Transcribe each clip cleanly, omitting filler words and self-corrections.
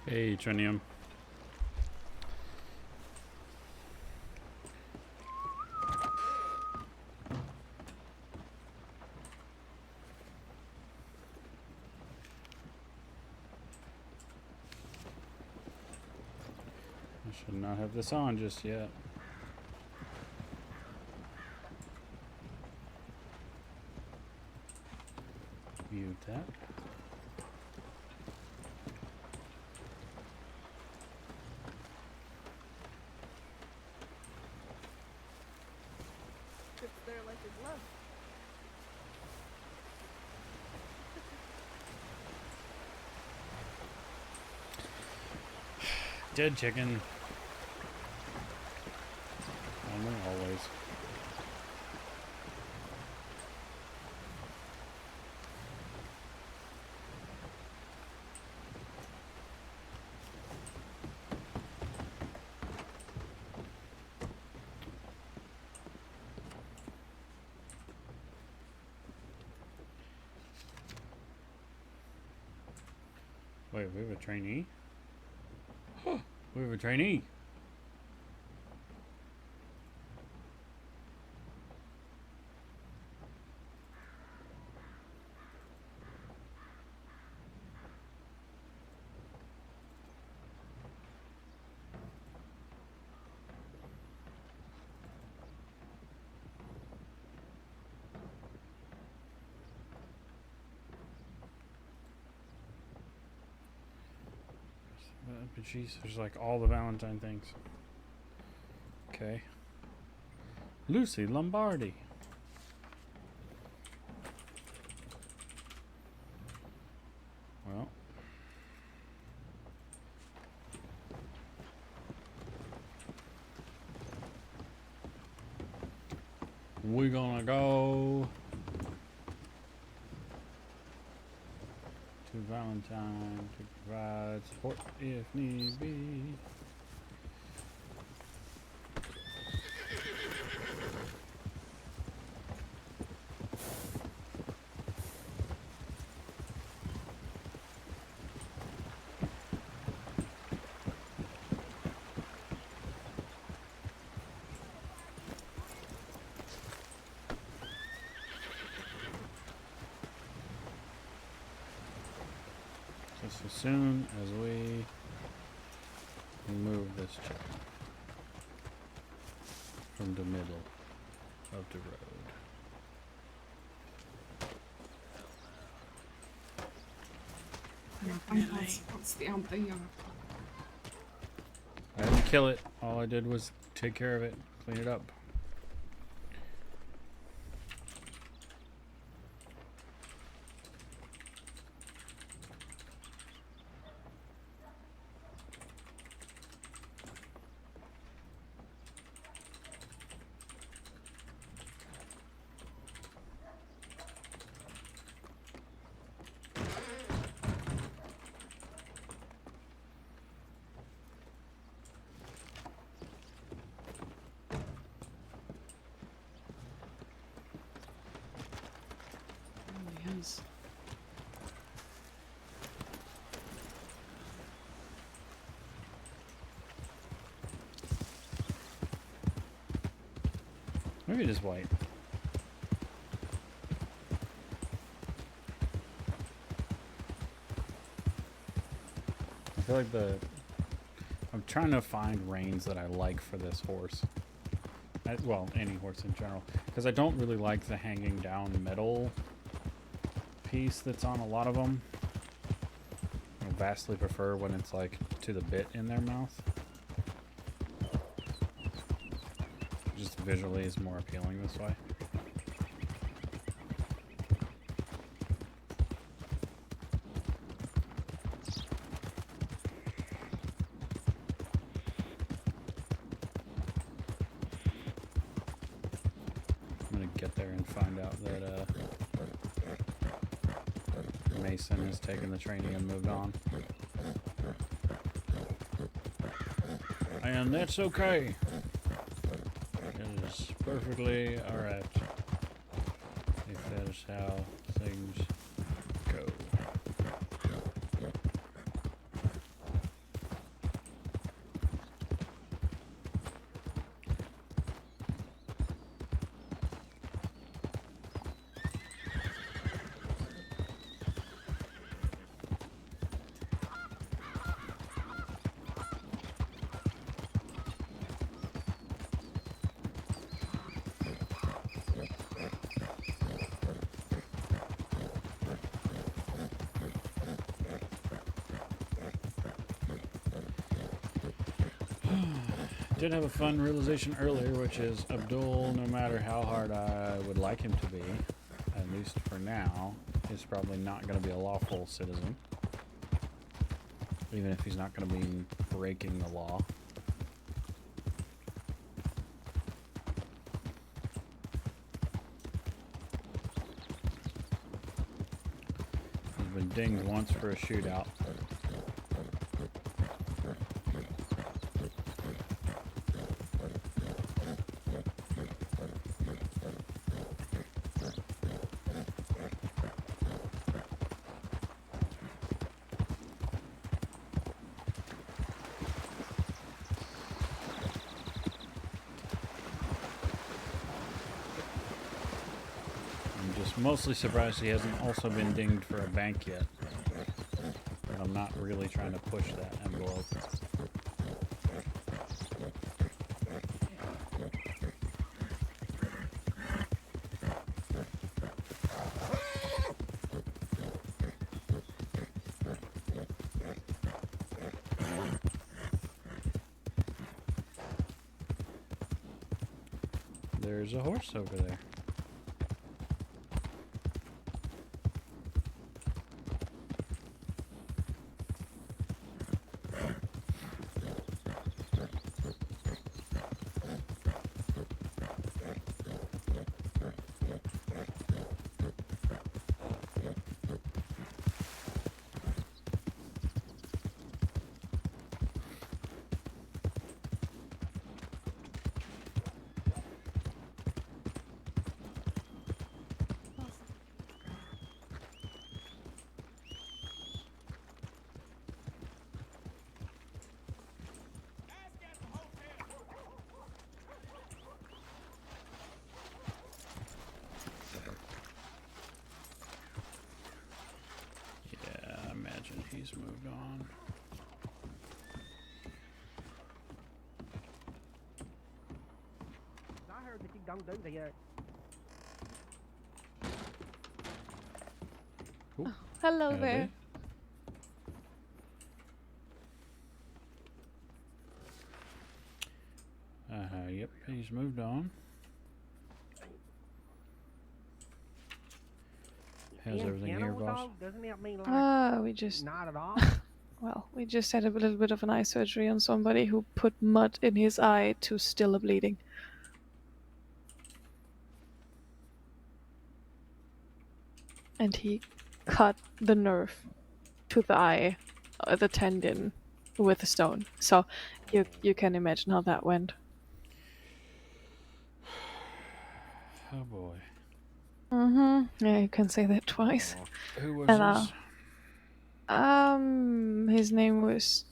Hey, Trinium. I should not have this on just yet. Mute that. It's there like his love. Dead chicken. Always. Wait, we have a trainee? We have a trainee. But jeez, there's like all the Valentine things. Okay. Lucy Lombardi. Well. We're gonna go to Valentine to provide support if need be. Just as soon as we move this chicken from the middle of the road. What's the thing? I didn't kill it. All I did was take care of it, clean it up. Maybe it is white. I feel like I'm trying to find reins that I like for this horse. Well, any horse in general. Because I don't really like the hanging down metal piece that's on a lot of them. I vastly prefer when it's like to the bit in their mouth. Just visually is more appealing this way. I'm gonna get there and find out that Mason has taken the training and moved on. And that's okay. It is perfectly alright. If that is how things go. did have a fun realization earlier, which is Abdul, no matter how hard I would like him to be, at least for now, is probably not going to be a lawful citizen. Even if he's not going to be breaking the law. He's been dinged once for a shootout. Mostly surprised he hasn't also been dinged for a bank yet. But I'm not really trying to push that envelope. There's a horse over there. He's moved on. I heard that you don't do the Oh, hello there. Yep, he's moved on. How's everything here, boss? Doesn't it mean like We just not at all? well, we just had a little bit of an eye surgery on somebody who put mud in his eye to still a bleeding. And he cut the nerve to the eye, the tendon, with a stone. So you can imagine how that went. Oh boy. Yeah, you can say that twice. Oh, who was And, this? His name was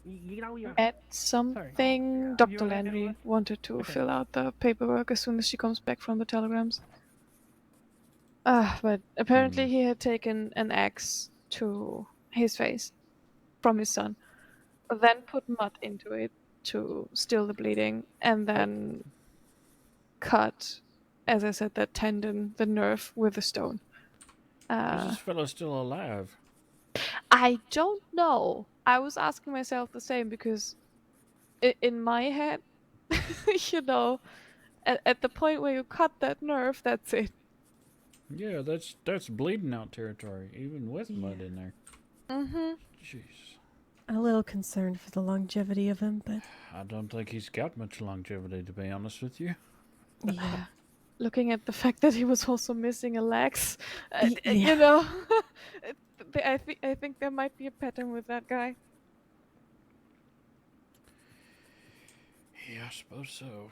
You know you're Ed something. Dr. Landry wanted to fill out the paperwork as soon as she comes back from the telegrams. But apparently he had taken an axe to his face from his son, then put mud into it to still the bleeding, and then cut, as I said, that tendon, the nerve, with a stone. Is this fellow still alive? I don't know. I was asking myself the same because in my head, you know, at the point where you cut that nerve, that's it. Yeah, that's bleeding out territory, even with mud in there. Jeez. A little concerned for the longevity of him, but I don't think he's got much longevity, to be honest with you. yeah. Looking at the fact that he was also missing a legs, Yeah. you know, I think there might be a pattern with that guy. Yeah, I suppose so.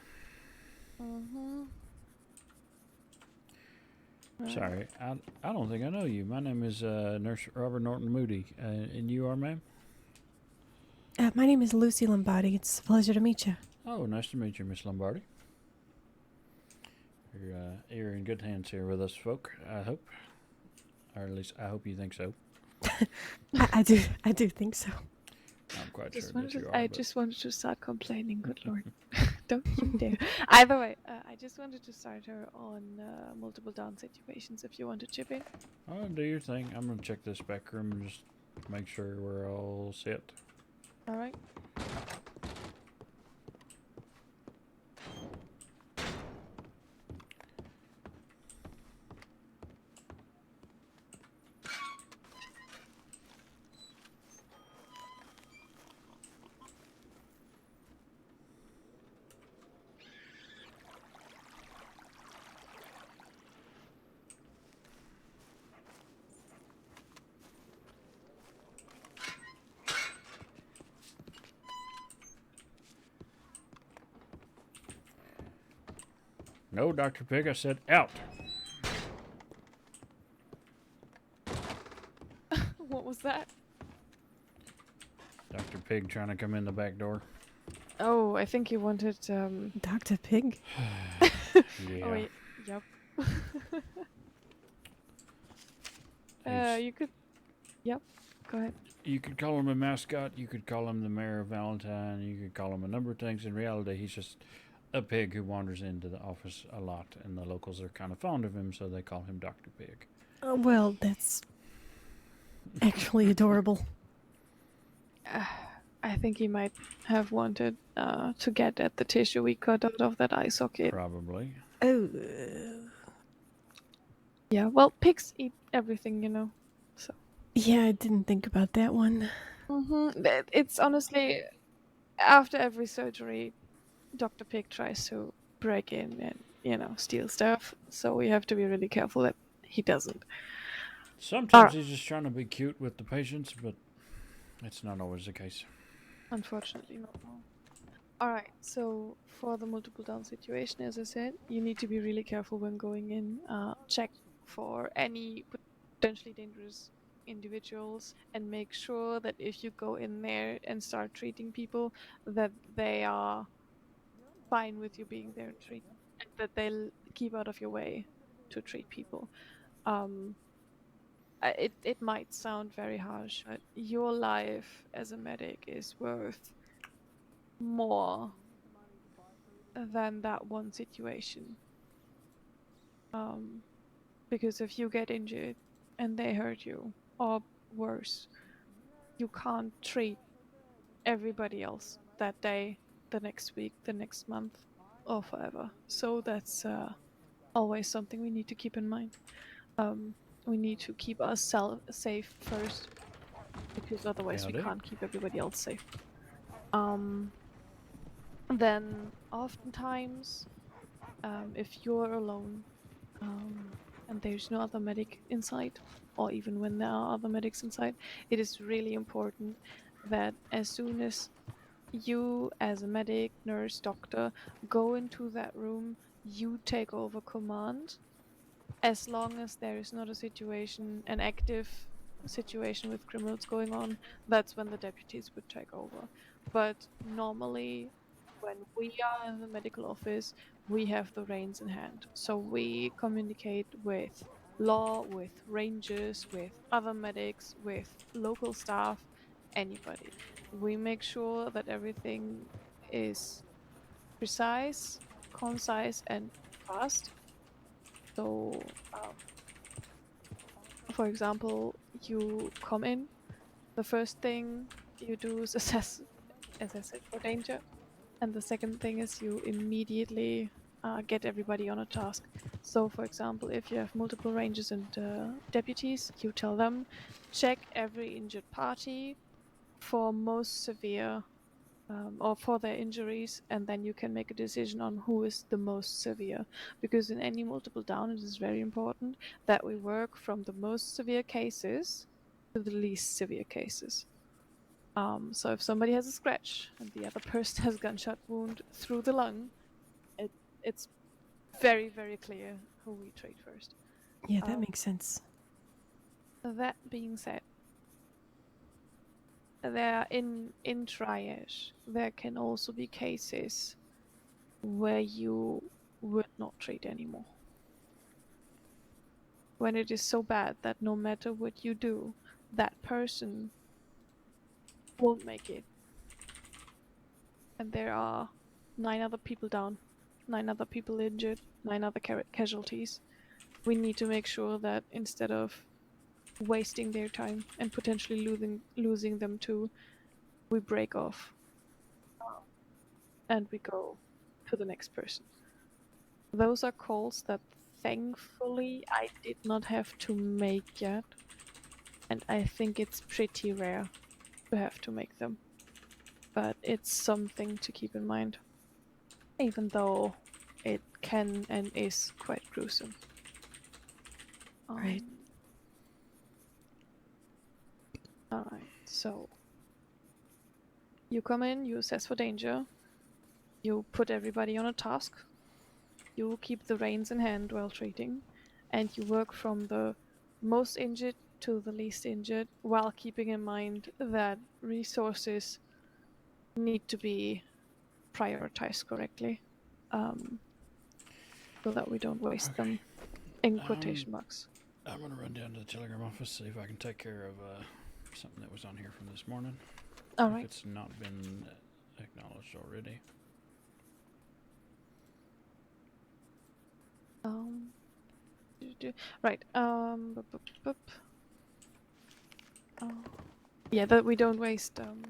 Sorry, I don't think I know you. My name is Nurse Robert Norton Moody, and you are, ma'am? My name is Lucy Lombardi. It's a pleasure to meet you. Oh, nice to meet you, Miss Lombardi. You're in good hands here with us, folk. I hope, or at least I hope you think so. I do think so. I'm quite Just sure that you are. I just wanted to start complaining. Good lord, don't you dare! Either way, I just wanted to start her on multiple down situations. If you want to chip in. Oh, do your thing. I'm gonna check this back room and just make sure we're all set. All right. No, Dr. Pig, I said out. What was that? Dr. Pig trying to come in the back door. Oh, I think you wanted. Dr. Pig? Yeah. Oh wait. Yep. He's- You could. Yep. Go ahead. You could call him a mascot, you could call him the mayor of Valentine, you could call him a number of things. In reality, he's just a pig who wanders into the office a lot, and the locals are kind of fond of him, so they call him Dr. Pig. Well, that's actually adorable. I think he might have wanted to get at the tissue we cut out of that eye socket. Probably. Oh. Yeah, well, pigs eat everything, you know. So. Yeah, I didn't think about that one. It's honestly, after every surgery, Dr. Pig tries to break in and, you know, steal stuff. So we have to be really careful that he doesn't. Sometimes he's just trying to be cute with the patients, but it's not always the case. Unfortunately, not. Alright, so for the multiple down situation, as I said, you need to be really careful when going in. Check for any potentially dangerous individuals and make sure that if you go in there and start treating people, that they are fine with you being there and treating, and that they'll keep out of your way to treat people. It might sound very harsh, but your life as a medic is worth more than that one situation. Because if you get injured and they hurt you, or worse, you can't treat everybody else that day, the next week, the next month, or forever. So that's always something we need to keep in mind. We need to keep ourselves safe first, because otherwise we can't keep everybody else safe. Then oftentimes, if you're alone, and there's no other medic inside, or even when there are other medics inside, it is really important that as soon as you, as a medic, nurse, doctor, go into that room, you take over command. As long as there is not a situation, an active situation with criminals going on, that's when the deputies would take over. But normally, when we are in the medical office, we have the reins in hand. So we communicate with law, with rangers, with other medics, with local staff, anybody. We make sure that everything is precise, concise, and fast. So, for example, you come in, the first thing you do is assess it for danger. And the second thing is you immediately get everybody on a task. So, for example, if you have multiple rangers and deputies, you tell them, check every injured party for most severe or for their injuries, and then you can make a decision on who is the most severe. Because in any multiple down, it is very important that we work from the most severe cases to the least severe cases. So if somebody has a scratch and the other person has a gunshot wound through the lung, it's very, very clear who we treat first. Yeah, that makes sense. That being said, there in triage, there can also be cases where you would not treat anymore. When it is so bad that no matter what you do, that person won't make it. And there are 9 other people down, 9 other people injured, 9 other casualties. We need to make sure that instead of wasting their time and potentially losing them too, we break off and we go to the next person. Those are calls that thankfully I did not have to make yet, and I think it's pretty rare to have to make them. But it's something to keep in mind, even though it can and is quite gruesome. Right. Alright, so you come in, you assess for danger, you put everybody on a task, you keep the reins in hand while treating, and you work from the most injured to the least injured, while keeping in mind that resources need to be prioritized correctly, so that we don't waste them in quotation marks. I'm gonna run down to the telegram office, see if I can take care of something that was on here from this morning. All If right. it's not been acknowledged already. Right. Yeah, that we don't waste any.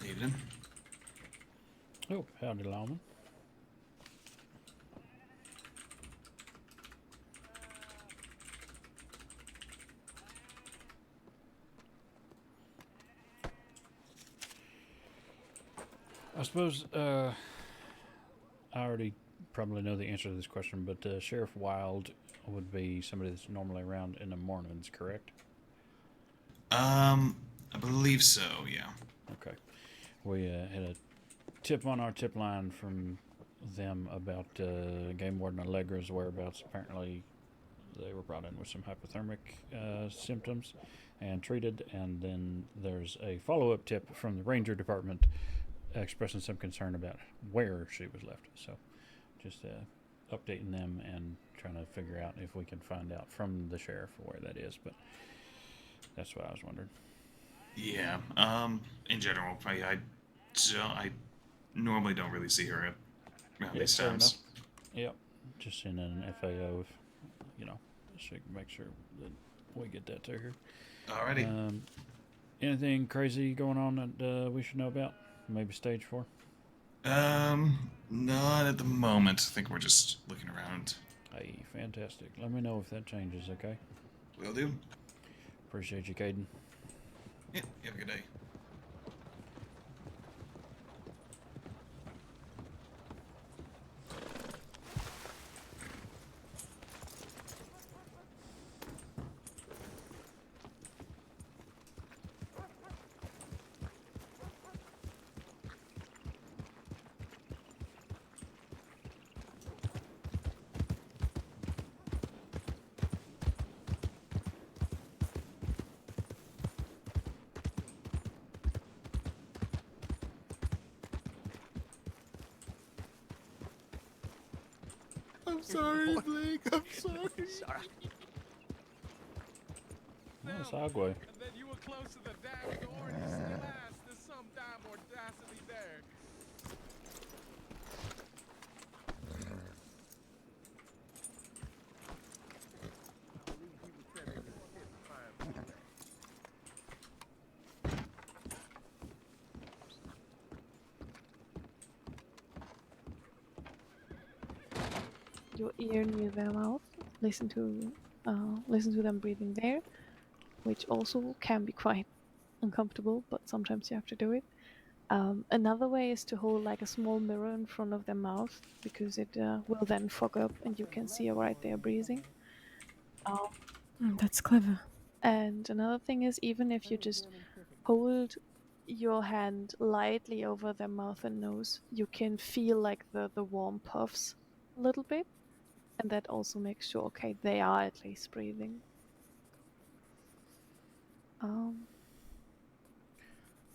Evening. Oh, howdy, Lawman. I suppose I already probably know the answer to this question, but Sheriff Wild would be somebody that's normally around in the mornings, correct? I believe so, yeah. Okay. We had a tip on our tip line from them about Game Warden Allegra's whereabouts. Apparently, they were brought in with some hypothermic symptoms and treated, and then there's a follow-up tip from the Ranger Department expressing some concern about where she was left. So just updating them and trying to figure out if we can find out from the sheriff where that is, but that's what I was wondering. Yeah, in general, I normally don't really see her around these Fair times. enough. Yep, just in an FAO, if, so we can make sure that we get that to her. Alrighty. Anything crazy going on that we should know about? Maybe stage 4? Not at the moment. I think we're just looking around. Hey, fantastic. Let me know if that changes, okay? Will do. Appreciate you, Caden. Yeah, you have a good day. I'm sorry, Blake. I'm sorry. Oh, Sagway. And then you were close to the damn door and you still asked. There's some damn audacity there. Your ear near their mouth. Listen to them breathing there, which also can be quite uncomfortable, but sometimes you have to do it. Another way is to hold like a small mirror in front of their mouth, because it will then fog up and you can see right there breathing. That's clever. And another thing is, even if you just hold your hand lightly over their mouth and nose, you can feel like the warm puffs a little bit, and that also makes sure, okay, they are at least breathing. Oh,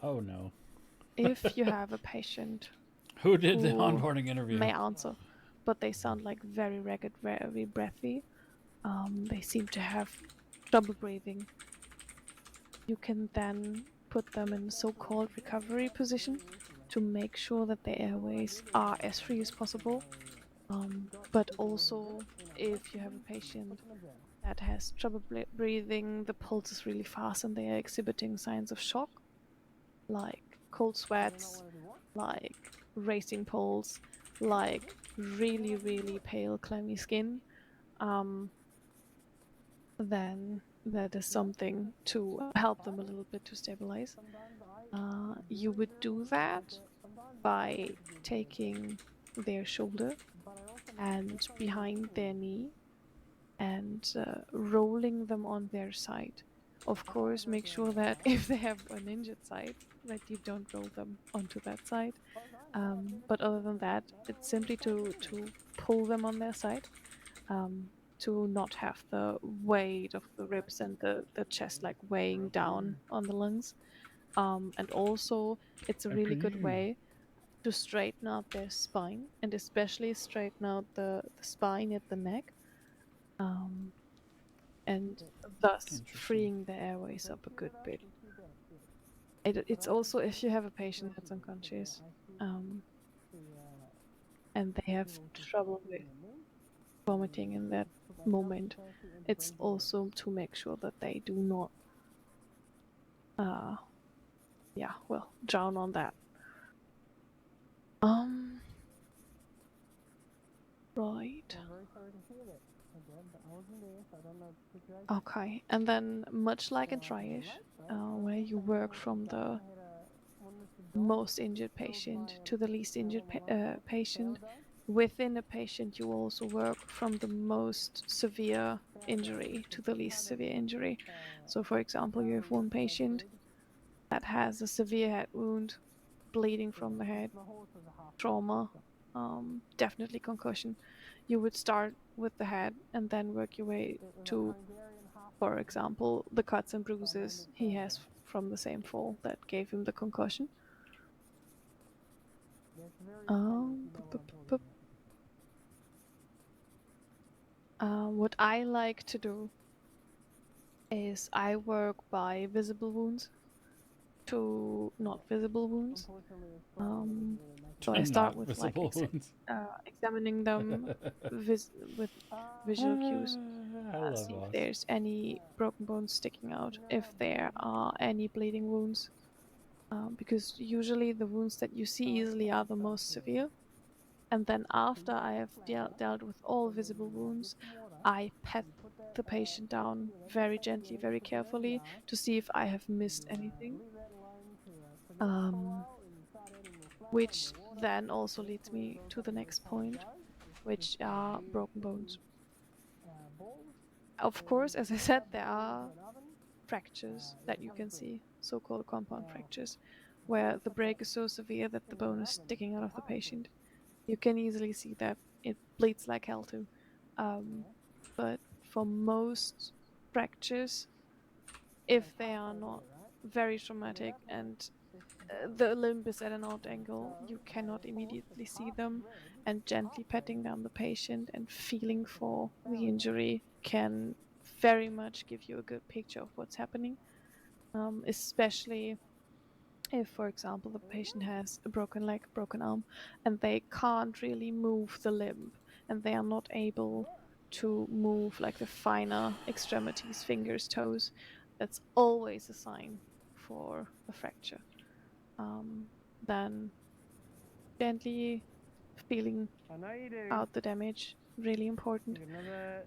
no. If you have a patient Who did the who onboarding interview? may answer, but they sound like very ragged, very breathy, they seem to have trouble breathing, you can then put them in a so-called recovery position to make sure that the airways are as free as possible. But also, if you have a patient that has trouble breathing, the pulse is really fast and they are exhibiting signs of shock, like cold sweats, like racing pulse, like really, really pale, clammy skin, then that is something to help them a little bit to stabilize. You would do that by taking their shoulder and behind their knee and rolling them on their side. Of course, make sure that if they have an injured side, that you don't roll them onto that side. But other than that, it's simply to pull them on their side, to not have the weight of the ribs and the chest like weighing down on the lungs. And also, it's a really good way to straighten out their spine, and especially straighten out the spine at the neck, and thus freeing the airways up a good bit. It's also, if you have a patient that's unconscious, and they have trouble with vomiting in that moment, it's also to make sure that they do not yeah, well, drown on that. Right. I'm very sorry to hear that. Again, but I wasn't there, so I don't know the situation. Okay, and then much like in triage, where you work from the most injured patient to the least injured patient, within a patient you also work from the most severe injury to the least severe injury. So for example, you have one patient that has a severe head wound, bleeding from the head, trauma, definitely concussion. You would start with the head and then work your way to, for example, the cuts and bruises he has from the same fall that gave him the concussion. What I like to do is I work by visible wounds to not visible wounds. So I start with like examining them with visual cues. See if there's any broken bones sticking out, if there are any bleeding wounds, because usually the wounds that you see easily are the most severe. And then after I have dealt with all visible wounds, I pat the patient down very gently, very carefully to see if I have missed anything. Which then also leads me to the next point, which are broken bones. Of course, as I said, there are fractures that you can see, so-called compound fractures, where the break is so severe that the bone is sticking out of the patient. You can easily see that it bleeds like hell too. But for most fractures, if they are not very traumatic and the limb is at an odd angle, you cannot immediately see them, and gently patting down the patient and feeling for the injury can very much give you a good picture of what's happening, especially if, for example, the patient has a broken leg, broken arm, and they can't really move the limb, and they are not able to move like the finer extremities, fingers, toes. That's always a sign for a fracture. Then gently feeling out the damage, really important.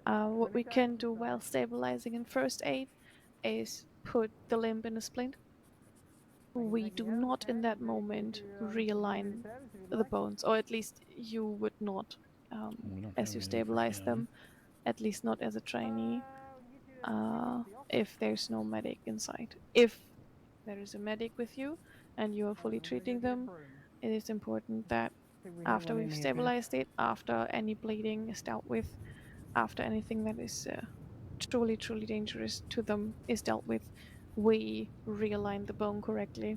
What we can do while stabilizing in first aid is put the limb in a splint. We do not in that moment realign the bones, or at least you would not as you stabilize them, at least not as a trainee, if there's no medic inside. If there is a medic with you and you are fully treating them, it is important that after we've stabilized it, after any bleeding is dealt with, after anything that is truly, truly dangerous to them is dealt with, we realign the bone correctly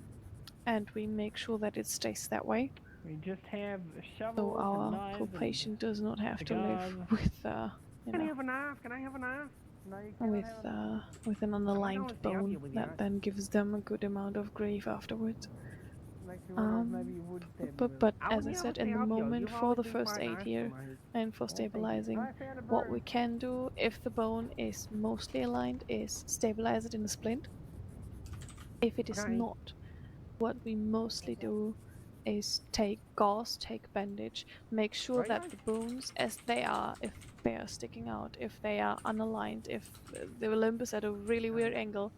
and we make sure that it stays that way. We just have shovels So our and knives poor patient does not have to live cigars. with, Can I have a knife? Can I have a knife? No, you cannot have a knife. with an I underlined don't see how bone you with that that. then gives them a good amount of grief afterwards. Makes me wonder if maybe you would stab me with But it. as I wouldn't be able said, to in the help you. moment You've for always the been first quite aid nice here to me. and for Yeah, thank you. stabilizing, I found a what we broom. can do if the bone is mostly aligned is stabilize it in a splint. If it is Okay. not, what we mostly do is take gauze, take bandage, make sure Right that on. the bones as they are, if they are sticking out, if they are unaligned, if the limb is at a really weird angle,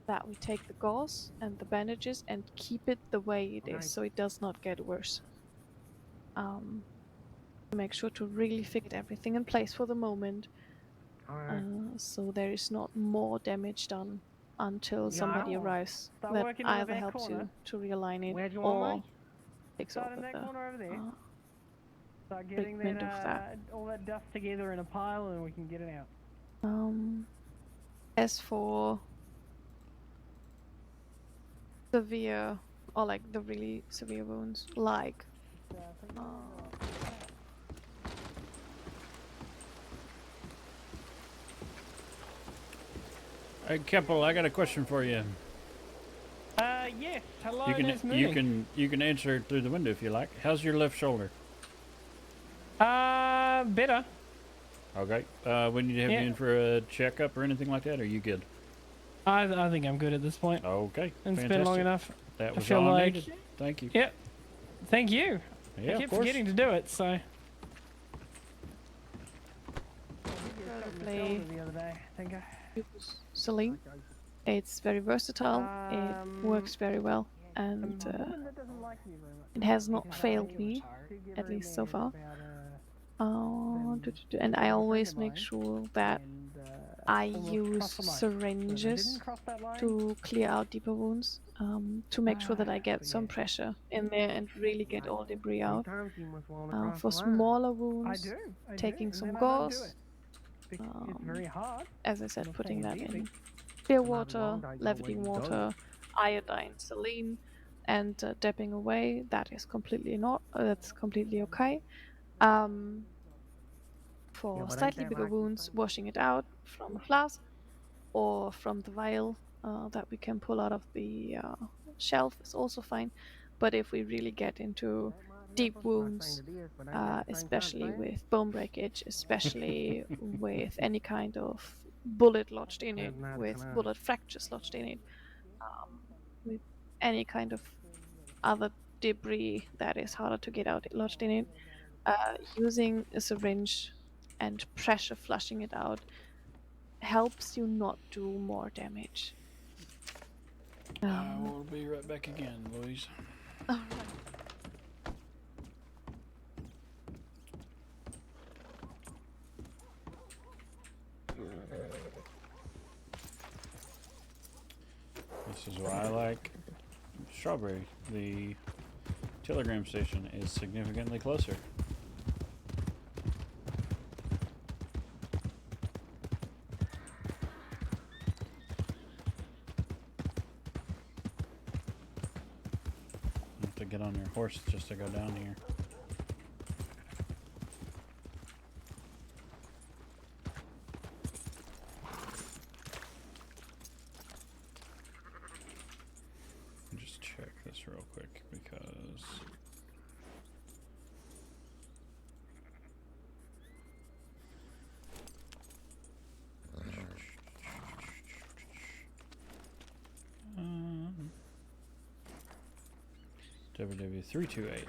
that we take the gauze and the bandages and keep it the way it is so it does not get worse. Make sure to really fix everything in place for the moment, so there is not more damage done until somebody arrives Start that working in the either back helps corner. you to realign it Where do you want or me? takes Start over in that the corner over there. uh, Start getting treatment of that. all that dust together in a pile, and we can get it out. As for severe or like the really severe wounds, like Hey, Keppel, I got a question for you. Yes. Hello, You can answer it through the window if you like. How's your left shoulder? Better. Okay. We need to have you in for a checkup or anything like that, or are you good? I think I'm good at this point. Okay. It's been long fantastic. enough. That I was feel all I like. needed. Thank you. Yep. Thank you. Yeah, I of keep course. forgetting to do it, so. Play The other day, I think. use Celine. It's very versatile. It works very well, and it has not failed me, at least so far. And I always make sure that I use syringes to clear out deeper wounds, to make sure that I get some pressure in there and really get all debris out. For smaller wounds, taking some gauze, as I said, putting that in clear water, leavening water, iodine, saline, and dabbing away. That is completely not. That's completely okay. For slightly bigger wounds, washing it out from a flask or from the vial that we can pull out of the shelf is also fine. But if we really get into deep wounds, especially with bone breakage, especially with any kind of bullet lodged in it, with bullet fractures lodged in it, with any kind of other debris that is harder to get out lodged in it, using a syringe and pressure flushing it out helps you not do more damage. I will be right back again, Louise. Alright. This is why I like Strawberry. The telegram station is significantly closer. You have to get on your horse just to go down here. Just check this real quick because WW328.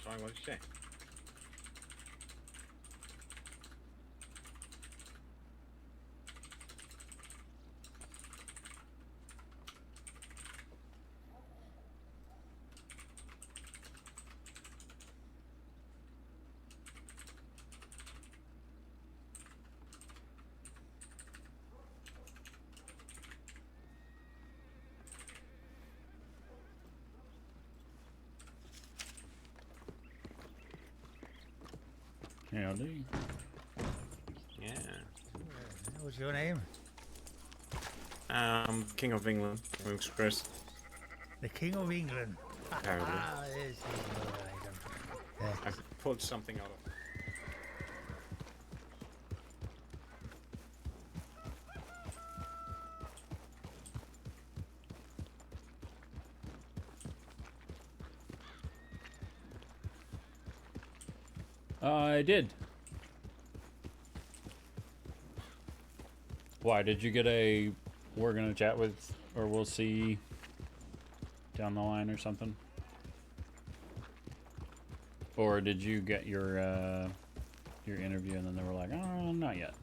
Sorry, what did you say? Howdy. Yeah. What's your name? King of England, Wilkes Chris. The King of England. Apparently. Yes, I pulled something out of. I did. Why, did you get a we're gonna chat with, or we'll see down the line or something? Or did you get your interview and then they were like, oh, not yet?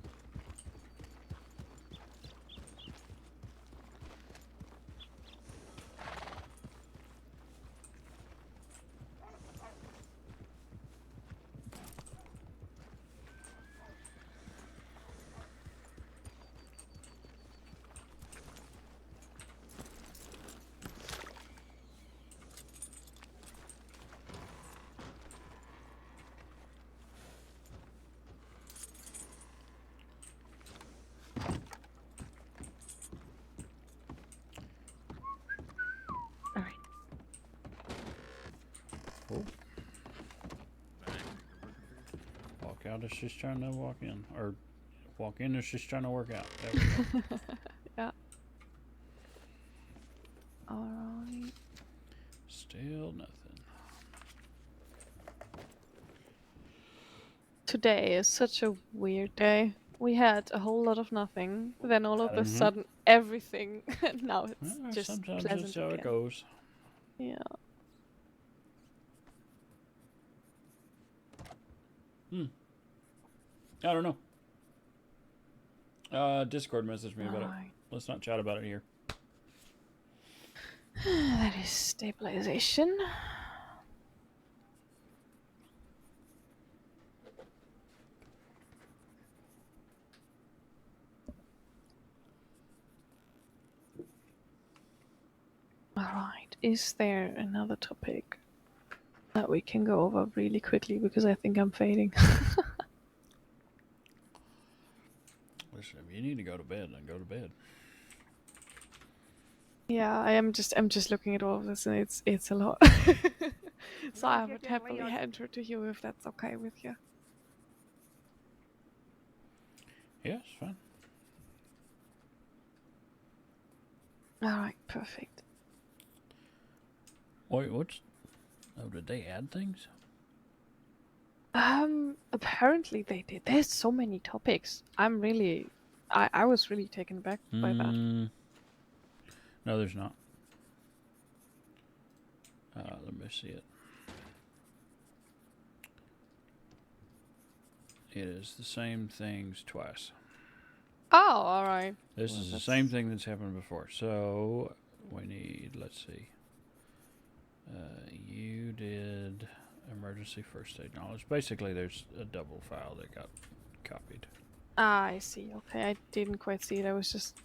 All right. Cool. Walk out is just trying to walk in. Or walk in is just trying to work out. There we go. Yeah. Alright. Still nothing. Today is such a weird day. We had a whole lot of nothing, then all of a Mhm. sudden everything, and now it's Well, just sometimes pleasant that's how it again. goes. Yeah. I don't know. Discord messaged me about it. Alright. Let's not chat about it here. That is stabilization. Alright, is there another topic that we can go over really quickly because I think I'm fading? Listen, if you need to go to bed, then go to bed. Yeah, I'm just looking at all of this and it's a lot. So I would happily hand her to you if that's okay with you. Yeah, it's fine. Alright, perfect. Wait, what's... Oh, did they add things? Apparently they did. There's so many topics. I was really taken aback by that. No, there's not. Let me see it. It is the same things twice. Oh, alright. This Well, is the that's- same thing that's happened before. So, we need, let's see. You did emergency first aid knowledge. Basically, there's a double file that got copied. Ah, I see. Okay, I didn't quite see it. I was just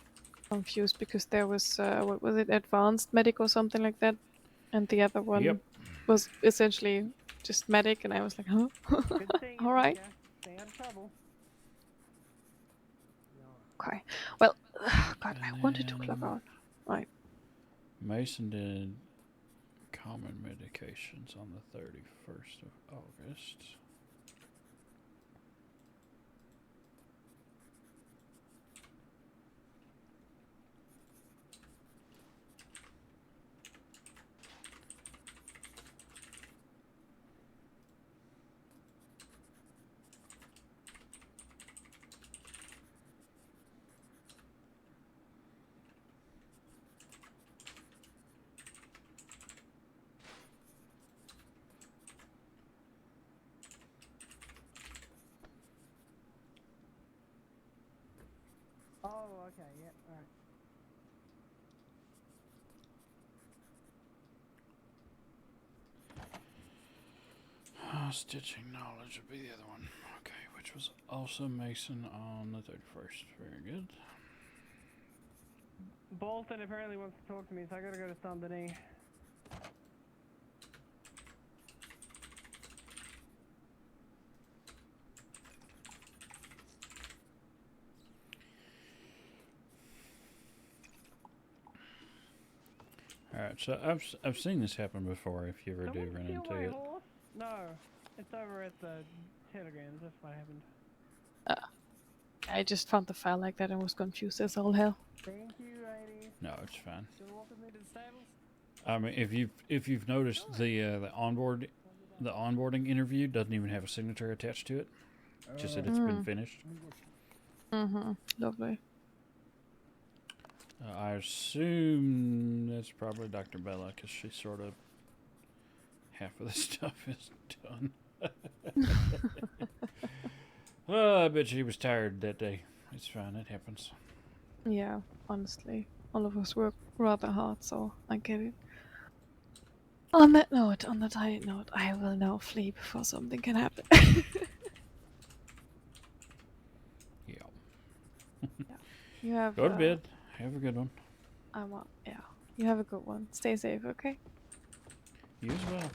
confused because there was, what was it, advanced medic or something like that? And the other one Yep. was essentially just medic, and I was like, huh? Good seeing you, Alright. Tika. Stay out of trouble. Okay. Well, God, I And wanted to clock then- out. Right. Mason did common medications on the 31st of August. Oh, okay, yeah, alright. Stitching knowledge would be the other one. Okay, which was also Mason on the 31st. Very good. Bolton apparently wants to talk to me, so I gotta go to Saint Denis. Alright, so I've seen this happen before if you ever do Someone run steal into my it. horse? No, it's over at the telegrams, that's what happened. I just found the file like that and was confused as all hell. Thank you, ladies. No, it's fine. Do you wanna walk with me to the stables? I mean, if you've noticed the onboarding interview doesn't even have a signature attached to it, just that it's been finished. Mm-hmm. Lovely. I assume that's probably Dr. Bella, because she sort of half of the stuff is done. Oh, I bet she was tired that day. It's fine, it happens. Yeah, honestly, all of us work rather hard, so I get it. On that note, on the tired note, I will now flee before something can happen. Yeah. You have. Go to bed. Have a good one. Yeah. You have a good one. Stay safe, okay? You as well.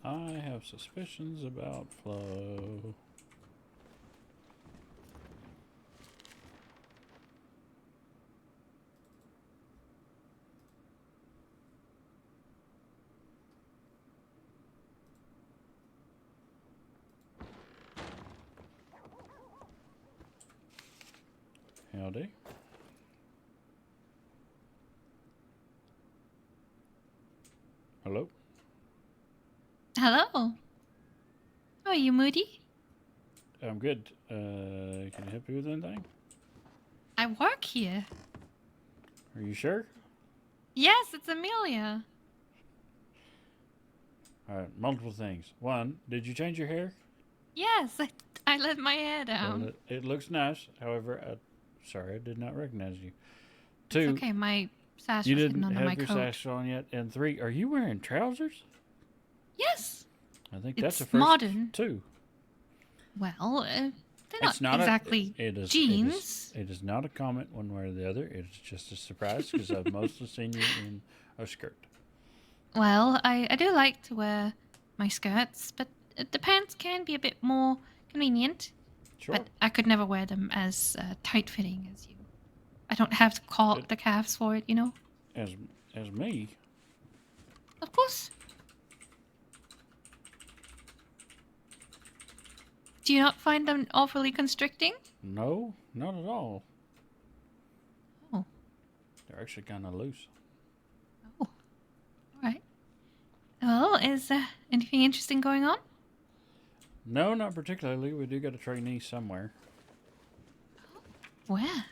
I have suspicions about Flo. Howdy. Hello? Hello. How are you, Moody? I'm good. Can I help you with anything? I work here. Are you sure? Yes, it's Amelia. Alright, multiple things. One, did you change your hair? Yes, I let my hair down. Well, it looks nice. However, sorry, I did not recognize you. It's Two, okay, my sash you was hidden didn't under have my your coat. sash on yet. And three, are you wearing trousers? Yes. I think It's that's a first. modern. Two. Well, they're It's not exactly jeans. It is not a comment one way or the other. It's just a surprise because I've mostly seen you in a skirt. Well, I do like to wear my skirts, but the pants can be a bit more convenient. Sure. But I could never wear them as tight-fitting as you. I don't have to caulk the calves for it, you know? As me? Of course. Do you not find them awfully constricting? No, not at all. Oh. They're actually kind of loose. Oh. All right. Well, is anything interesting going on? No, not particularly. We do got a trainee somewhere. Where?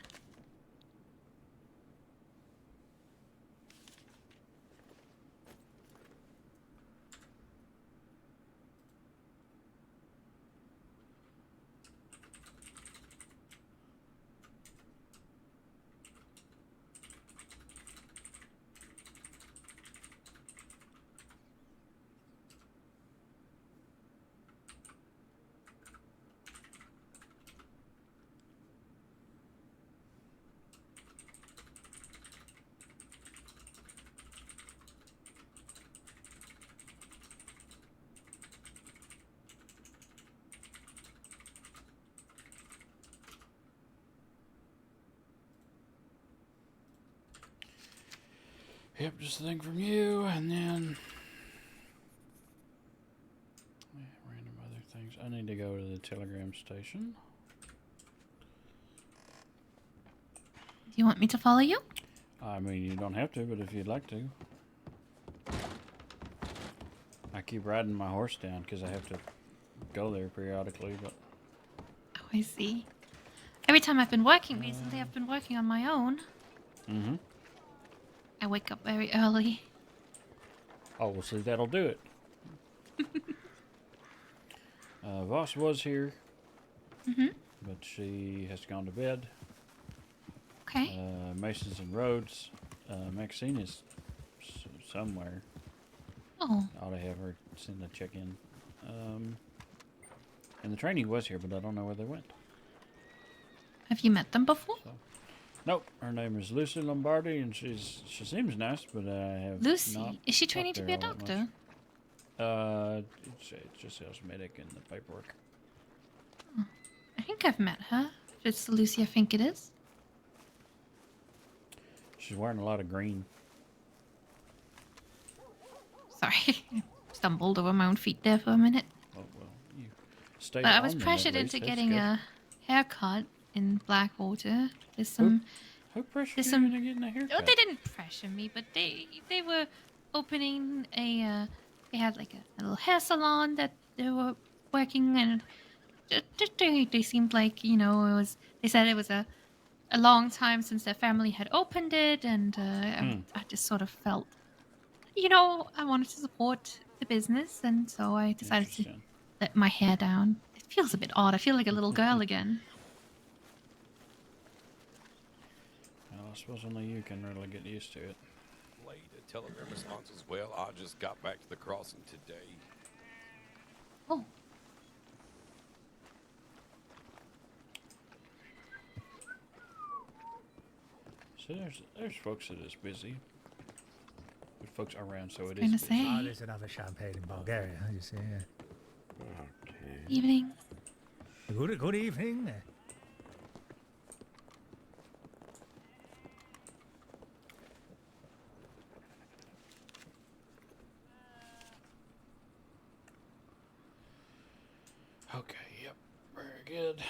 Yep, just a thing from you, and then random other things. I need to go to the telegram station. Do you want me to follow you? I mean, you don't have to, but if you'd like to. I keep riding my horse down because I have to go there periodically, but... Oh, I see. Every time I've been working recently, I've been working on my own. Mm-hmm. I wake up very early. Oh, well, see, that'll do it. Voss was here, but she has gone to bed. Okay. Masons and Roads. Maxine is somewhere. Oh, I ought to have her send a check-in. And the trainee was here, but I don't know where they went. have you met them before? So. Nope, her name is Lucy Lombardi, and she seems nice, but I have Lucy? not Is she training to talked be a her all that doctor? much. It just says medic in the paperwork. I think I've met her. If it's the Lucy I think it is. She's wearing a lot of green. Sorry, I stumbled over my own feet there for a minute. Oh, well, you stayed But I on was them, pressured at into least. That's getting good. a haircut in Blackwater. There's some. Who pressured There's you some. into getting a haircut? Oh, they didn't pressure me, but they were opening a. They had like a little hair salon that they were working, and they seemed like, you know, it was. They said it was a long time since their family had opened it, and I just sort of felt, you know, I wanted to support the business, and so I decided to Interesting. let my hair down. It feels a bit odd. I feel like a little girl again. Well, I suppose only you can really get used to it. Late a telegram response as well. I just got back to the crossing today. Oh. So there's folks that is busy. There's folks around, so it Gonna is busy. say. Oh, there's another champagne in Bulgaria, you see. Okay. Evening. Good evening. Okay, yep. Very good.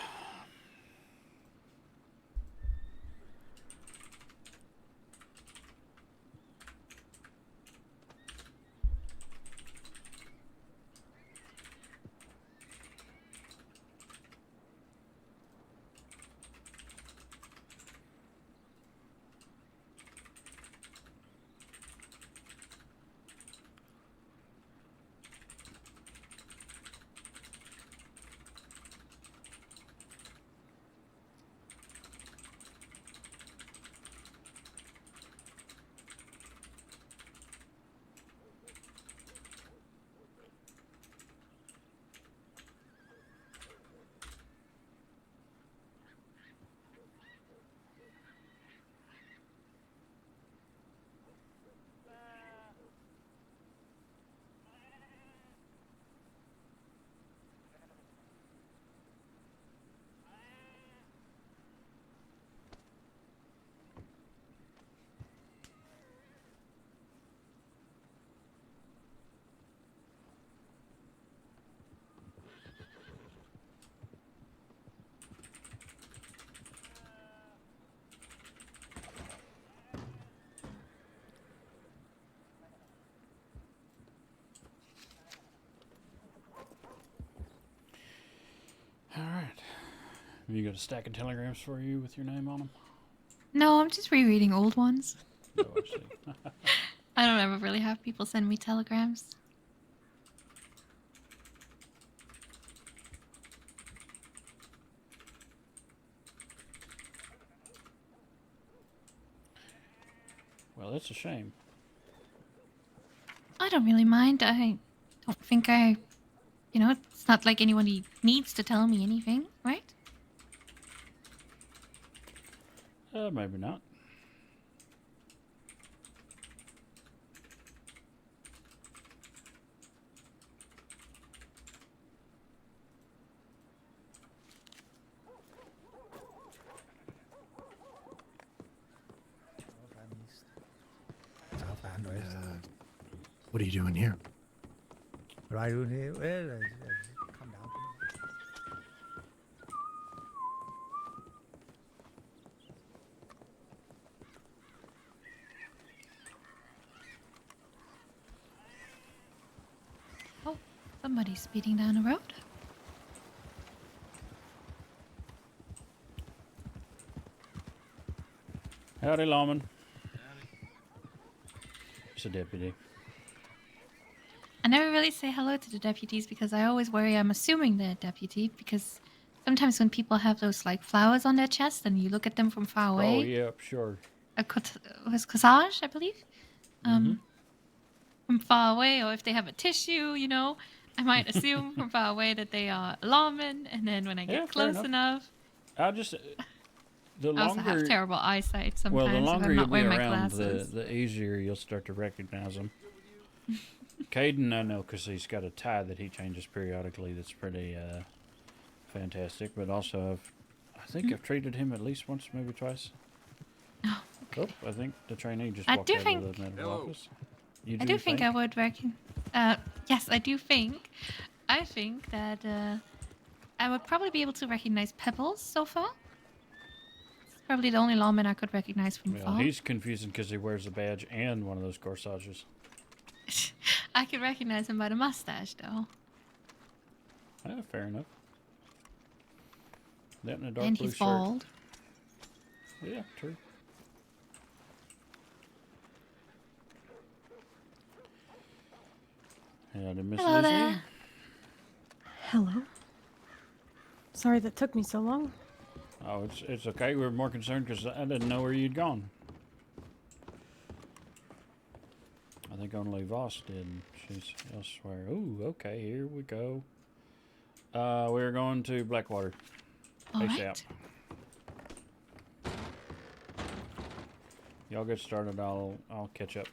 All right. Have you got a stack of telegrams for you with your name on them? No, I'm just rereading old ones. Oh, I see. I don't ever really have people send me telegrams. Well, that's a shame. I don't really mind. I don't think you know, it's not like anybody needs to tell me anything, right? Maybe not. unrest. What are you doing here? What I do here? Well, come down. Oh, somebody's speeding down the road. Howdy, lawman. It's a deputy. I never really say hello to the deputies because I always worry I'm assuming they're a deputy, because sometimes when people have those like flowers on their chest and you look at them from far away. Oh, yeah, sure. Was corsage, I believe. From far away, or if they have a tissue, you know, I might assume from far away that they are a lawman, and then when I get close enough, I just the I also longer have terrible eyesight sometimes. well, the if longer I'm you'll not be wearing my around, glasses. the easier you'll start to recognize them. Caden, I know, because he's got a tie that he changes periodically. That's pretty fantastic. But also, I think I've treated him at least once, maybe twice. Oh, okay. Oh, I think the trainee just I walked do out think- of the medical office. You I do think I would reckon. Yes, I do think. I think that I would probably be able to recognize Pebbles so far. It's probably the only lawman I could recognize from Well, far. he's confusing because he wears a badge and one of those corsages. I could recognize him by the mustache, though. Fair enough. That and a dark And blue he's shirt. bald. Yeah, true. Howdy, Miss Hello Lizzie. there. Hello. Sorry that took me so long. Oh, it's okay. We were more concerned because I didn't know where you'd gone. I think only Voss did. She's elsewhere. Ooh, okay. Here we go. We're going to Blackwater. All ASAP. right. Y'all get started. I'll catch up.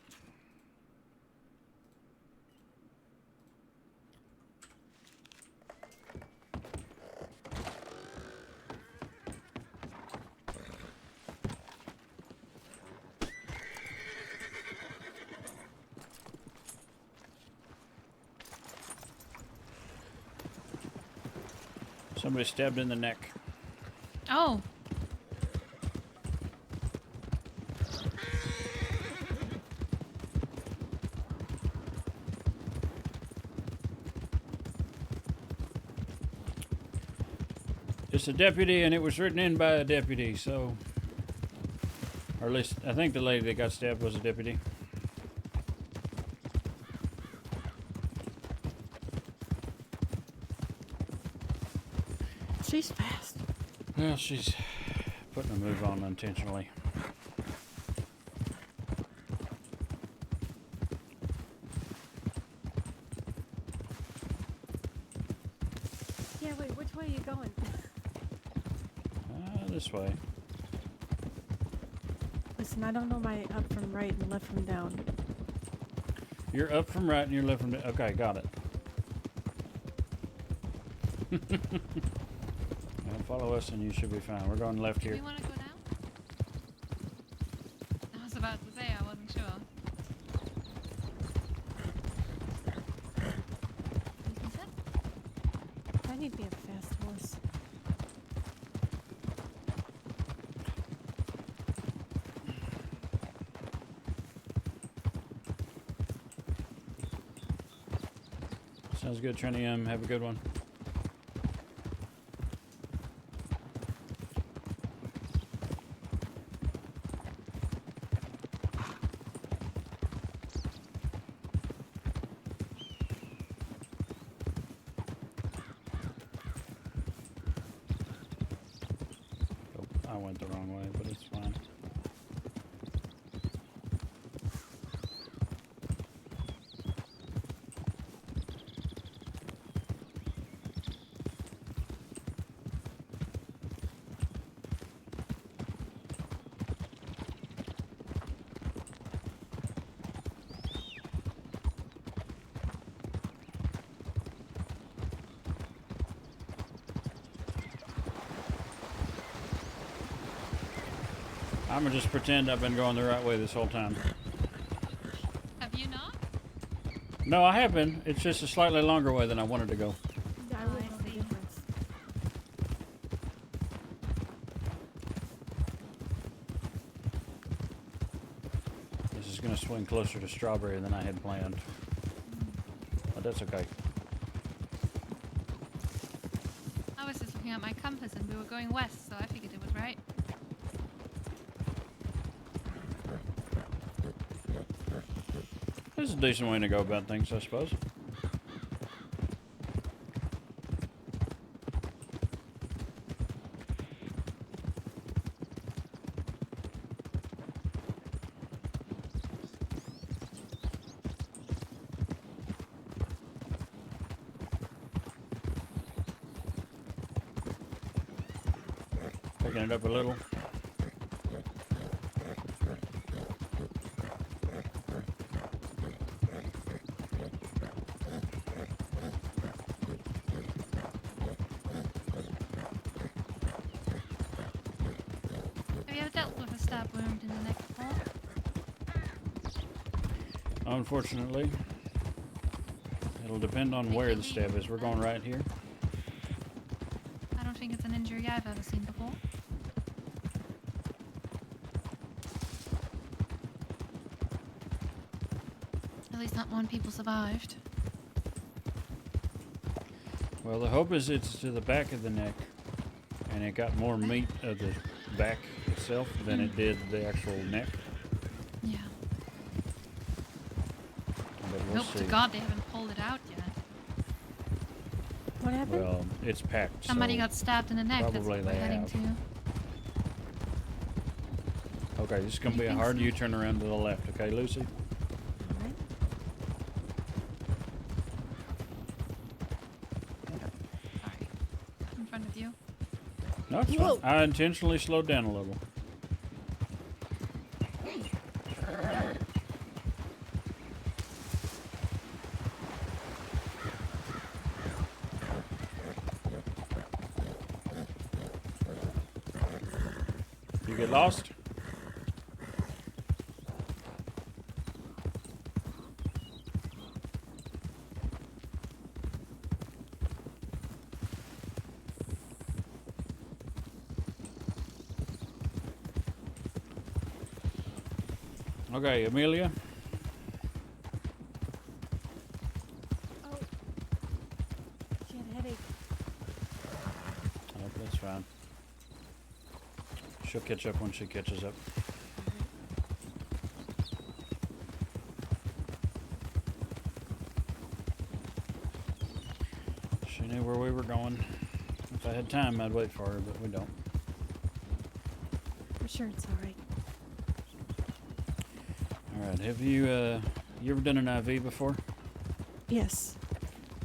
Somebody stabbed in the neck. Oh. It's a deputy, and it was written in by a deputy, so... Or at least, I think the lady that got stabbed was a deputy. She's fast. Well, she's putting a move on intentionally. Yeah, wait, which way are you going? This way. Listen, I don't know my up from right and left from down. You're up from right and you're left from down. Okay, got it. Well, follow us and you should be fine. We're going left Do here. we want to go down? I was about to say, I wasn't sure. You can sit. I need to be a fast horse. Sounds good, Trini. Have a good one. Oh, I went the wrong way, but it's fine. I'm gonna just pretend I've been going the right way this whole time. No, I have been. It's just a slightly longer way than I wanted to go. I wouldn't know the difference. This is going to swing closer to strawberry than I had planned. But that's okay. I was just looking at my compass and we were going west, so I figured it was right. This is a decent way to go about things, I suppose. Picking it up a little. Have you ever dealt with a stab wound in the neck before? Unfortunately, it'll depend on where the stab is. We're going right here. I don't think it's an injury I've ever seen before. At least not one people survived. Well, the hope is it's to the back of the neck, and it got more meat of the back itself than it did the actual neck. Yeah. But we'll Hope see. to God they haven't pulled it out yet. What happened? Well, it's packed. Somebody so got stabbed in the neck. That's probably what we're they heading have. to. Okay, this is going to be a think hard so? U-turn around to the left. Okay, Lucy? Alright. Sorry. In front of you. No, it's fine. I intentionally slowed down a little. You get lost? Okay, Amelia. Oh. She had a headache. Oh, that's fine. She'll catch up when she catches up. She knew where we were going. If I had time, I'd wait for her, but we don't. I'm sure it's alright. All right. Have you ever done an IV before? Yes.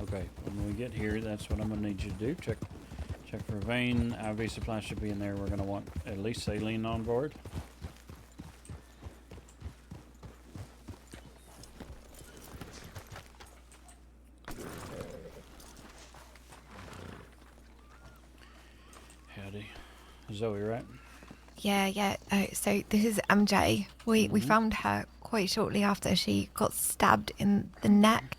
Okay. When we get here, that's what I'm gonna need you to do. Check for a vein. IV supply should be in there. We're gonna want at least saline on board. Howdy, Zoe, right? Yeah. So this is MJ. We found her quite shortly after she got stabbed in the neck.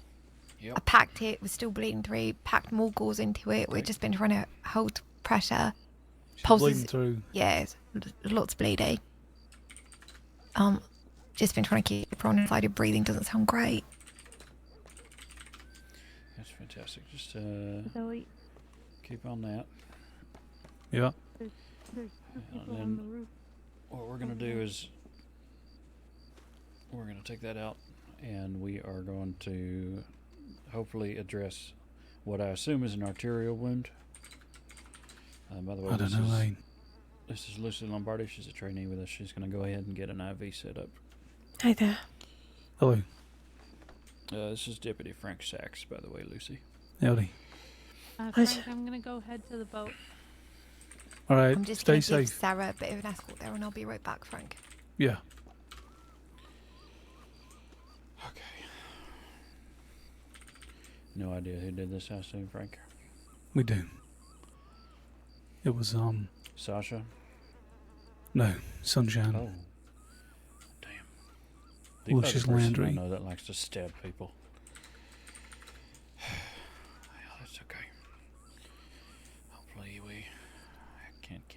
Yep. I packed it, was still bleeding through, packed more gauze into it. We've just been trying to hold pressure. Bleeding through. Yeah, lots of bleeding. Just been trying to keep her on the side of breathing, doesn't sound great. That's fantastic. Just Zoe, keep on that. Yeah. there's two people then on the roof. What we're gonna do is we're gonna take that out, and we are going to hopefully address what I assume is an arterial wound. By the way, I don't know, Lane. this is Lucy Lombardi. She's a trainee with us. She's gonna go ahead and get an IV set up. Hi there. Hello. This is Deputy Frank Sachs, by the way, Lucy. Howdy. Frank, I'm gonna go head to the boat. All right. I'm just Stay going to give safe. Sarah a bit of an escort there and I'll be right back, Frank. Yeah. Okay. No idea who did this, I assume, Frank. We do. It was Sasha? no, Sunshine. Oh. Damn. The Lucius other person Landry. I know that likes to stab people.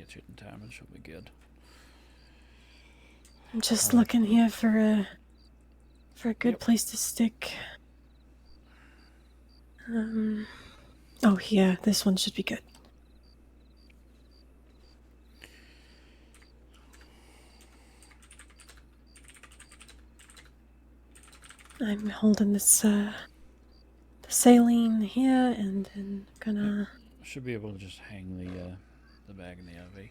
catch it in time and she'll be good. I'm just looking here for a good place to stick. Oh, here. This one should be good. I'm holding this, the saline here, and then gonna... Should be able to just hang the bag in the LV.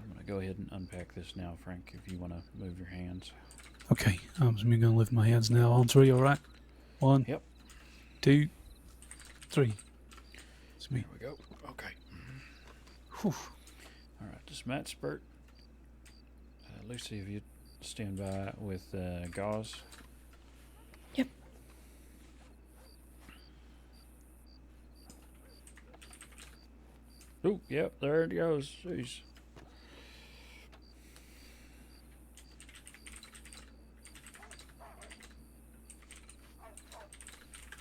I'm gonna go ahead and unpack this now, Frank, if you want to move your hands. Okay, I'm just going to lift my hands now. On 3, all right? 1, Yep. 2, 3. It's me. There we go. Okay. Whew. All right, this mat spurt. Lucy, if you stand by with gauze. Yep. Oh, yep, there it goes. Jeez.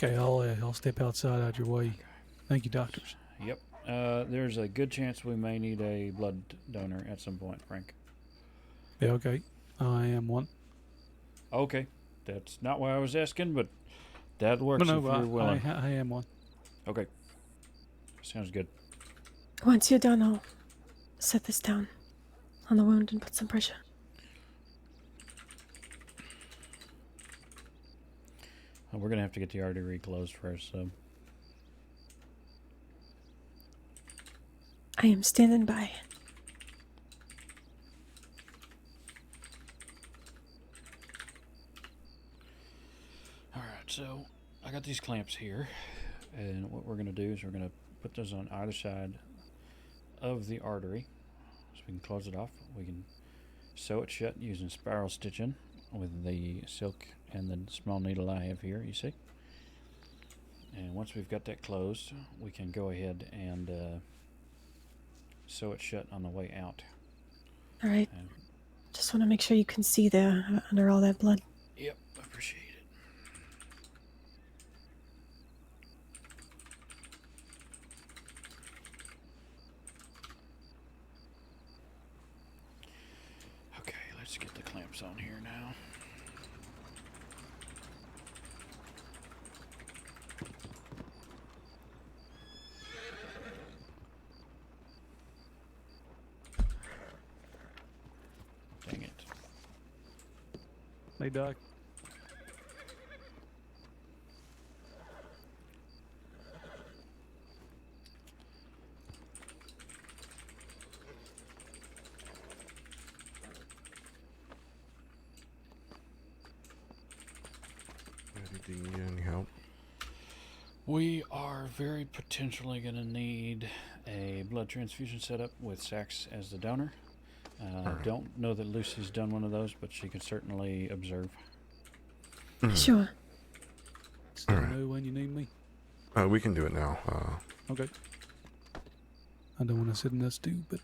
Okay, I'll step outside out your way. Thank you, doctors. Yep. There's a good chance we may need a blood donor at some point, Frank. Yeah, okay. I am one. Okay. That's not why I was asking, but that works No, if you're willing. I am one. Okay. Sounds good. Once you're done, I'll set this down on the wound and put some pressure. We're going to have to get the artery closed first, so... I am standing by. Alright, so I got these clamps here, and what we're going to do is we're going to put those on either side of the artery, so we can close it off. We can sew it shut using spiral stitching with the silk and the small needle I have here, you see. And once we've got that closed, we can go ahead and sew it shut on the way out. All right. Just want to make sure you can see there under all that blood. Yep, I appreciate it. Okay, let's get the clamps on here now. Dang it. Hey, Doc. Do you need any help? We are very potentially going to need a blood transfusion setup with Sax as the donor. I don't know that Lucy's done one of those, but she can certainly observe. Sure. Still know when you need me? We can do it now. Okay. I don't want to sit in that stew, but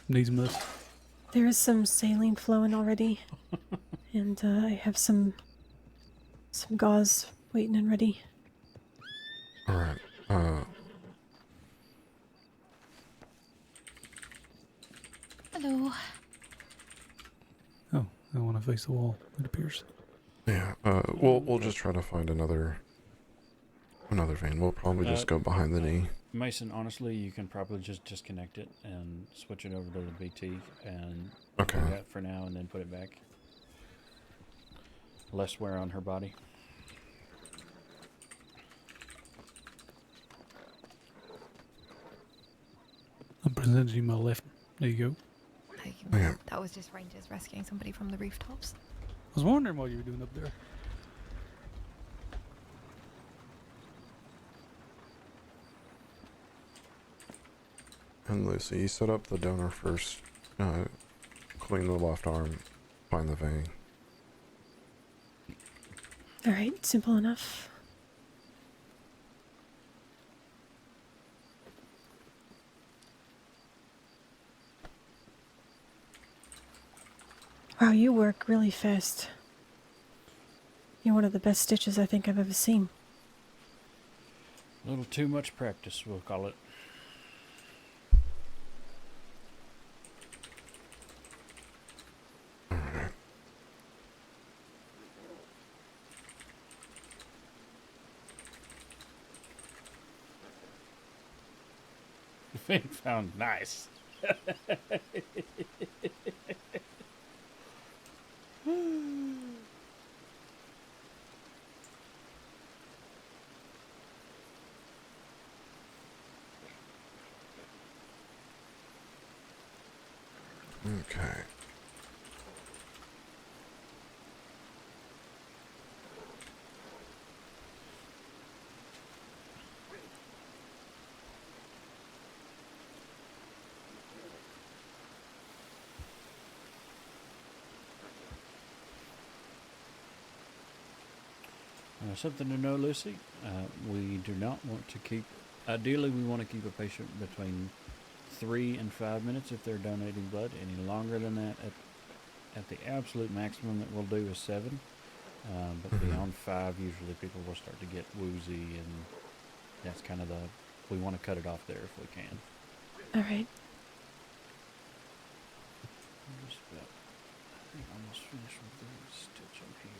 needs must. There is some saline flowing already, and I have some gauze waiting and ready. All right. Hello. Oh, I want to face the wall, it appears. Yeah. We'll just try to find another vein. We'll probably just go behind the knee. Mason, honestly, you can probably just disconnect it and switch it over to the BT and Okay. do that for now and then put it back. Less wear on her body. I'm presenting you my left. There you go. Yeah. That was just Rangers rescuing somebody from the rooftops. I was wondering what you were doing up there. And Lucy, you set up the donor first. Clean the left arm. Find the vein. All right, simple enough. Wow, you work really fast. You're one of the best stitches I think I've ever seen. A little too much practice, we'll call it. Being found nice. Okay. Something to know, Lucy. We do not want to keep. Ideally, we want to keep a patient between 3 and 5 minutes if they're donating blood. Any longer than that, at the absolute maximum that we'll do is 7. But beyond 5, usually people will start to get woozy, and that's kind of we want to cut it off there if we can. All right. I'm just about, I think almost finished with the stitching here.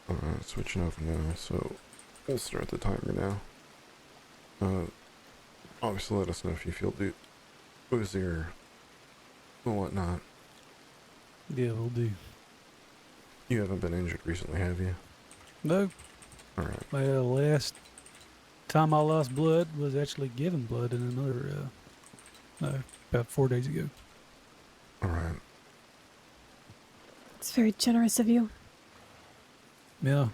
Alright, switching over now, so we'll start the timer now. Obviously let us know if you feel woozy or whatnot. Yeah, we'll do. You haven't been injured recently, have you? No. Alright. Well, last time I lost blood was actually giving blood in another, about 4 days ago. Alright. It's very generous of you. Yeah.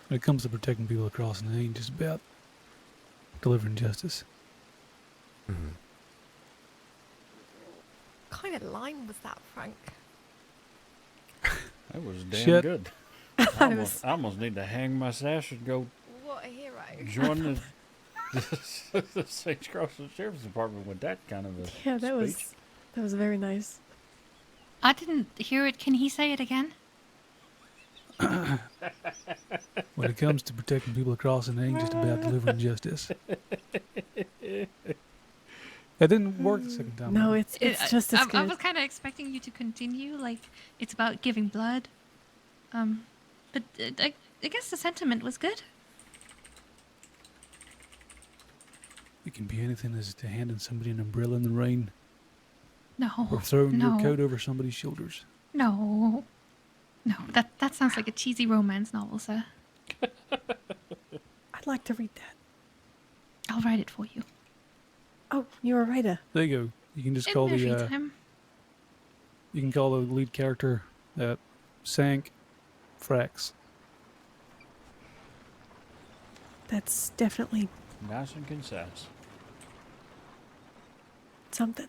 When it comes to protecting people across, it ain't just about delivering justice. Mm-hmm. What kind of line was that, Frank? That was damn Shit. good. I almost need to hang my sash and go What a hero. join the St. Crossing Sheriff's Department with that kind of a Yeah, that speech. was very nice. I didn't hear it. Can he say it again? When it comes to protecting people across, it ain't just about delivering justice. That didn't work the second time. No, right? it's just as I good. was kind of expecting you to continue, like it's about giving blood. But I guess the sentiment was good. It can be anything as to handing somebody an umbrella in the rain No. or throwing no. your coat over somebody's shoulders. No. No, that sounds like a cheesy romance novel, sir. I'd like to read that. I'll write it for you. Oh, you're a writer. There you go. You can just In call my free the time. you can call the lead character Sank Frax. That's definitely Nice and concise. something.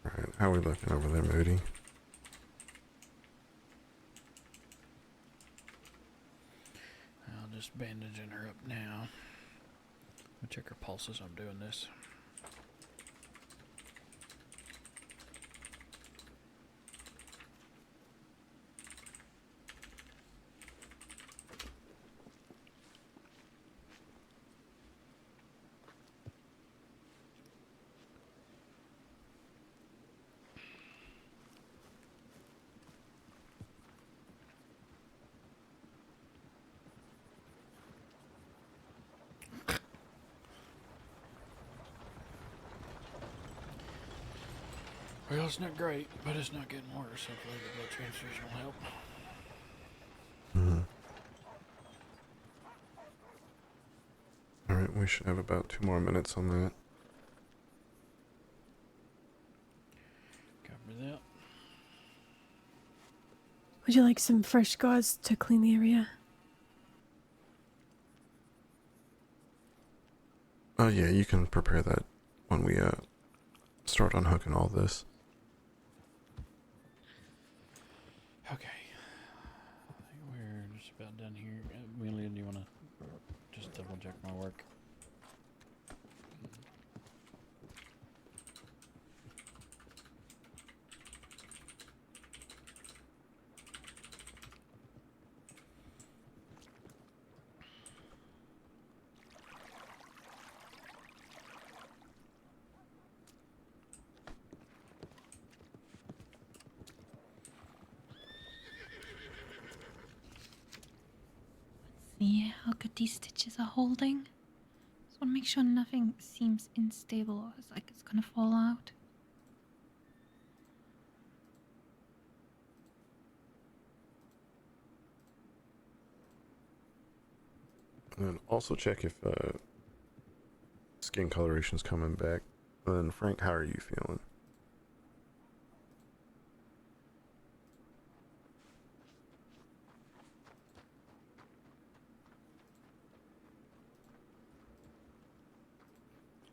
Alright, how are we looking over there, Moody? I'll just bandaging her up now. I'll check her pulse as I'm doing this. Well, it's not great, but it's not getting worse. Hopefully the blood transfusion will help. Alright, we should have about 2 more minutes on that. Cover that. Would you like some fresh gauze to clean the area? Oh yeah, you can prepare that when we start unhooking all this. Okay. I think we're just about done here. Amelia, do you want to just double check my work? good these stitches are holding. Just want to make sure nothing seems unstable or it's like it's gonna fall out. And then also check if skin coloration's coming back. And then Frank, how are you feeling?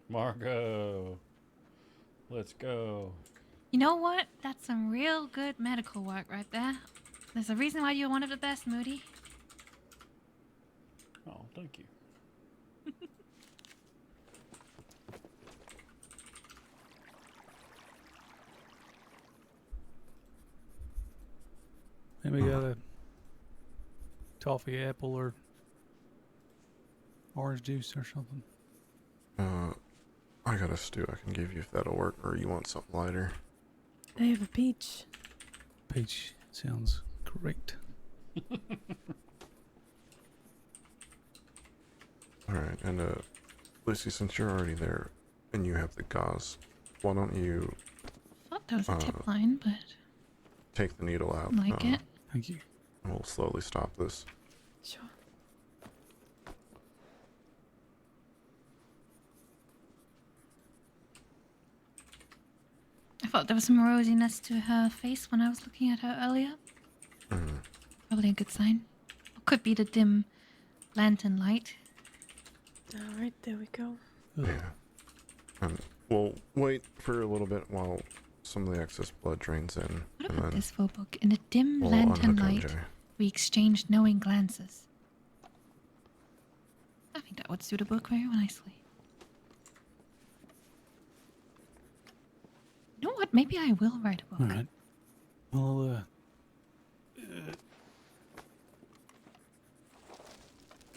Margot, let's go. You know what? That's some real good medical work right there. There's a reason why you're one of the best, Moody. Oh, thank you. Maybe got a toffee apple or orange juice or something. I got a stew I can give you if that'll work, or you want something lighter. I have a peach. Peach sounds great. Alright, and Lucy, since you're already there and you have the gauze, why don't you I thought that was a tip line, but take the needle out? like it. Thank you. And we'll slowly stop this. Sure. I thought there was some rosiness to her face when I was looking at her earlier. Probably a good sign. Or could be the dim lantern light. Alright, there we go. Yeah. And we'll wait for a little bit while some of the excess blood drains in. What and about then this book? In the dim we'll lantern unhook light, MJ. we exchanged knowing glances. I think that would suit a book very nicely. You know what? Maybe I will write a book. All right. Well,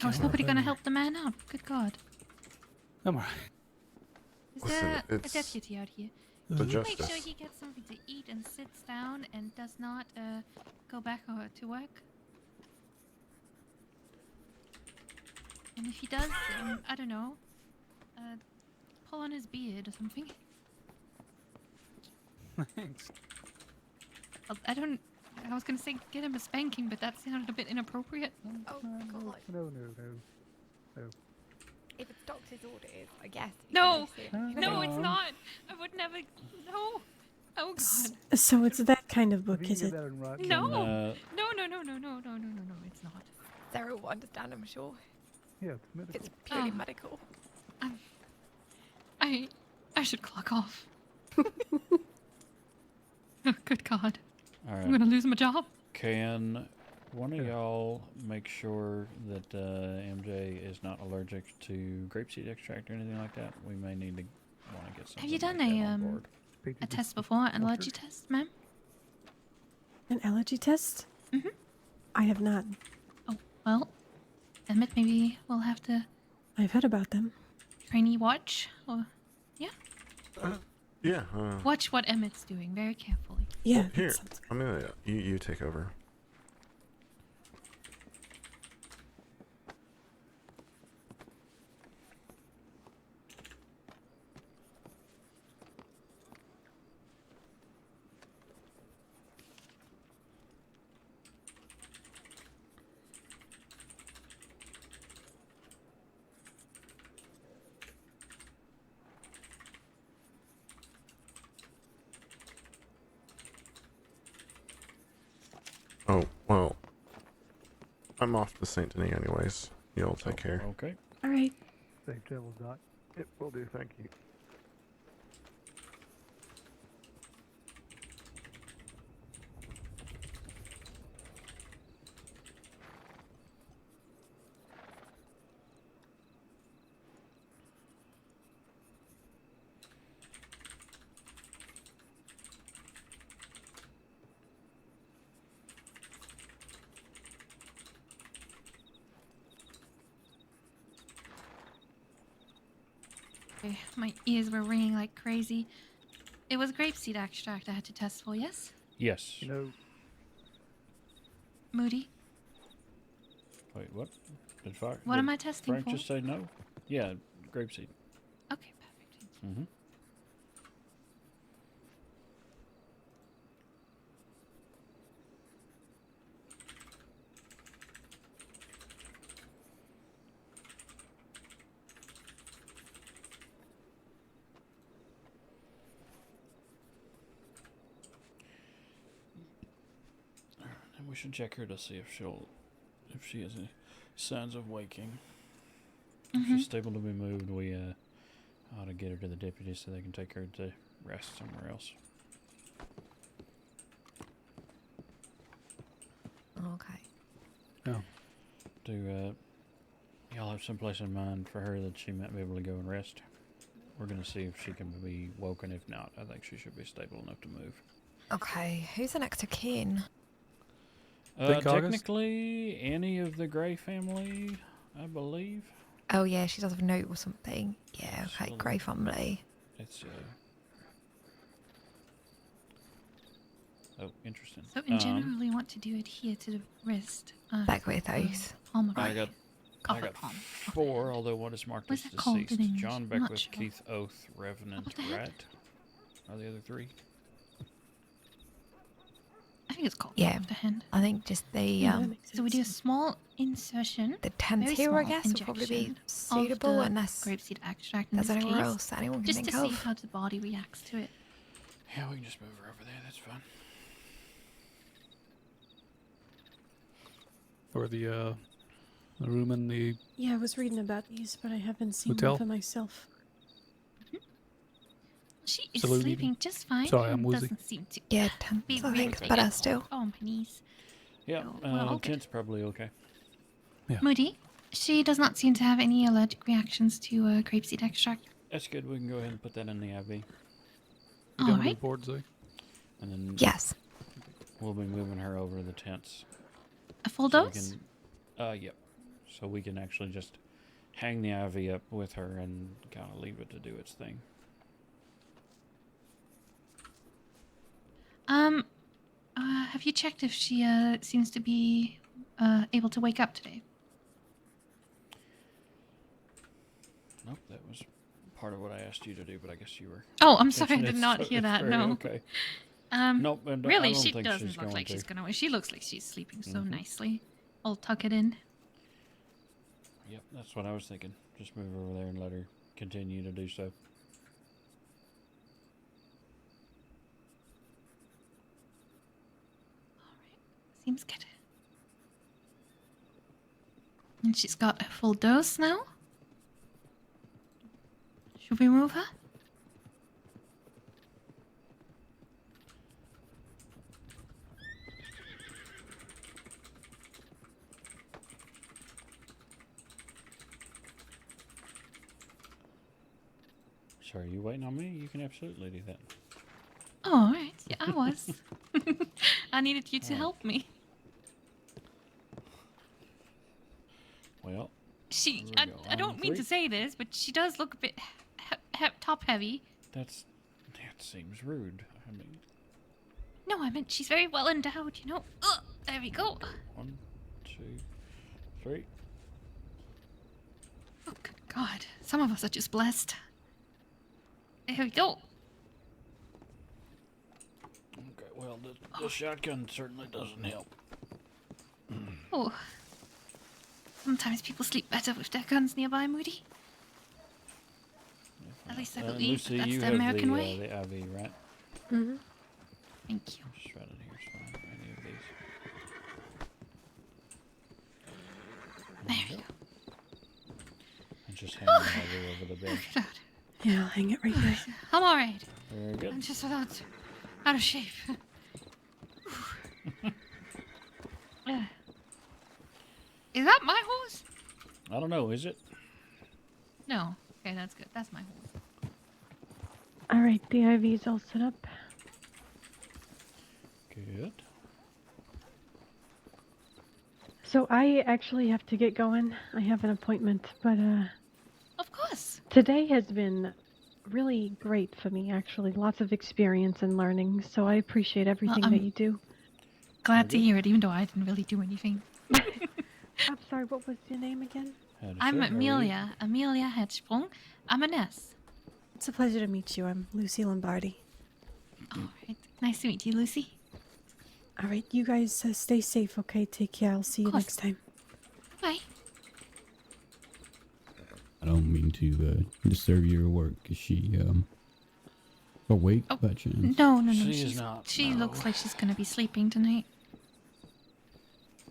How is nobody going to help the man out? Good God. I'm alright. Is Listen, there a it's deputy out here? the Can you make justice. sure he gets something to eat and sits down and does not go back to work? And if he does, I don't know, pull on his beard or something. Thanks. I was gonna say get him a spanking, but that sounded a bit inappropriate. Oh, God. No. If it's doctor's orders, I guess. No! No, it's not! I would never... No! Oh, God. So it's that kind of book, is it? No! No, it's not. Sarah will understand, I'm sure. Yeah, it's medical. It's purely medical. I should clock off. Oh, good God. All right. I'm gonna lose my job. Can one of y'all make sure that MJ is not allergic to grapeseed extract or anything like that? We may need to want to get something. Have you done like that on board. a test before? An allergy test, ma'am? An allergy test? Mm-hmm. I have not. Oh, well, Emmett, maybe we'll have to I've heard about them. trainee watch, or yeah, Yeah. watch what Emmett's doing very carefully. Yeah. Well, here, I'm gonna you take over. Oh, well, I'm off to Saint Denis anyways. You'll take care. Okay. All right. Safe travels, Doc. It will do, thank you. Okay, my ears were ringing like crazy. It was grapeseed extract I had to test for, yes? Yes. You know, Moody? Wait, what? What am I testing Frank for? just say no? Yeah, grapeseed. Okay, perfect. Mm-hmm. And we should check her to see if she has any signs of waking. If she's able to be moved, we ought to get her to the deputies so they can take her to rest somewhere else. Okay. Oh. Do y'all have someplace in mind for her that she might be able to go and rest? We're gonna see if she can be woken. If not, I think she should be stable enough to move. Okay, who's the next of kin? Technically, any of the Gray family, I believe. Oh yeah, she does have a note or something. Yeah, okay, So, Grey family. It's oh, interesting. So in general, we want to do it here to the wrist. Back with those. I got 4, although one is marked as What's that called in deceased. English? John I'm not Beckwith, sure. Keith Oath, Revenant Above the head? Rat. Are the other 3? I think it's called Yeah, the hand. I think just the So we do a small insertion. the tent very here, I small guess, would probably be injection suitable of the unless grapeseed extract in there's this anywhere case, else that anyone can just think to see of. how the body reacts to it. Yeah, we can just move her over there. That's fine. Or the room in the Yeah, I was reading about these, but I haven't seen Hotel? one for myself. She is Saloon sleeping eating? just fine. Sorry, I'm and woozy. doesn't seem to Yeah, be tents, I really think, big better at still. all. Oh, my knees. Yeah, Oh, well, all good. tent's probably okay. Moody, she does not seem to have any allergic reactions to grapeseed extract. That's good. We can go ahead and put that in the IV. You done with the Alright. reports, eh? And then Yes. we'll be moving her over to the tents. A full So we dose? Yep. So we can actually just hang the IV up with her and kind of leave it to do its thing. Have you checked if she seems to be able to wake up today? Nope, that was part of what I asked you to do, but I guess you were. Oh, I'm sorry, I mentioning did it, not so hear it's that. very No. Okay. Nope. And I Really, don't she think doesn't she's look going like to. she's gonna. She looks like she's sleeping so Mhm. nicely. I'll tuck it in. Yep, that's what I was thinking. Just move her over there and let her continue to do so. Seems good. And she's got a full dose now. Should we move her? So are you waiting on me? You can absolutely do that. Oh, alright. Yeah, I was. I needed you to help me. Well, She. There we go. I don't mean to 3. say this, but she does look a bit top heavy. that seems rude. I mean, No, I meant she's very well endowed, you know. Ugh, there we go. 1, 2, 3. Oh, good God. Some of us are just blessed. There we go. Okay, well, the shotgun certainly doesn't help. Oh. Sometimes people sleep better with their guns nearby, Moody. At least I believe Lucy, that's you the have American the, way. the IV, right? Mm-hmm. Thank you. Just right in here is fine. Any of these. There we go. And just hang the IV over the bed. Yeah, I'll hang it right here. I'm alright. Very good. I'm just out of shape. Is that my horse? I don't know, is it? No. Okay, that's good. That's my horse. All right, the IV's all set up. Good. So I actually have to get going. I have an appointment, but Of course. today has been really great for me, actually. Lots of experience and learning, so I appreciate everything that you do. Glad to hear it, even though I didn't really do anything. I'm sorry, what was your name again? I'm Amelia. Amelia Hedgesprung. I'm an S. It's a pleasure to meet you. I'm Lucy Lombardi. All right. Nice to meet you, Lucy. All right, you guys stay safe, okay? Take care. I'll see you next time. Bye. I don't mean to disturb your work. Is she awake by chance? No. She is not. She No. looks like she's gonna be sleeping tonight.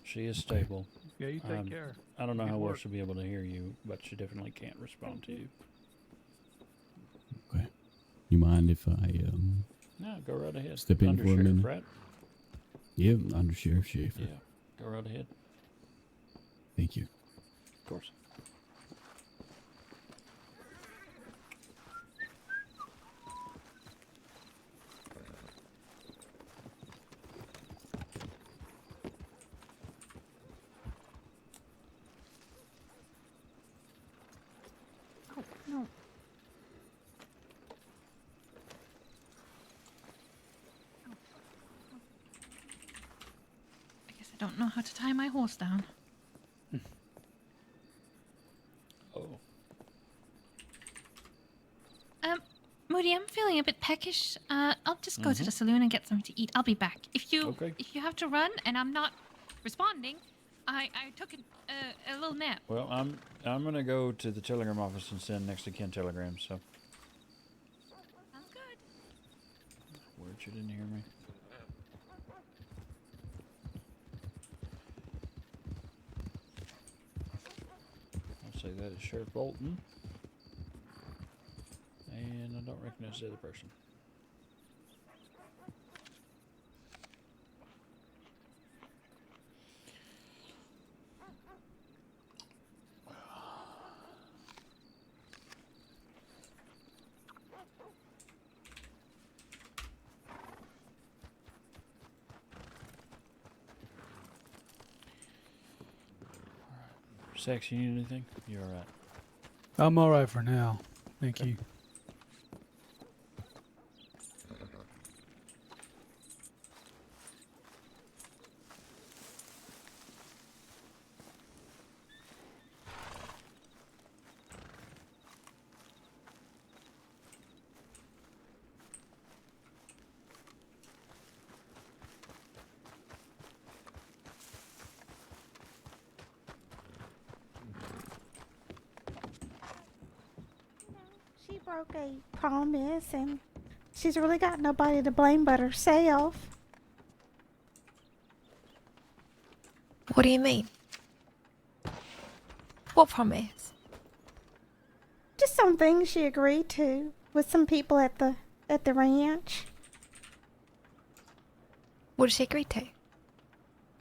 She is stable. Yeah, you take care. I don't know Good how well work. she'll be able to hear you, but she definitely can't respond to you. Okay. You mind if I No, go right ahead. step in Under for a Sheriff minute? Pratt. Yeah, Under Sheriff Schaefer. Yeah, go right ahead. Thank you. Of course. Oh, no. I guess I don't know how to tie my horse down. Oh. Moody, I'm feeling a bit peckish. I'll just go to the saloon and get something to eat. I'll be back. If you have to run and I'm not responding, I took a little nap. Well, I'm gonna go to the telegram office and send next to kin telegrams. So. Sounds good. Word, you didn't hear me. I'll say that is Sheriff Bolton. And I don't recognize the other person. Sex, you need anything? You're alright. I'm all right for now. Thank you. She broke a promise, and she's really got nobody to blame but herself. What do you mean? What promise? Just some things she agreed to with some people at the ranch. What did she agree to?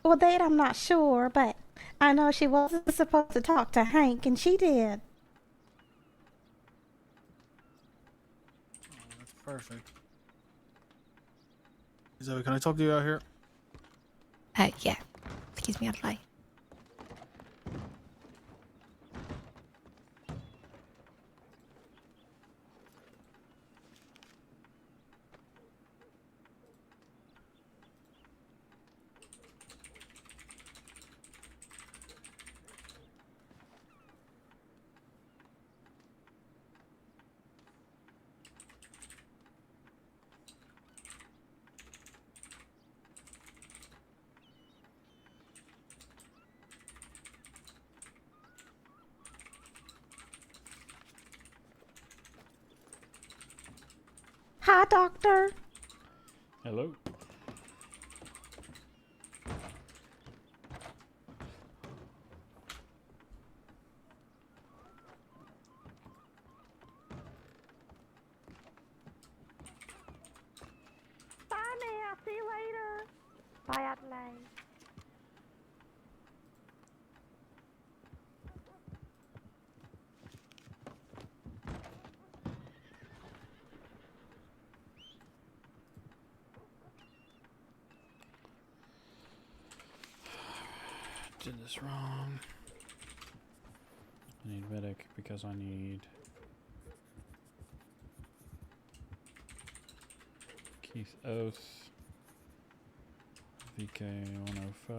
Well, that I'm not sure, but I know she wasn't supposed to talk to Hank, and she did. That's perfect. Zoe, can I talk to you out here? Yeah. Excuse me, Adelaide. Hi, Doctor. Hello. Bye now. See you later. Bye, Adelaide. Did this wrong. I need medic because I need Keith Oath, VK 105.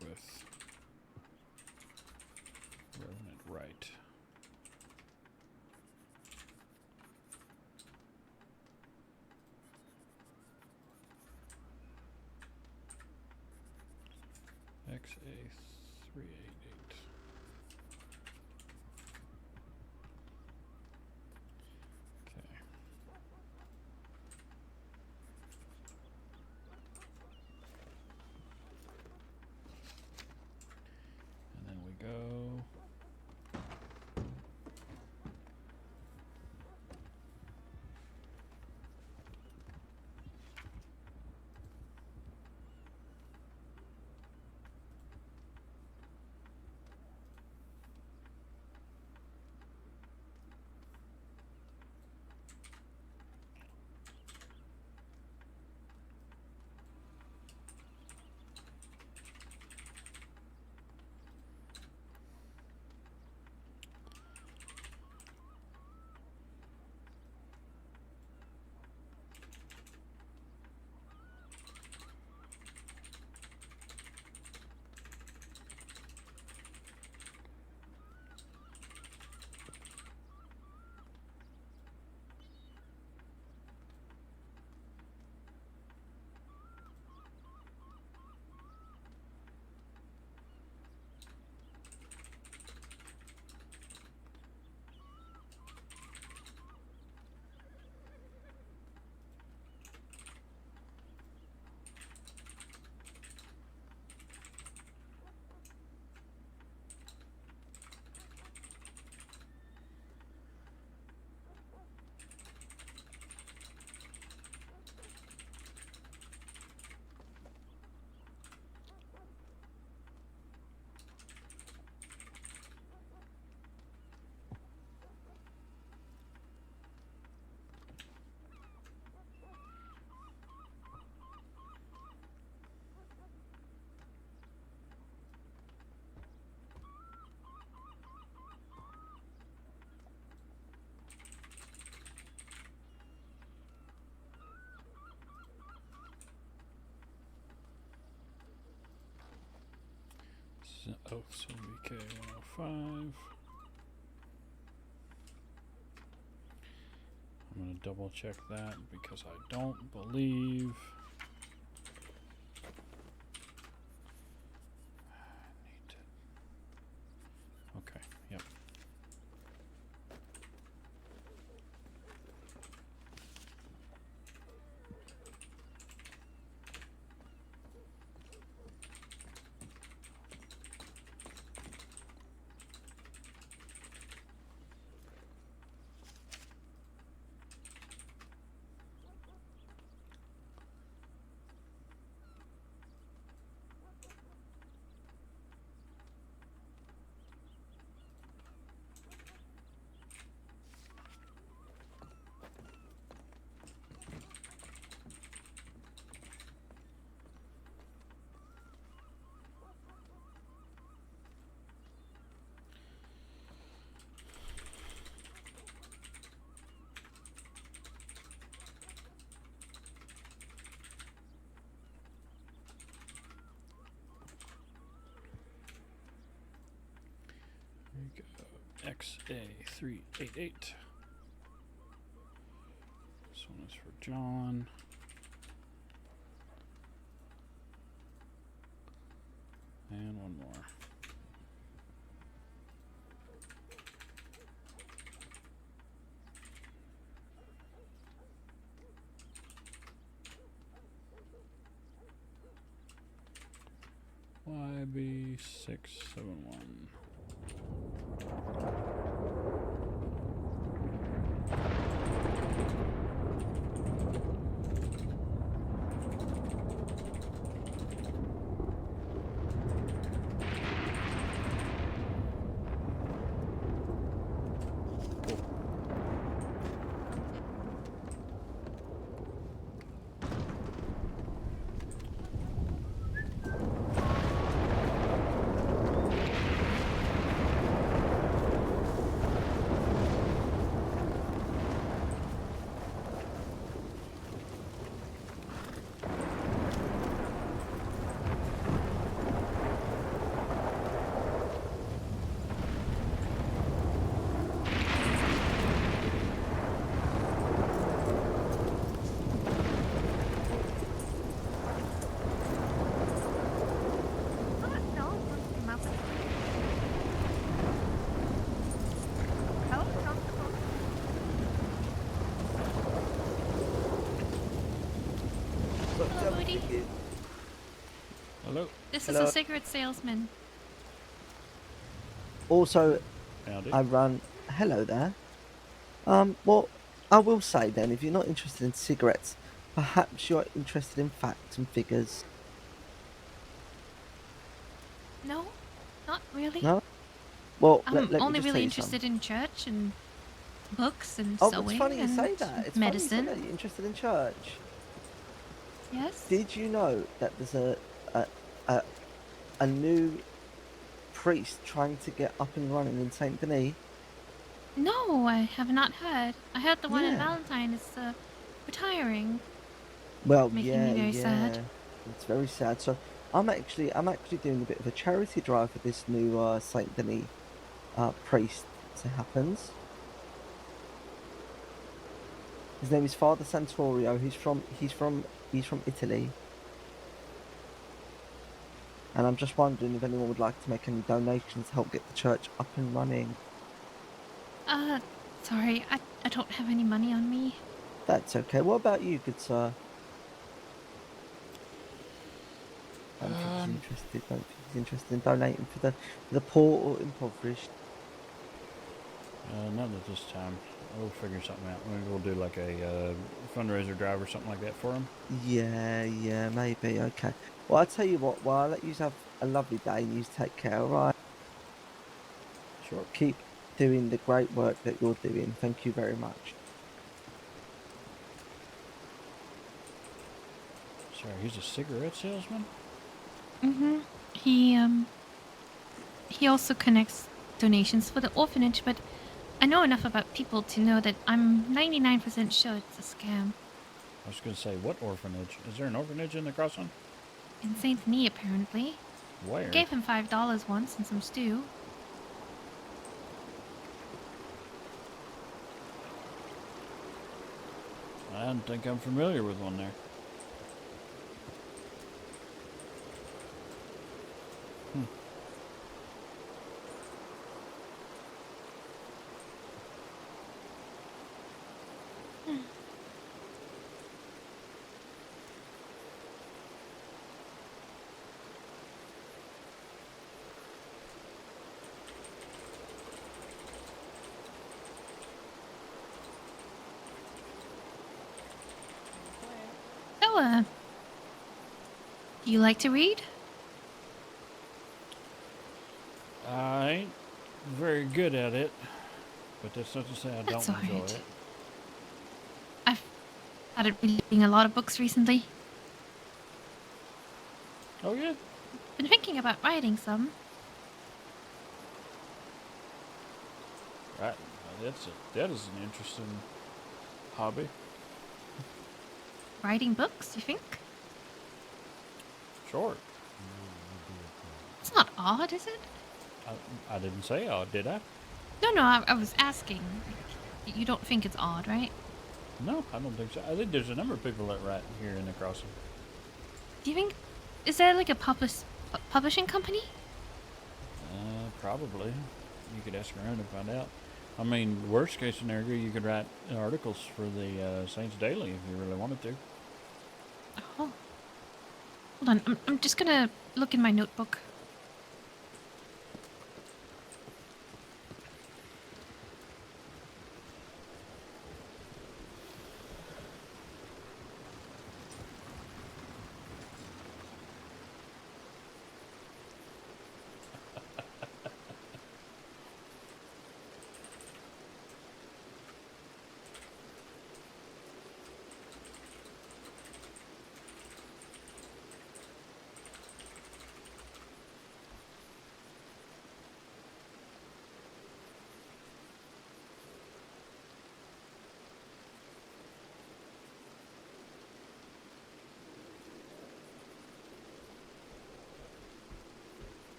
check with Revenant Right. XA388. Okay. And then we go. Oh, so VK 105. I'm going to double check that because I don't believe I need to. Okay, yep. There you go. XA388. This one is for John. And one more. YB671. This is a cigarette salesman. Also, Howdy. I run. Hello there. Well, I will say then, if you're not interested in cigarettes, perhaps you're interested in facts and figures. No, not really. No? Well, I'm let me only just really tell you something. interested in church and books and Oh, sewing it's funny you and say that. It's medicine. funny you say that. You're interested in church. Yes. Did you know that there's a new priest trying to get up and running in Saint Denis? No, I have not heard. I heard the one in Yeah. Valentine is retiring. Well, Making me very sad. It's very sad. So I'm actually doing a bit of a charity drive for this new Saint Denis priest. As it happens, his name is Father Santorio. He's from Italy, and I'm just wondering if anyone would like to make any donations to help get the church up and running. Sorry, I don't have any money on me. That's okay. What about you, good sir? Don't think he's interested. Don't think he's interested in donating for the poor or impoverished. Not at this time. We'll figure something out. Maybe we'll do like a fundraiser drive or something like that for him. Yeah, maybe. Okay. Well, I'll tell you what. Well, I'll let you have a lovely day and you take care. All right. Sure. Keep doing the great work that you're doing. Thank you very much. Sorry, he's a cigarette salesman? Mm-hmm. He also connects donations for the orphanage, but I know enough about people to know that I'm 99% sure it's a scam. I was going to say, what orphanage? Is there an orphanage in the crossing? In Saint Denis, apparently. Where? I gave him $5 once and some stew. I don't think I'm familiar with one there. So, do you like to read? I ain't very good at it, but that's not to say I That's don't enjoy alright. it. I've started reading a lot of books recently. Oh, yeah? Been thinking about writing some. Right. That is an interesting hobby. Writing books, you think? Sure. It's not odd, is it? I didn't say odd, did I? No, I was asking. You don't think it's odd, right? No, I don't think so. I think there's a number of people that write here in the crossing. Do you think... Is there like a publishing company? Probably. You could ask around and find out. I mean, worst case scenario, you could write articles for the Saints Daily if you really wanted to. Oh. Hold on, I'm just gonna look in my notebook.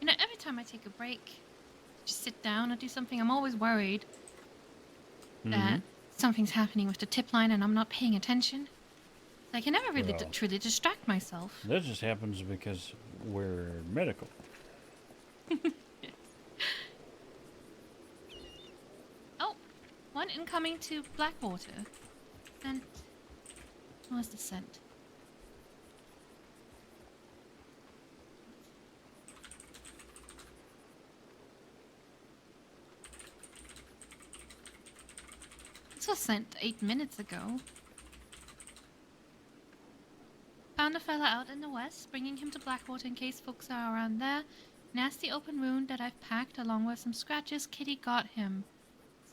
You know, every time I take a break, just sit down or do something, I'm always worried that something's happening with the tip line and I'm not paying attention. I can never really Well. truly distract myself. That just happens because we're medical. Oh, one incoming to Blackwater. And what's the scent? This was sent 8 minutes ago. Found a fella out in the west, bringing him to Blackwater in case folks are around there. Nasty open wound that I've packed along with some scratches Kitty got him.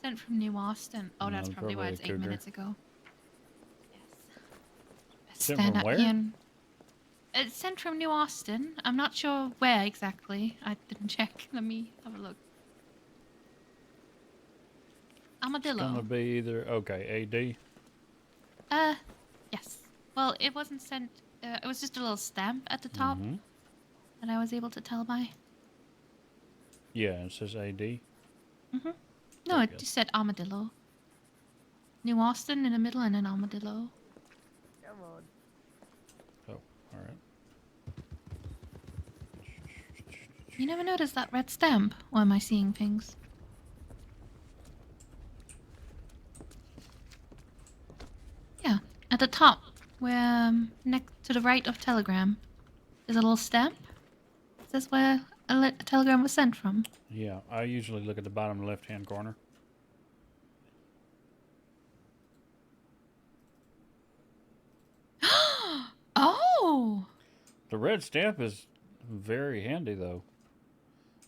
Sent from New Austin. Oh, that's probably why it's 8 minutes ago. Yes. Sent Stand from up where? here and... It's sent from New Austin. I'm not sure where exactly. I didn't check. Let me have a look. Armadillo. It's gonna be either AD. Yes. Well, it wasn't sent. It was just a little stamp at the top that I was able to tell by. Yeah, it says AD. No, it just said armadillo. New Austin in the middle and an armadillo. Come on. Oh, all right. You never noticed that red stamp? Or am I seeing things? Yeah, at the top, where next to the right of telegram, there's a little stamp. It says where a telegram was sent from. Yeah, I usually look at the bottom left-hand corner. Oh! The red stamp is very handy, though.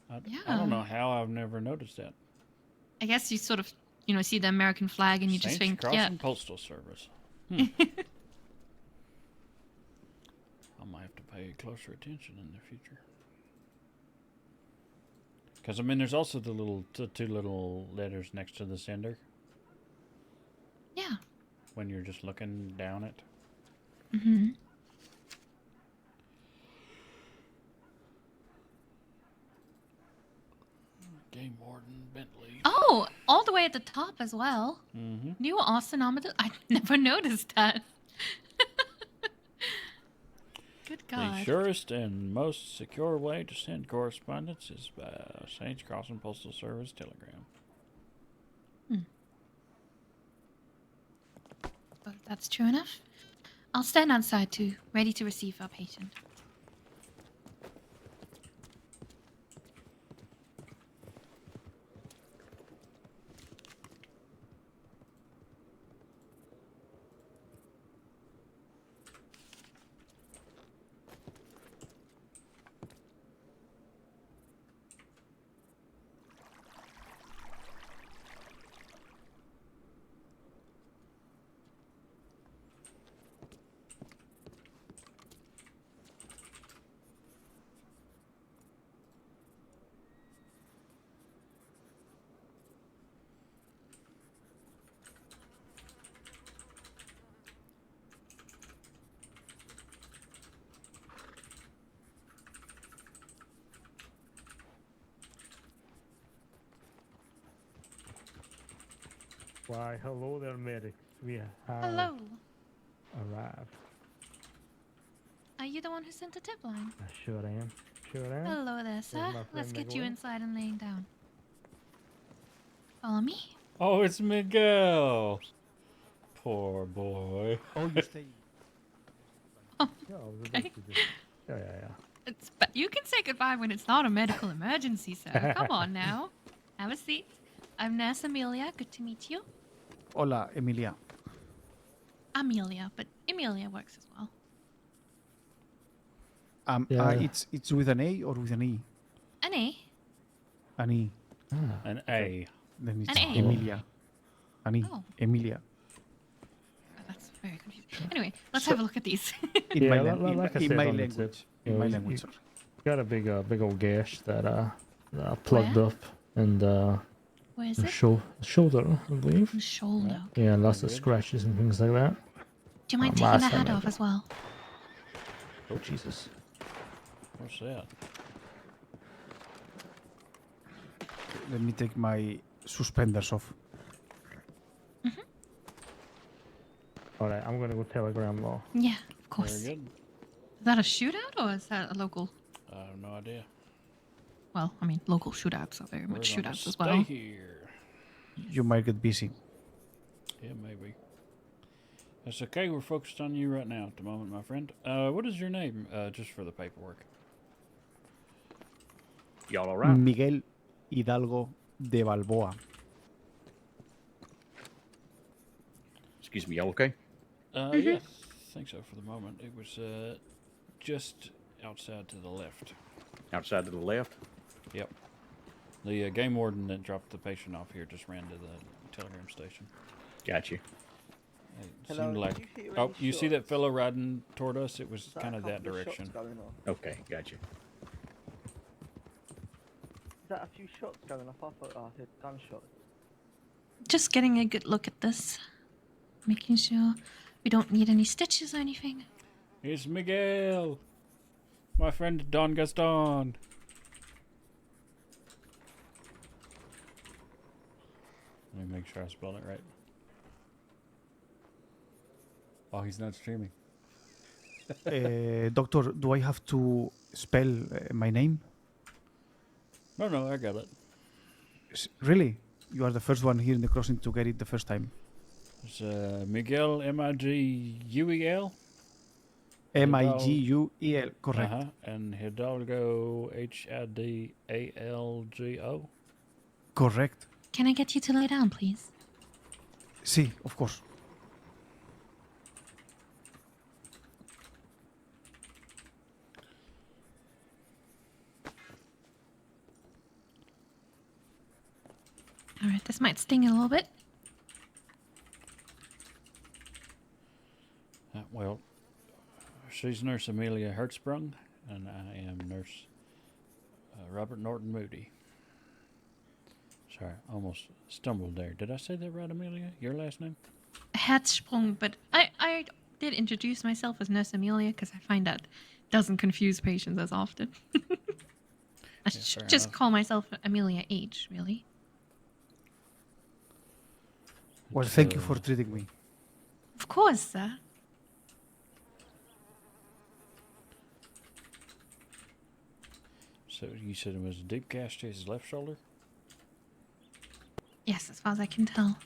I don't know how I've never noticed that. I guess you sort of, see the American flag and you just Saints think, Crossing Postal Service. I might have to pay closer attention in the future. Because, there's also the two little letters next to the sender. Yeah. When you're just looking down it. Game Warden Bentley. Oh, all the way at the top as well. New Austin Armadillo. I never noticed that. Good God. The surest and most secure way to send correspondence is by Saints Crossing Postal Service telegram. Well, if that's true enough, I'll stand outside too, ready to receive our patient. Why, hello there, medic. We have Hello. arrived. Are you the one who sent the tip line? I sure am. Sure am. Hello there, There's sir. my friend Let's get you Miguel. inside and laying down. Follow me. Oh, it's Miguel. Poor boy. Oh, you stay. Oh, Yeah, I was okay. about to do. Yeah. But you can say goodbye when it's not a medical emergency, sir. Come on now. Have a seat. I'm Nurse Amelia. Good to meet you. Hola, Emilia. Amelia, but Emilia works as well. It's with an A or with an E? An A. An E. An A. Then it's An A. Emilia. An E. Oh. Emilia. That's very confusing. Anyway, let's have a look at these. In my, like I in said my on the language. tip, In my you- language, you sorry. got a big old gash that plugged Where? up and Where is the it? shoulder, I believe. The shoulder. Yeah, lots of scratches and things like that. Do you mind My taking the son hat made off it. as well? Oh, Jesus. What's that? Let me take my suspenders off. Alright, I'm gonna go telegram law. Yeah, of course. Very good. Is that a shootout or is that a local? I have no idea. Well, I mean, local shootouts are very We're much gonna shootouts as stay well. here. You might get busy. Yeah, maybe. That's okay. We're focused on you right now at the moment, my friend. What is your name? Just for the paperwork. Y'all all right? Miguel Hidalgo de Balboa. Excuse me, y'all okay? Yeah, think so for the moment. It was just outside to the left. Outside to the left? Yep. The game warden that dropped the patient off here just ran to the telegram station. Got you. It Hello, seemed did like... you hear Oh, any you see that shots? fellow riding toward us? It was Is that kind a of that couple of shots direction. going off? Okay, got you. Is that a few shots going off? I thought I heard gunshots. Just getting a good look at this. Making sure we don't need any stitches or anything. It's Miguel! My friend Don Gaston! Let me make sure I spelled it right. Oh, he's not streaming. Doctor, do I have to spell my name? No, I got it. Really? You are the first one here in the crossing to get it the first time. It's Miguel, M-I-G-U-E-L? M-I-G-U-E-L, correct. And Hidalgo, H-I-D-A-L-G-O? Correct. Can I get you to lay down, please? Sí, of course. Alright, this might sting a little bit. Well, she's Nurse Amelia Hertzsprung, and I am Nurse Robert Norton Moody. Sorry, almost stumbled there. Did I say that right, Amelia? Your last name? Hertzsprung, but I did introduce myself as Nurse Amelia because I find that doesn't confuse patients as often. I should just call myself Amelia H, really. Well, thank you for treating me. Of course, sir. So you said it was a deep gash to his left shoulder? Yes, as far as I can tell.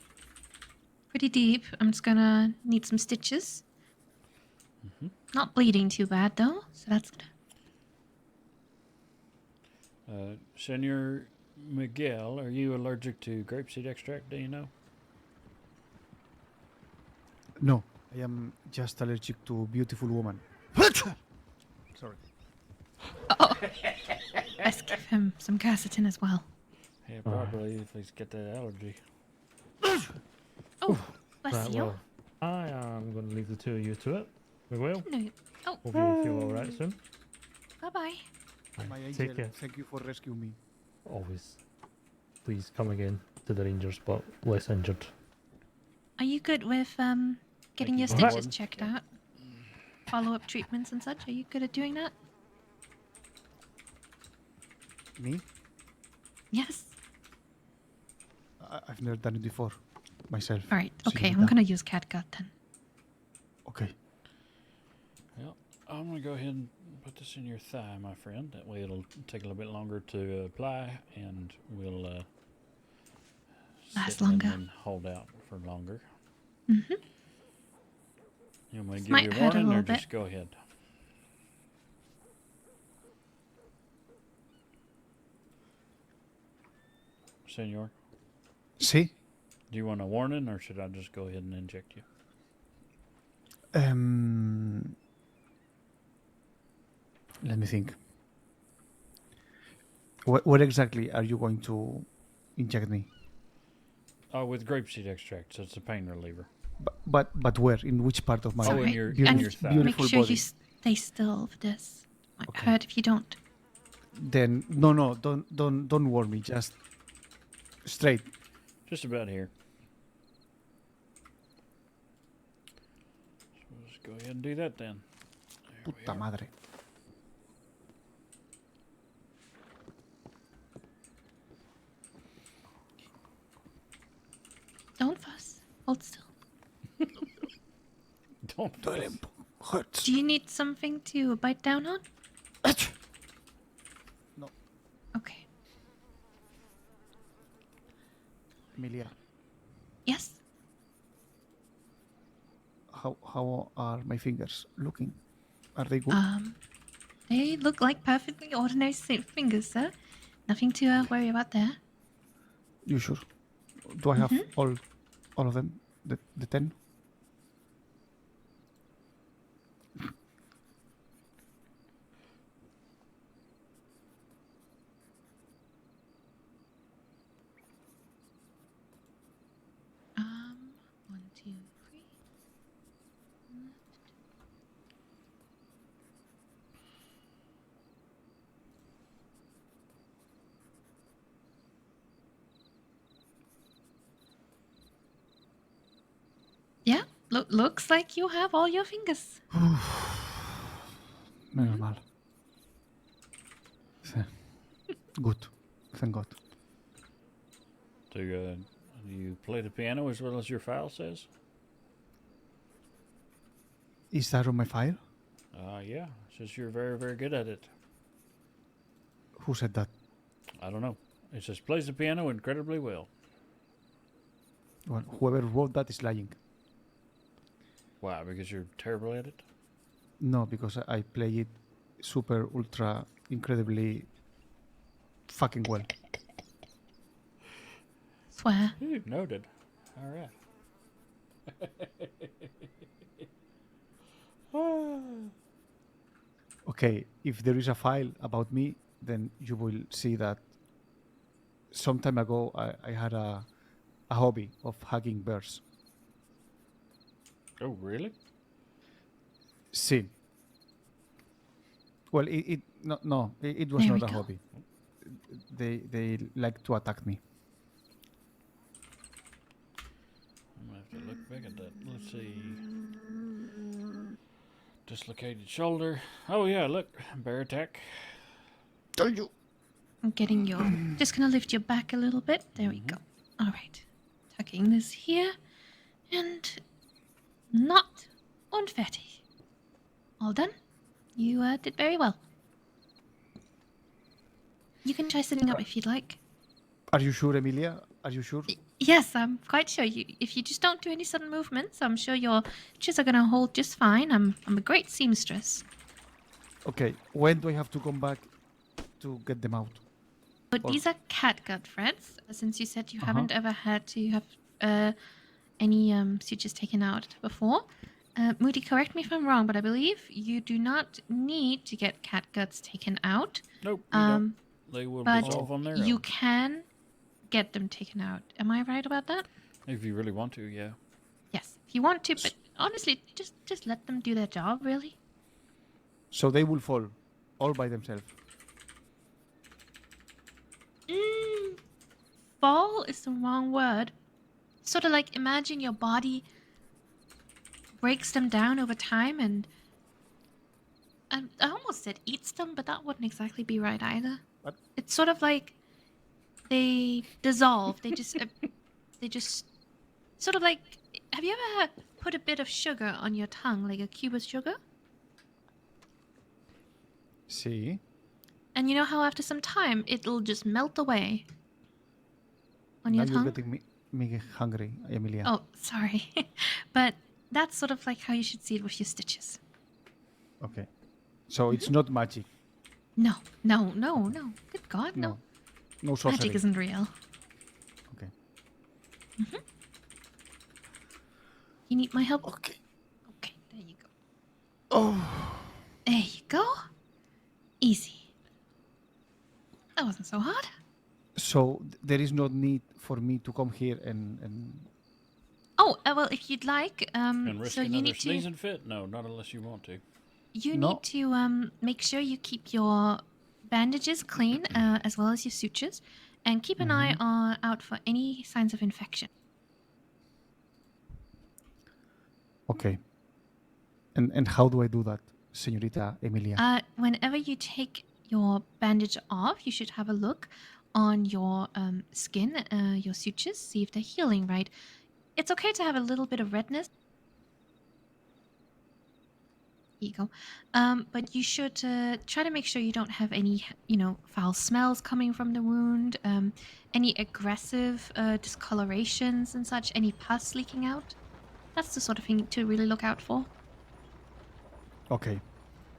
Pretty deep. I'm just gonna need some stitches. Not bleeding too bad, though, so that's good. Senor Miguel, are you allergic to grapeseed extract? Do you know? No, I am just allergic to beautiful woman. Sorry. Oh, let's give him some quercetin as well. Yeah, probably if he's got that allergy. Oh, bless Right, you. well, I am going to leave the two of you to it. We will. No. Oh. Hope you feel alright soon. Bye-bye. My angel, Take care. thank you for rescuing me. Always. Please come again to the ranger spot, less injured. Are you good with getting your you very stitches much. checked out? Follow-up treatments and such? Are you good at doing that? Me? Yes. I've never done it before. Myself. All right. Okay, I'm Señorita. gonna use catgut then. Okay. Well, I'm going to go ahead and put this in your thigh, my friend. That way it'll take a little bit longer to apply, and we'll Last sit and longer. then hold out for longer. Mm-hmm. You want me to This give might you a hurt a warning, or little bit. just go ahead? Senor? Sí. Do you want a warning, or should I just go ahead and inject you? Let me think. What exactly are you going to inject me? Oh, with grapeseed extract, so it's a pain reliever. But where? In which part of my Oh, in Sorry. your, And in your thigh. make beautiful sure body? you stay still for this. Might hurt if you don't. Then no, don't warn me. Just straight. Just about here. So let's go ahead and do that then. Puta madre. Don't fuss. Hold still. Hurts. Do you need something to bite down on? No. Okay. Emilia, Yes. how are my fingers looking? Are they good? They look like perfectly ordinary fingers, sir. Nothing to worry about there. You sure? Do I have all of them? The 10? One, two, three. Yeah, looks like you have all your fingers. Menos mal. Good. Thank God. Do you play the piano as well as your file says? Is that on my file? Yeah. It says you're very, very good at it. Who said that? I don't know. It says plays the piano incredibly well. Well, whoever wrote that is lying. Why? Because you're terrible at it? No, because I play it super, ultra, incredibly fucking well. Swear. Ooh, noted. All right. Okay, if there is a file about me, then you will see that some time ago I had a hobby of hugging birds. Oh, really? Sí. Well, it was There not we a go. hobby. They like to attack me. I'm gonna have to look back at that. Let's see. Dislocated shoulder. Oh yeah, look, bear attack. Told you. I'm getting your. Just gonna lift your back a little bit. There we go. All right. Tucking this here, and not unfertig. All done. You did very well. You can try sitting up if you'd like. Are you sure, Emilia? Are you sure? Yes, I'm quite sure. If you just don't do any sudden movements, I'm sure your stitches are gonna hold just fine. I'm a great seamstress. Okay, when do I have to come back to get them out? But Or- these are catgut threads. Since you said you haven't ever had to have any sutures taken out before. Moody, correct me if I'm wrong, but I believe you do not need to get catguts taken out. Nope, you don't. They will But dissolve on their you own. can get them taken out. Am I right about that? If you really want to, yeah. Yes, if you want to, but honestly, just let them do their job, really. So they will fall all by themselves. Fall is the wrong word. Sort of like imagine your body breaks them down over time and I almost said eats them, but that wouldn't exactly be right either. What? It's sort of like they dissolve. They just sort of like. Have you ever put a bit of sugar on your tongue, like a cube of sugar? See? And you know how after some time it'll just melt away on Now your tongue? you're getting me hungry, Emilia. Oh, sorry. But that's sort of like how you should see it with your stitches. Okay. So it's not magic. No. Good God, no. No sorcery. Magic isn't real. Okay. You need my help? Okay. Okay, there you go. Oh. There you go. Easy. That wasn't so hard. So there is no need for me to come here and Oh, well, if you'd like, And risk so you another need to. sneezing fit? No, not unless you want to. You No. need to make sure you keep your bandages clean, as well as your sutures, and keep an eye out for any signs of infection. Okay. And how do I do that, Señorita Emilia? Whenever you take your bandage off, you should have a look on your skin, your sutures, see if they're healing right. It's okay to have a little bit of redness. you go. But you should try to make sure you don't have any, foul smells coming from the wound, any aggressive discolorations and such, any pus leaking out. That's the sort of thing to really look out for. Okay.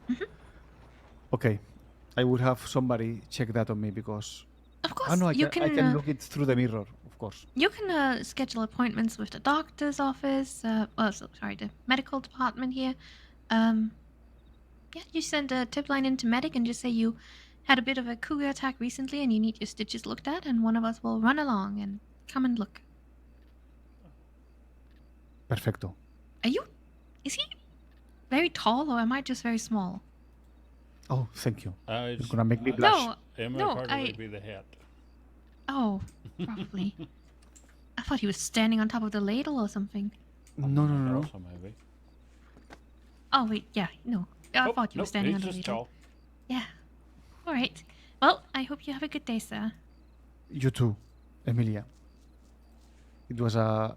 Mhm. Okay. I would have somebody check that on me because. Of course, I know I you can can, look it through the mirror, of course. You can schedule appointments with the doctor's office. The medical department here. Yeah, you send a tip line into medic and just say you had a bit of a cougar attack recently and you need your stitches looked at, and one of us will run along and come and look. Perfecto. Is he very tall or am I just very small? Oh, thank you. You're It's gonna make me blush. No, Emma no, Carter I- would be the hat. Oh, probably. I thought he was standing on top of the ladle or something. No. Also, maybe. Oh, wait, yeah, no. I thought you were Nope, standing he's on the just ladle. tall. Yeah. All right. Well, I hope you have a good day, sir. You too, Emilia. It was a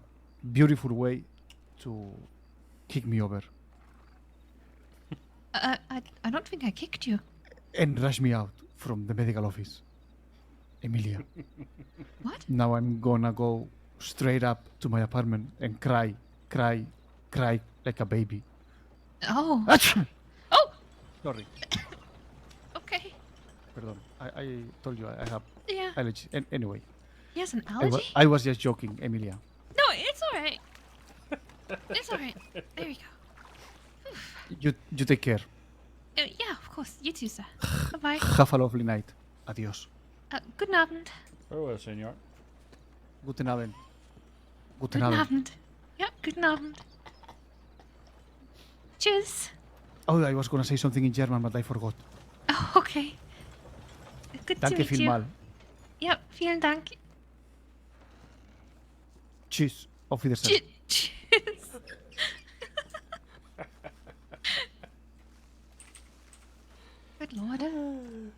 beautiful way to kick me over I don't think I kicked you. and rush me out from the medical office. Emilia. What? Now I'm gonna go straight up to my apartment and cry like a baby. Oh. Achoo! Oh! Sorry. Okay. Pardon. I told you I have Yeah. allergy. Anyway. He has an I allergy? I was just joking, Emilia. No, it's all right. It's all right. There we go. You take care. Yeah, of course. You too, sir. Bye-bye. Have a lovely night. Adios. Guten Abend. Farewell, senor. Guten Abend. Guten Guten Abend. Abend. Ja, guten Abend. Tschüss. Oh, I was gonna say something in German, but I forgot. Oh, okay. Good to Danke meet you. vielmal. Ja, vielen Dank. Tschüss. Auf Wiedersehen. Tschüss. Good lord.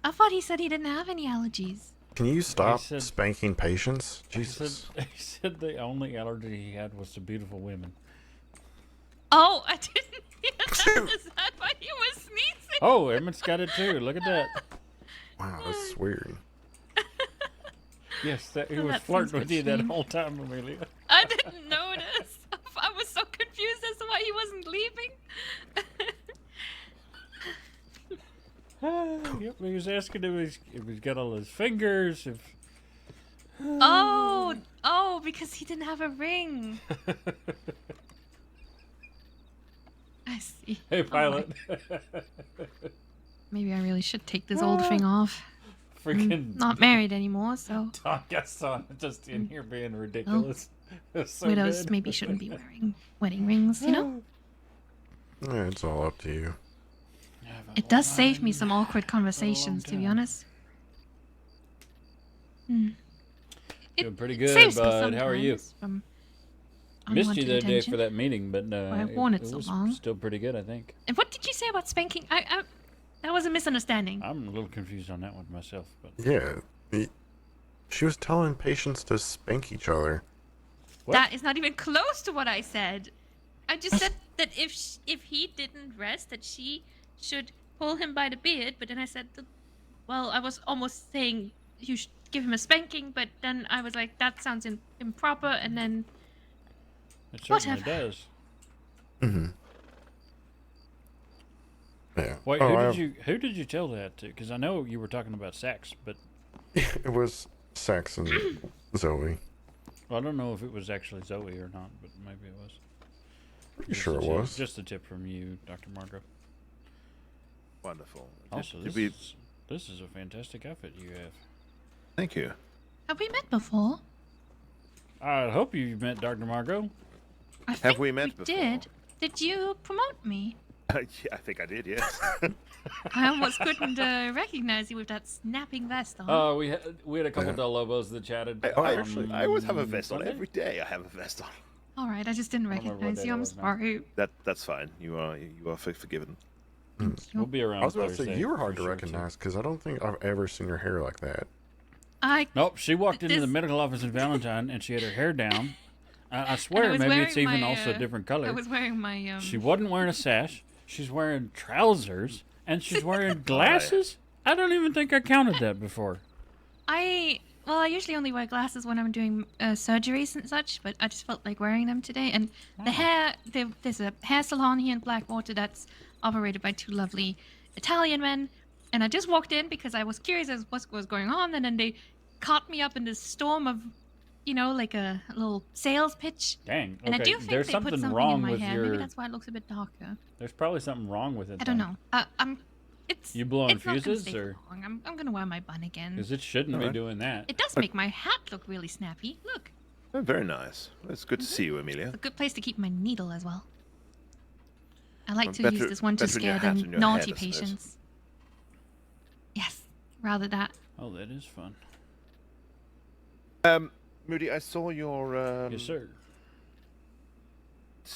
I thought he said he didn't have any allergies. Can you stop said- spanking patients? He Jesus. said the only allergy he had was to beautiful women. Oh, I didn't hear that. Is that why he was sneezing? Oh, Emmett's got it too. Look at that. Wow, that's weird. Yes, he Oh, was that flirting seems with you that extreme. whole time, Amelia. I didn't notice. I was so confused as to why he wasn't leaving. Yep, he was asking if he's got all his fingers, if... Oh, because he didn't have a ring. I see. Hey, Oh, pilot. maybe I really should take this old thing off. Freaking... I'm not married anymore, so Tom Gaston just in here being ridiculous. That's so widows good. maybe shouldn't be wearing wedding rings, you know? Yeah, it's all up to you. It does save me some awkward conversations, to be honest. Hmm. Doing pretty good, saves me bud. How are you? sometimes from Missed you unwanted the other day attention. for that meeting, but I've worn it so was long. still pretty good, I think. And what did you say about spanking? That was a misunderstanding. I'm a little confused on that one myself, but Yeah. She was telling patients to spank each other. That is not even close to what I said. I just said that if he didn't rest, that she should pull him by the beard. But then I said, well, I was almost saying you should give him a spanking, but then I was like, that sounds improper, and then it certainly whatever. does. Mm-hmm. Yeah. Wait, Oh, who did you tell that to? Because I know you were talking about sex, but It was Sax and Zoe. I don't know if it was actually Zoe or not, but maybe it was. Pretty sure it was. Just a tip from you, Dr. Margot. Wonderful. Also, Did this is a fantastic outfit you have. Thank you. Have we met before? I hope you met Dr. Margot. I Have think we met before? did. Did you promote me? Yeah, I think I did, yes. I almost couldn't recognize you with that snapping vest on. We had a couple Del Lobos that chatted. I always have a vest on. Sunday? Every day I have a vest on. All right, I just didn't don't remember what recognize day you. it I'm was now. sorry. That's fine. You are forgiven. We'll be around I was about to say, Thursday you were hard for to sure, recognize because I don't think I've ever seen your hair like that. Nope, she walked into the this- medical office in Valentine and she had her hair down. I And swear, I was maybe wearing it's even my, also a different color. I was wearing my She wasn't wearing a sash. She's wearing trousers and she's wearing glasses. I don't even think I counted that before. I usually only wear glasses when I'm doing surgeries and such, but I just felt like wearing them today. And there's a hair salon here in Blackwater that's operated by two lovely Italian men. And I just walked in because I was curious as what was going on, and then they caught me up in this storm of, like a little sales pitch. Dang. And I Okay, do think there's they put something something wrong in my with hair. your. Maybe that's why it looks a bit darker. There's probably something wrong with it. I don't know. It's You blowing it's not gonna fuses stay for or? long. I'm gonna wear my bun again. Because it shouldn't be doing that. It does make my hat look really snappy. Look, Oh, very nice. It's good to see you, Amelia. it's a good place to keep my needle as well. I like Well, to better- use this one to better in your scare hat the than your naughty head, I suppose. patients. Yes, rather that. Oh, that is fun. Moody, I saw your Yes, sir.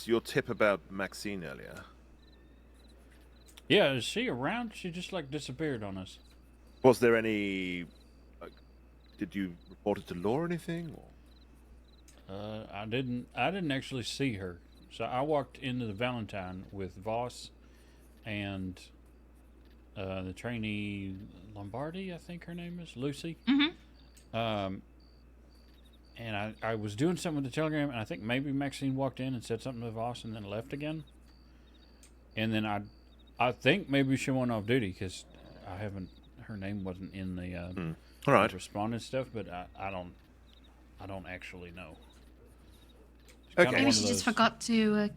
your tip about Maxine earlier. Yeah, is she around? She just like disappeared on us. Was there any? Did you report it to law or anything? Or? I didn't actually see her. So I walked into the Valentine with Voss and the trainee Lombardi, I think her name is Lucy. Mm-hmm. And I was doing something with the telegram, and I think maybe Maxine walked in and said something to Voss and then left again. And then I think maybe she went off duty because her name wasn't in the All right. respondent stuff, but I don't actually know. Okay. Maybe she just forgot to,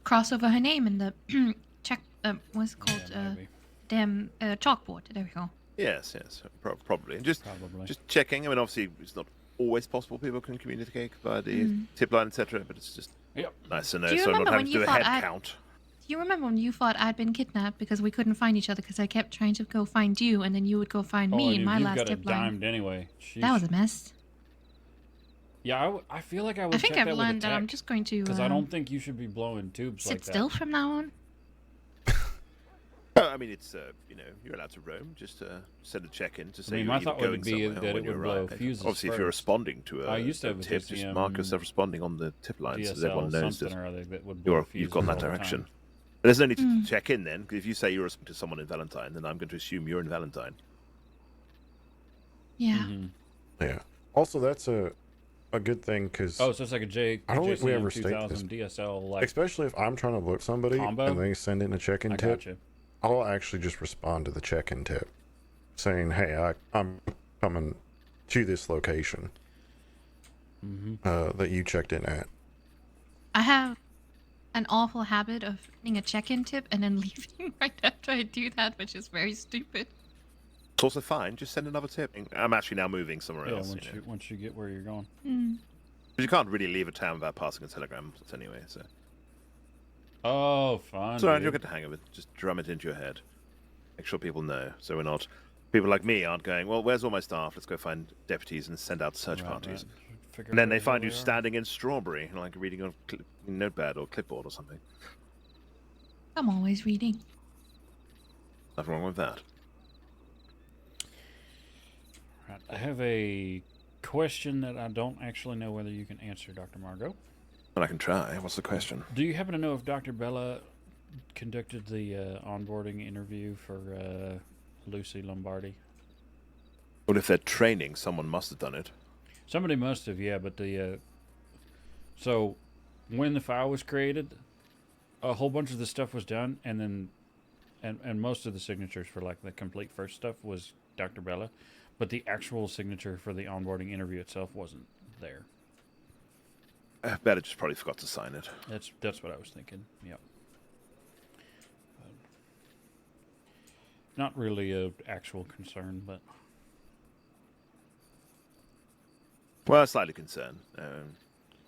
cross over her name in the check. What's it called? Chalkboard. There we go. Yes, probably. And just checking. I mean, obviously, it's not always possible people can communicate via the tip line, etc. But it's just nice to know, Do you so I'm not remember having when to do you a thought head count. Do you remember when you thought I'd been kidnapped because we couldn't find each other because I kept trying to go find you and then you would go find me in my you've last got tip it line? dimed anyway. That was a mess. Yeah, I feel like I would. I think check I've that with a learned that I'm tech, just going to. Because I don't think you should be blowing tubes sit like that. still from now on. I mean, it's you're allowed to roam. Just send a check-in to say mean, you're my either thought would going be somewhere that or it when you would blow arrive. fuses Obviously, if you're first. responding to I used to a have a tip, just DCM mark yourself responding on the tip line so that everyone DSL knows something that or other that would blow you've gone fuses that all the direction. time. But there's no need to check in then, because if you say you're responding to someone in Valentine, then I'm going to assume you're in Valentine. Yeah. Yeah. Also, that's a good thing because Oh, so it's like a I don't think we ever JCM state this. 2000 DSL like. Especially if I'm trying to book somebody combo? and they send in a check-in I tip, gotcha. I'll actually just respond to the check-in tip saying, hey, I'm coming to this location that you checked in at. I have an awful habit of getting a check-in tip and then leaving right after I do that, which is very stupid. It's also fine. Just send another tip. I'm actually now moving somewhere Yeah, else. once you get where you're going. But you can't really leave a town without passing a telegram anyway. So. Oh, fun. It's alright, dude. you'll get the hang of it. Just drum it into your head. Make sure people know, so we're not. People like me aren't going, well, where's all my staff? Let's go find deputies and send out search parties. Figure And then out they where find they you are. standing in Strawberry, like reading on notepad or clipboard or something. I'm always reading. Nothing wrong with that. Right, I have a question that I don't actually know whether you can answer, Dr. Margot. But I can try. What's the question? Do you happen to know if Dr. Bella conducted the onboarding interview for Lucy Lombardi? Well, if they're training, someone must have done it. Somebody must have, yeah, but the... so, when the file was created, a whole bunch of the stuff was done, and then... And most of the signatures for, like, the complete first stuff was Dr. Bella, but the actual signature for the onboarding interview itself wasn't there. I bet it just probably forgot to sign it. That's what I was thinking, yep. Not really a actual concern, but... Well, slightly concerned.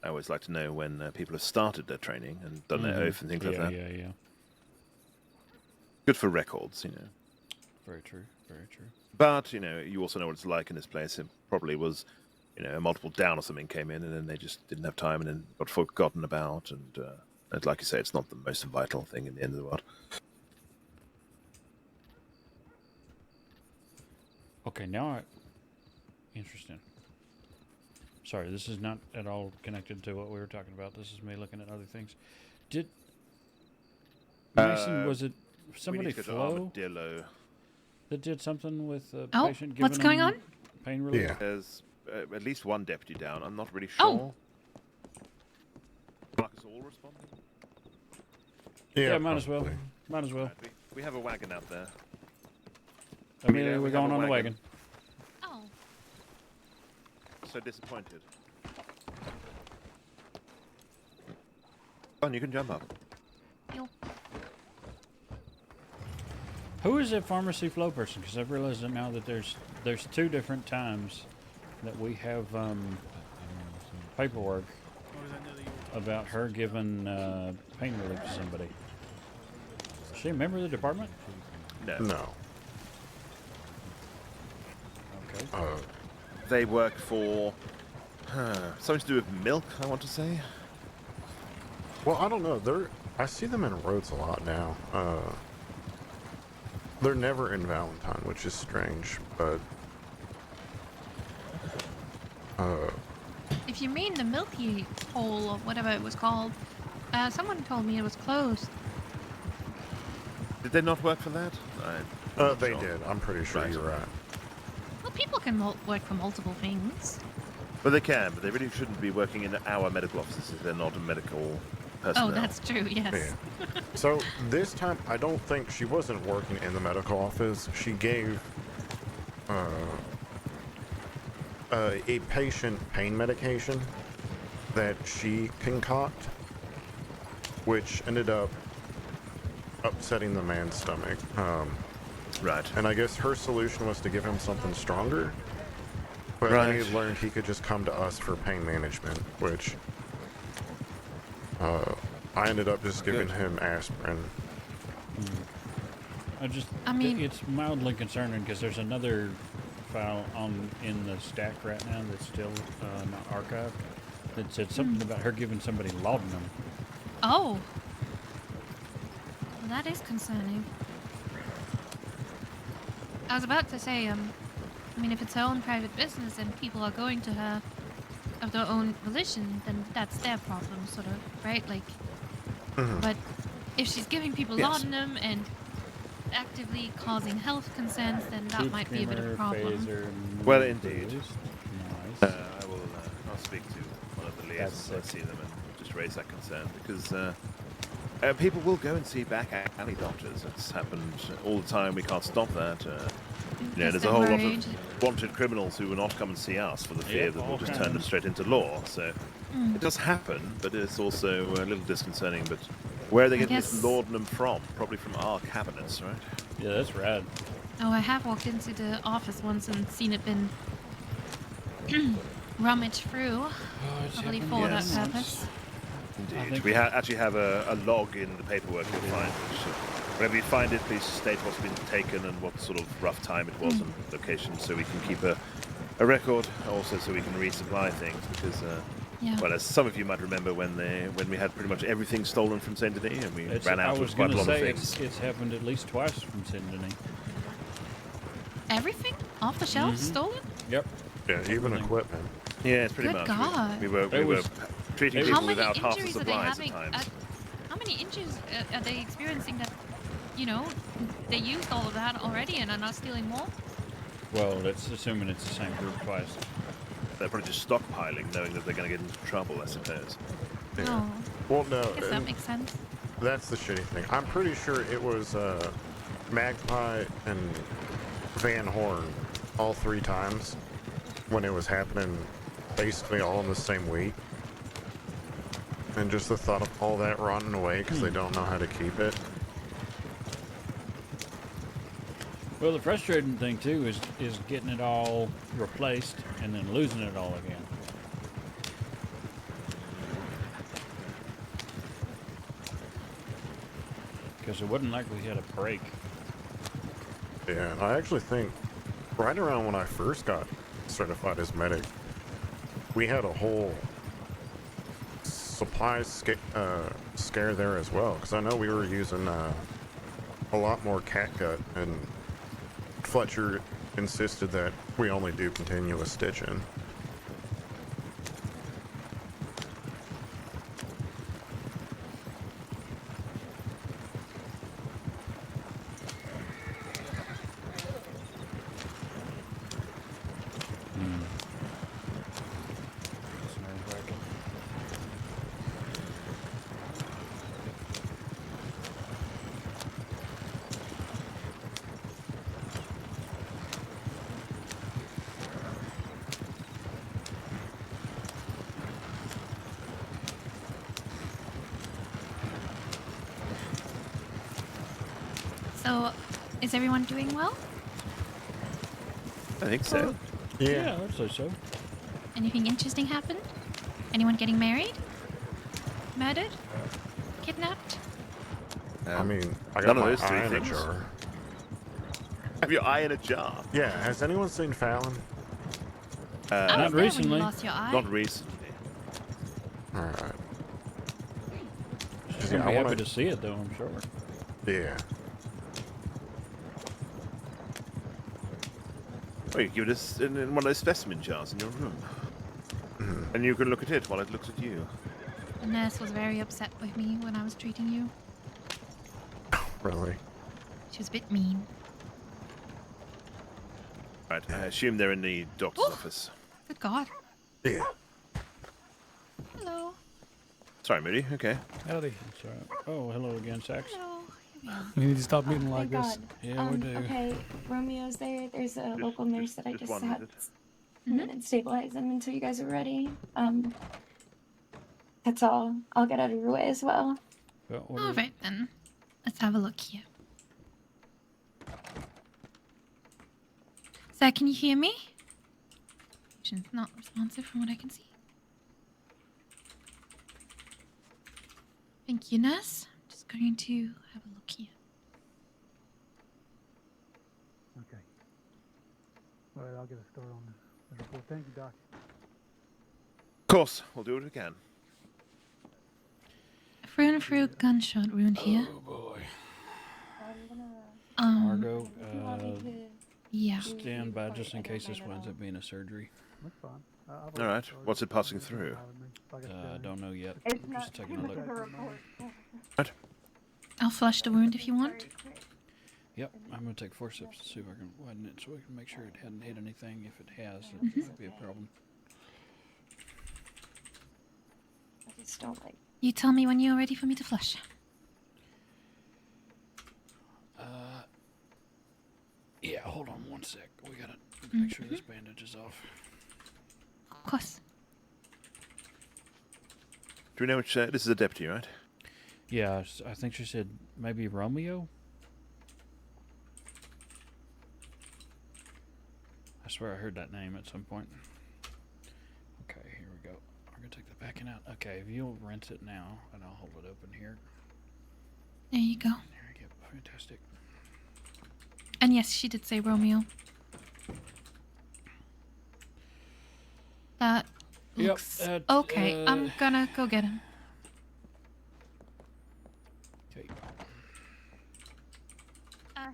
I always like to know when people have started their training and done their oath and things like that. Yeah. Good for records, Very true, very true. But, you also know what it's like in this place. It probably was, a multiple down or something came in and then they just didn't have time and then got forgotten about. And like you say, it's not the most vital thing in the end of the world. Okay, now interesting. Sorry, this is not at all connected to what we were talking about. This is me looking at other things. Mason, was it We somebody need to go to Flo Armadillo. that did something with a Oh, patient? what's giving going him on? Pain relief. Yeah. There's at least one deputy down. I'm not really Oh. sure. Marcus all responding? Yeah, might as well. probably. Might as well. Right, we have a wagon out there. Amelia, we we're have going a on the wagon. Oh. So disappointed. Come on, you can jump up. Yo. Who is that pharmacy flow person? Because I've realized that now that there's 2 different times that we have paperwork about her giving pain relief to somebody. Is she a member of the department? No. Okay. They work for something to do with milk, I want to say. Well, I don't know. I see them in roads a lot now. They're never in Valentine, which is strange, but If you mean the Milky Hole or whatever it was called, someone told me it was closed. Did they not work for that? they did. I'm pretty sure you're right. Well, people can work for multiple things. Well, they can, but they really shouldn't be working in our medical offices if they're not a medical personnel. Oh, that's true, yes. Yeah. So this time, I don't think she wasn't working in the medical office. She gave a patient pain medication that she concoct, which ended up upsetting the man's stomach. Right. And I guess her solution was to give him something stronger. But Right. he had learned he could just come to us for pain management, which I ended up just giving him aspirin. I mean, it's mildly concerning because there's another file in the stack right now that's still not archived that said something about her giving somebody laudanum. Oh. Well, that is concerning. I was about to say, I mean, if it's her own private business and people are going to her of their own volition, then that's their problem, sort of, right? Like, but if she's giving people laudanum and actively causing health concerns, then that might be a bit of a problem. Well, indeed. Nice. I will. I'll speak to one of the liaisons when I see them and just raise that concern because people will go and see back alley doctors. It's happened all the time. We can't stop that. There's a whole lot of wanted criminals who will not come and see us for the fear that we'll just turn them straight into law. So it does happen, but it's also a little disconcerting. But where are they getting this laudanum from? Probably from our cabinets, right? Yeah, that's rad. Oh, I have walked into the office once and seen it been rummaged through, probably for that purpose. Indeed. We actually have a log in the paperwork you'll find, which whenever you find it, please state what's been taken and what sort of rough time it was and location, so we can keep a record, also so we can resupply things, because, well, as some of you might remember, when we had pretty much everything stolen from Saint Denis, and we ran out of quite a lot of things. It's happened at least twice from Saint Denis. Everything? Off the shelves? Stolen? Yep. Yeah, even equipment. Yeah, it's pretty Good much. God. We were treating people without half the injuries are they supplies at having? times. How many injuries are they experiencing that, they used all of that already and are not stealing more? Well, that's assuming it's the same group twice. They're probably just stockpiling, knowing that they're going to get into trouble, I suppose. Yeah. Oh. Well, no. I guess that makes sense. That's the shitty thing. I'm pretty sure it was Magpie and Van Horn all 3 times when it was happening basically all in the same week. And just the thought of all that rotting away because they don't know how to keep it. Well, the frustrating thing too is getting it all replaced and then losing it all again. Because it wasn't like we had a break. Yeah, and I actually think right around when I first got certified as medic, we had a whole supply scare there as well. Because I know we were using a lot more catgut, and Fletcher insisted that we only do continuous stitching. So, is everyone doing well? I think so. Yeah, I'd say so. Anything interesting happened? Anyone getting married? Murdered? Kidnapped? I mean, I got none of my those three eye in a things. jar. Have your eye in a jar? Yeah, has anyone seen Fallon? I Not was there when recently. you lost your eye. Not recently. Alright. She's Yeah, gonna I be wanna- happy to see it, though, I'm sure. Yeah. Oh, you give it us in one of those specimen jars in your room. And you can look at it while it looks at you. The nurse was very upset with me when I was treating you. Really? She was a bit mean. Right, I assume they're in the doctor's office. Good God. Yeah. Hello. Sorry, Moody. Okay. Howdy. That's all right. Oh, hello again, Sax. We need to stop meeting like Thank this. God. Yeah, we do. Okay, Romeo's there. There's a local nurse that I just one had minute. come in and stabilize him until you guys are ready. That's all. I'll get out of your way as well. All right then. Let's have a look here. Sir, can you hear me? Patient's not responsive from what I can see. Thank you, nurse. I'm just going to have a look here. Okay. All right, I'll get a start on this. Report. Thank you, Doc. Of course, we'll do it again. A through and through gunshot wound here. Oh boy. Um, Margo, yeah. stand by just in case this winds up being a surgery. That's fine. All right. What's it passing through? Don't know yet. It's I'm not just taking a too look. much of a report. Right. I'll flush the wound if you want. Yep, I'm gonna take forceps to see if I can widen it so we can make sure it hadn't hit anything. If it has, it might be a problem. I just don't like. You tell me when you're ready for me to flush. Yeah, hold on one sec. We gotta make sure this bandage is off. Of course. Do we know which... this is a deputy, right? Yeah, I think she said maybe Romeo? I swear I heard that name at some point. Okay, here we go. We're gonna take the backing out. Okay, if you'll rinse it now, and I'll hold it open here. There you go. There we go. Fantastic. And yes, she did say Romeo. That looks Yep, okay. I'm gonna go get him. Okay.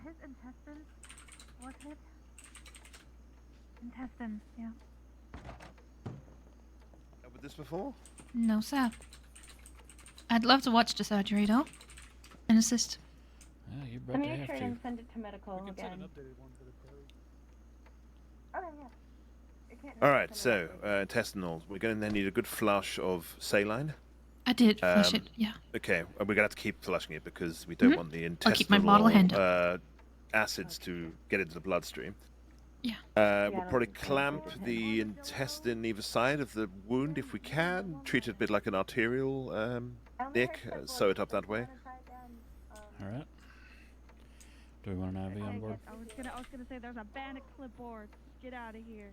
His intestines, wasn't it? Intestines, yeah. Dealt with this before? No, sir. I'd love to watch the surgery, though, and assist. Yeah, you're Let about me to make have sure to. and send it to medical again. Oh yeah. It can't All right, so intestinals. We're going to need a good flush of saline. I did flush it, yeah. Okay, we're going to have to keep flushing it because we don't want the intestinal I'll keep my bottle handy. acids to get into the bloodstream. Yeah. We'll probably clamp the intestine either side of the wound if we can. Treat it a bit like an arterial nick. Sew it up that way. All right. Do we want an IV on board? I was gonna say there's a band of clipboards. Get out of here.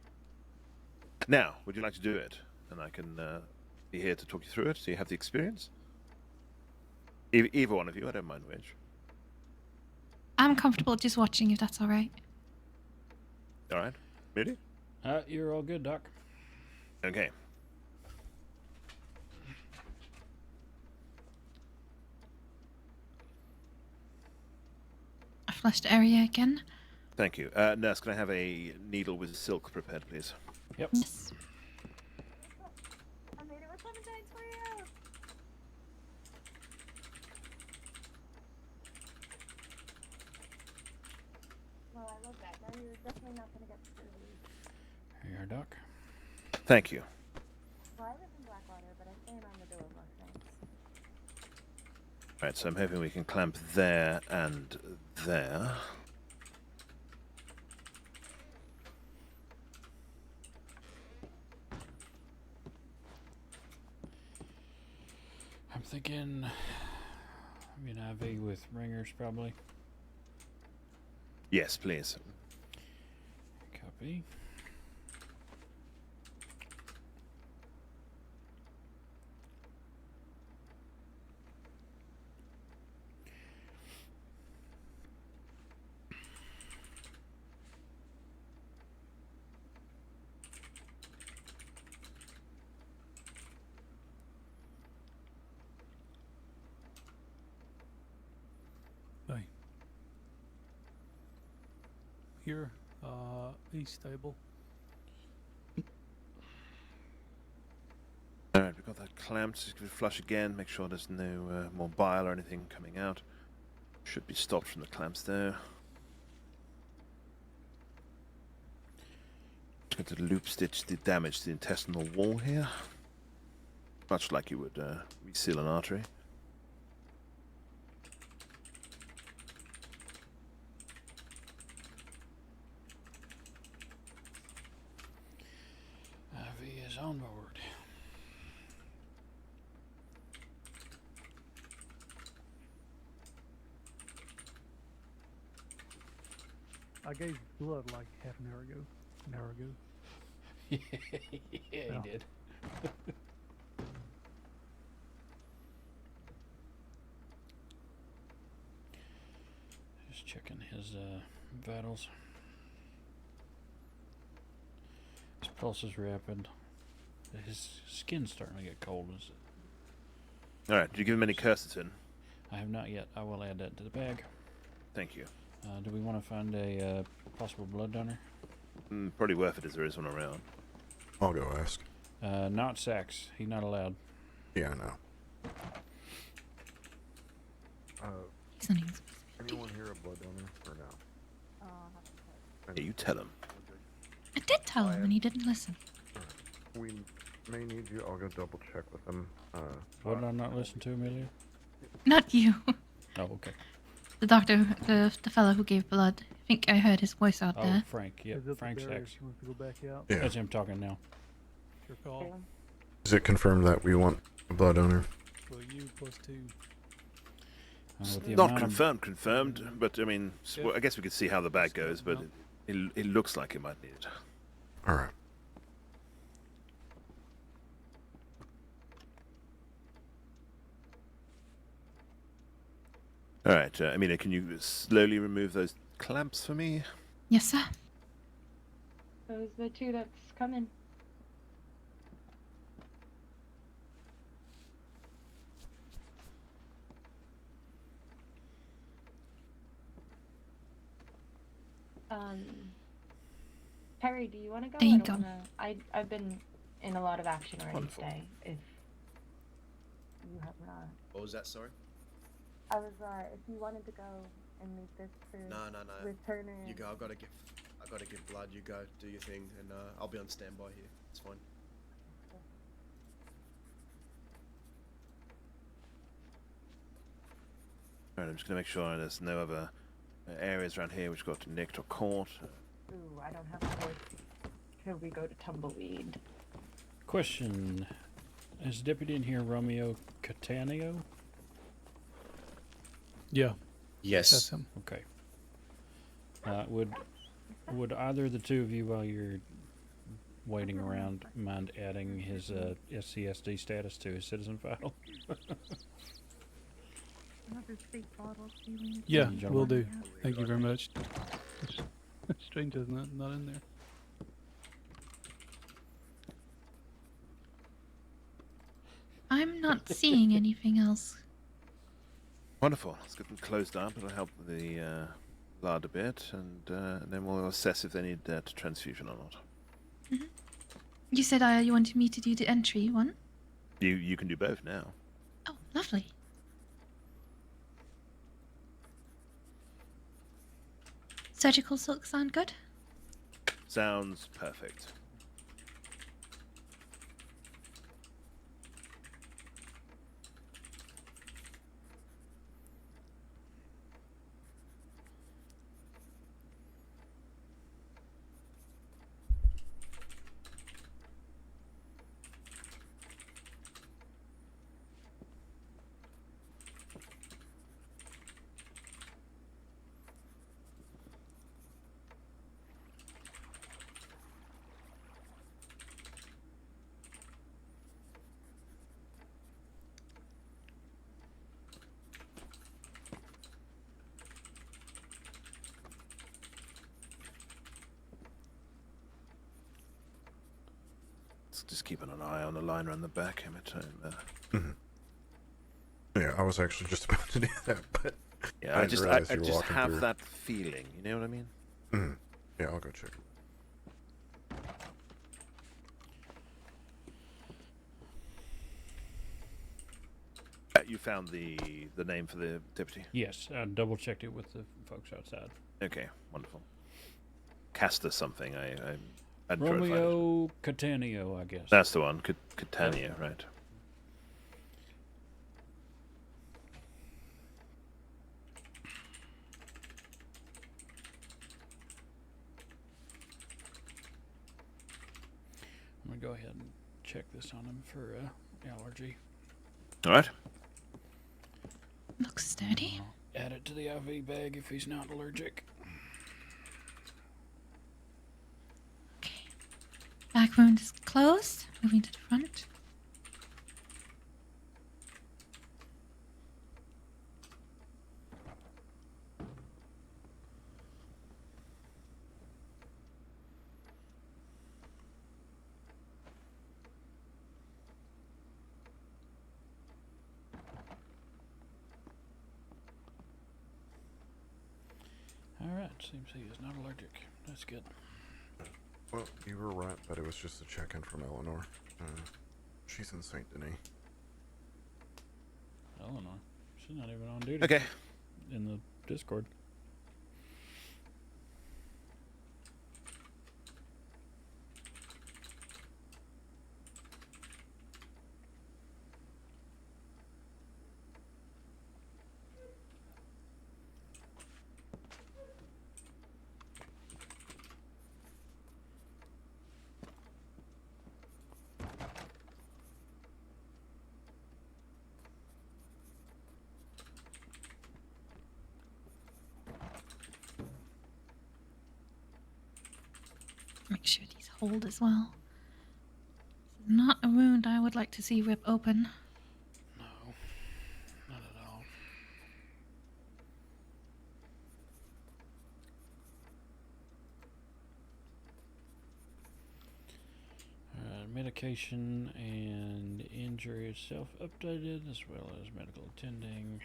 Now, would you like to do it? And I can be here to talk you through it so you have the experience. Either one of you, I don't mind which. I'm comfortable just watching if that's all right. All right, Moody? You're all good, Doc. Okay. I flushed the area again. Thank you. Nurse, can I have a needle with silk prepared, please? Yep. Yes. I made it with clementines for you. Well, I love that. Now you're definitely not gonna get screwed. Here you are, Doc. Thank you. Well, I live in Blackwater, but I stay around the door most nights. Right, so I'm hoping we can clamp there and there. I'm thinking maybe an IV with ringers, probably. Yes, please. Copy. Hey. Here, east stable. Alright, we've got that clamped. Just give it a flush again. Make sure there's no more bile or anything coming out. Should be stopped from the clamps there. Just going to loop stitch the damage to the intestinal wall here. Much like you would reseal an artery. IV is on board. I gave blood like half an hour ago. Yeah, he did. Just checking his vitals. His pulse is rapid. His skin's starting to get cold. Alright, did you give him any quercetin? I have not yet. I will add that to the bag. Thank you. Do we want to find a possible blood donor? Probably worth it as there is one around. I'll go ask. Not sex. He's not allowed. Yeah, I know. Anyone here a blood donor or no? Yeah, you tell him. I did tell him and he didn't listen. We may need you. I'll go double check with them. What did I not listen to, Amelia? Not you. Oh, okay. The doctor, the fellow who gave blood. I think I heard his voice out there. Oh, Frank. Yep, Frank's X. Want to go back out? Yeah. That's him talking now. Your call. Is it confirmed that we want a blood donor? Well, you plus 2. Not confirmed, but I mean, well, I guess we could see how the bag goes, but it looks like it might need it. Alright. Alright, Amina, can you slowly remove those clamps for me? Yes, sir. Those are the two that's coming. Perry, do you want to go? There you I go. don't wanna... I've been in a lot of action already today. If you have not. What was that, sorry? I was if you wanted to go and meet this for No. with Turner. You go. I've got to give blood. You go, do your thing, and I'll be on standby here. It's fine. Alright, I'm just gonna make sure there's no other areas around here which got nicked or caught. Ooh, I don't have a horse. Could we go to Tumbleweed? Question. Is deputy in here Romeo Catania? Yeah. Yes. That's him. Okay. Would either of the two of you, while you're waiting around, mind adding his SCSD status to his citizen file? Yeah, will do. Thank you very much. Strange is not in there. I'm not seeing anything else. Wonderful. Let's get them closed up. It'll help the blood a bit, and then we'll assess if they need transfusion or not. You said you wanted me to do the entry one? You can do both now. Oh, lovely. Surgical silk sound good? Sounds perfect. let's just keep an eye on the line around the back every time. Yeah, I was actually just about to do that, but Yeah, I just have through. that feeling. You know what I mean? Yeah, I'll go check. You found the name for the deputy? Yes, I double checked it with the folks outside. Okay, wonderful. Castor something. I'd try to find it. Romeo Catania, I guess. That's the one. Catania, right? I'm gonna go ahead and check this on him for allergy. All right. Looks sturdy. Add it to the IV bag if he's not allergic. Back wound is closed. Moving to the front. Alright, seems he is not allergic. That's good. Well, you were right, but it was just a check-in from Eleanor. She's in Saint Denis. Eleanor? She's not even on duty. Okay. In the Discord. Make sure these hold as well. Not a wound I would like to see rip open. No, not at all. Medication and injury itself updated, as well as medical attending.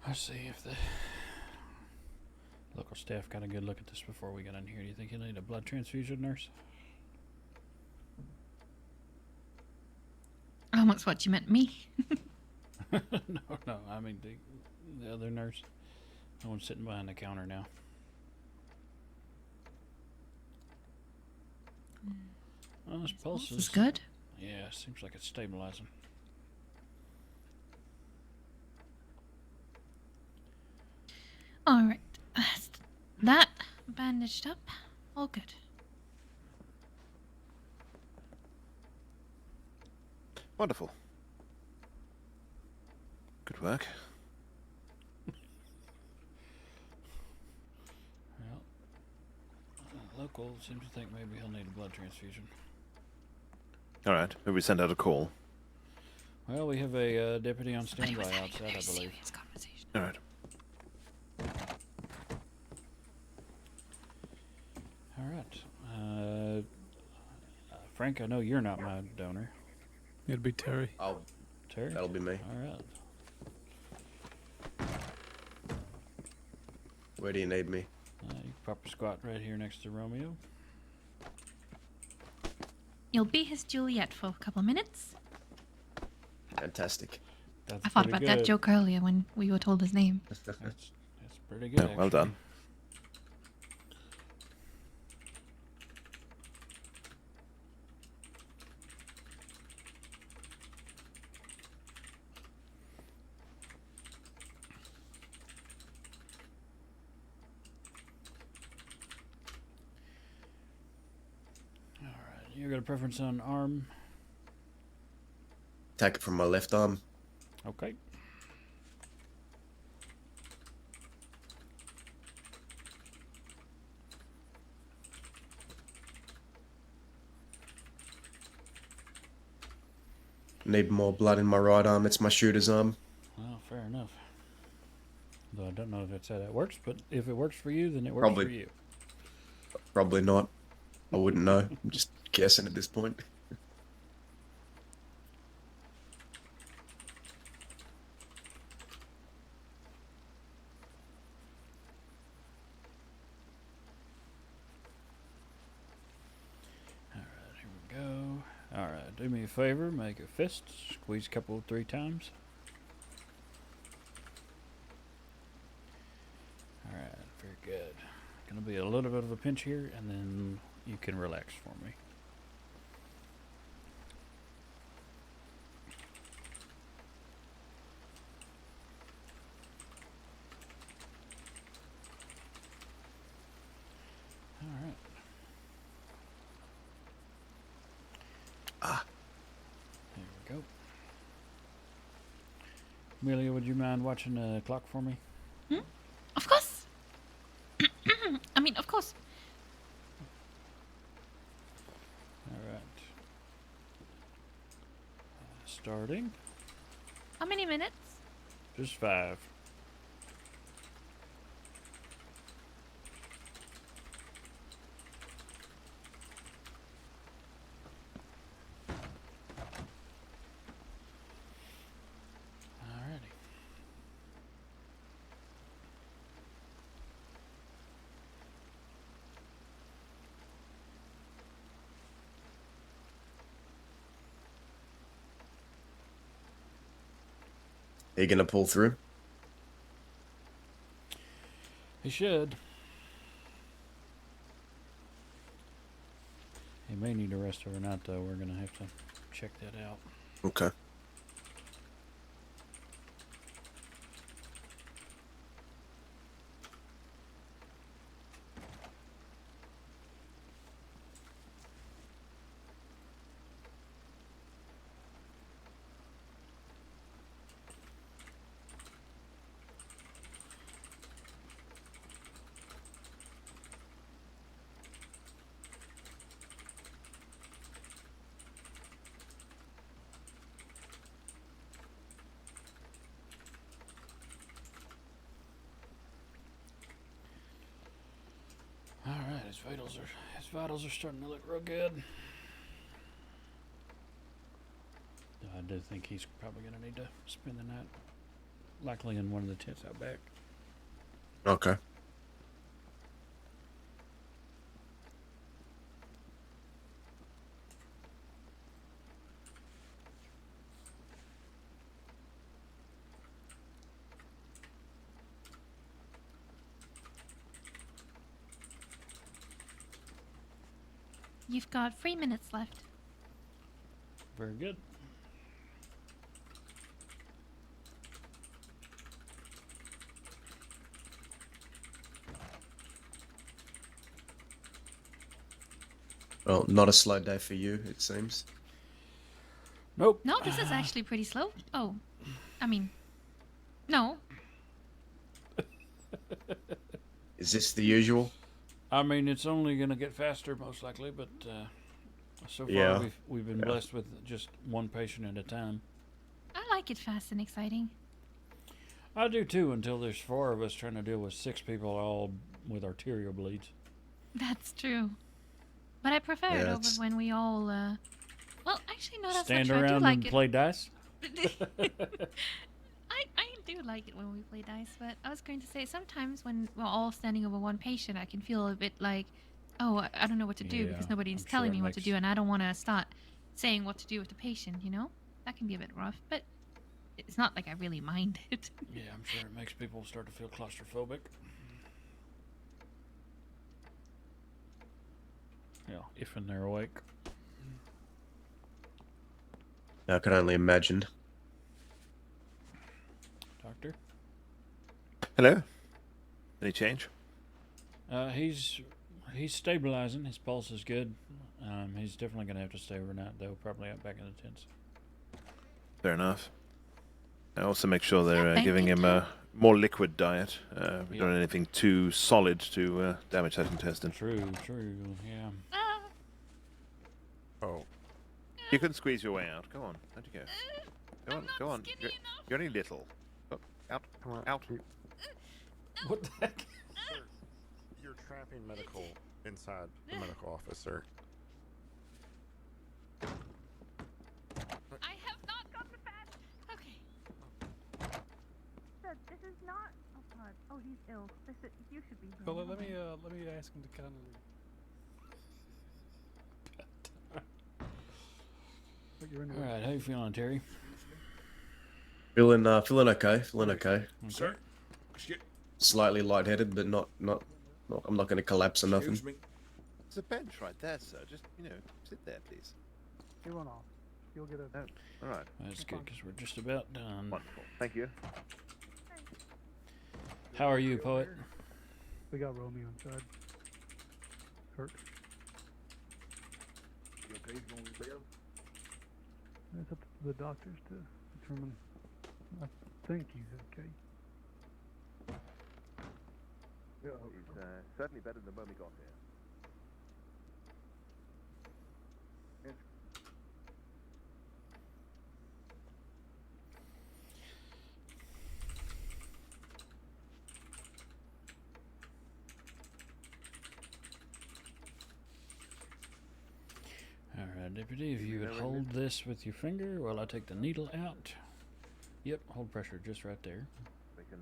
Let's see if the local staff got a good look at this before we got in here. Do you think you need a blood transfusion, nurse? Almost what you meant me. No, I mean the other nurse. The one sitting behind the counter now. Well, this pulse is good. Yeah, seems like it's stabilizing. Alright. That bandaged up. All good. Wonderful. Good work. Well, local seems to think maybe he'll need a blood transfusion. All right. Maybe we send out a call. Well, we have a deputy on standby outside, I believe. All right. All right. Frank, I know you're not my donor. It'd be Terry. Terry? That'll be me. All right. Where do you need me? You proper squat right here next to Romeo. You'll be his Juliet for a couple minutes. Fantastic. That's I thought about that joke earlier when we were told his name. That's pretty good. Yeah, well done. You got a preference on arm? Attack it from my left arm. Okay. Need more blood in my right arm. It's my shooter's arm. Well, fair enough. Though I don't know if that's how that works, but if it works for you, then it works Probably. for you. Probably not. I wouldn't know. I'm just guessing at this point. Here we go. Alright, do me a favor, make a fist, squeeze a couple 3 times. Alright, very good. Gonna be a little bit of a pinch here, and then you can relax for me. Alright. There we go. Amelia, would you mind watching the clock for me? Of course. I mean, of course. Alright. Starting. How many minutes? Just 5. Alrighty. Are you gonna pull through? He should. He may need a rest overnight, though. We're gonna have to check that out. Okay. Alright, his vitals are starting to look real good. I do think he's probably gonna need to spend the night, likely in one of the tents out back. Okay. You've got 3 minutes left. Very good. Well, not a slow day for you, it seems. Nope. No, this is actually pretty slow. Oh, I mean, no. Is this the usual? I mean, it's only gonna get faster, most likely, but so far Yeah. we've been blessed with just one patient at a time. I like it fast and exciting. I do too, until there's 4 of us trying to deal with 6 people all with arterial bleeds. That's true. But I prefer it over when we all, well, actually, no, that's Stand not true. I do around like and it. play dice? I do like it when we play dice, but I was going to say sometimes when we're all standing over one patient, I can feel a bit like, oh, I don't know what to do because nobody's telling me what to do, and I don't want to start saying what to do with the patient, you know? That can be a bit rough, but it's not like I really mind it. Yeah, I'm sure it makes people start to feel claustrophobic. Yeah, if and they're awake. I can only imagine. Doctor? Hello? Any change? He's he's stabilizing. His pulse is good. He's definitely going to have to stay overnight, though, probably out back in the tents. Fair enough. I also make sure they're thank giving you, him too. a more liquid diet. We don't want anything too solid to damage that intestine. True, yeah. Oh. You can squeeze your way out. Go on. How'd you go? Go on. You're only little. Oh, out. Come on. Out. What the heck? Sir, you're trapping medical inside the medical office, sir. I have not got the bed. Okay. Sir, this is not. Oh God. Oh, he's ill. You should be. Well, let me ask him to kind of. All right, how you feeling, Terry? Feeling okay. Feeling okay. Sir? Slightly lightheaded, but not. I'm not going to collapse or nothing. There's a bench right there, sir. Just, sit there, please. He went off. You'll get a. All right. That's good, because we're just about done. Wonderful. Thank you. How are you, Poet? We got Romeo inside. Hurt. You okay? You going to bed? It's up to the doctors to determine. I think he's okay. He's certainly better than when we got here. Alright, Deputy, if you would hold this with your finger while I take the needle out. Yep, hold pressure just right there. We can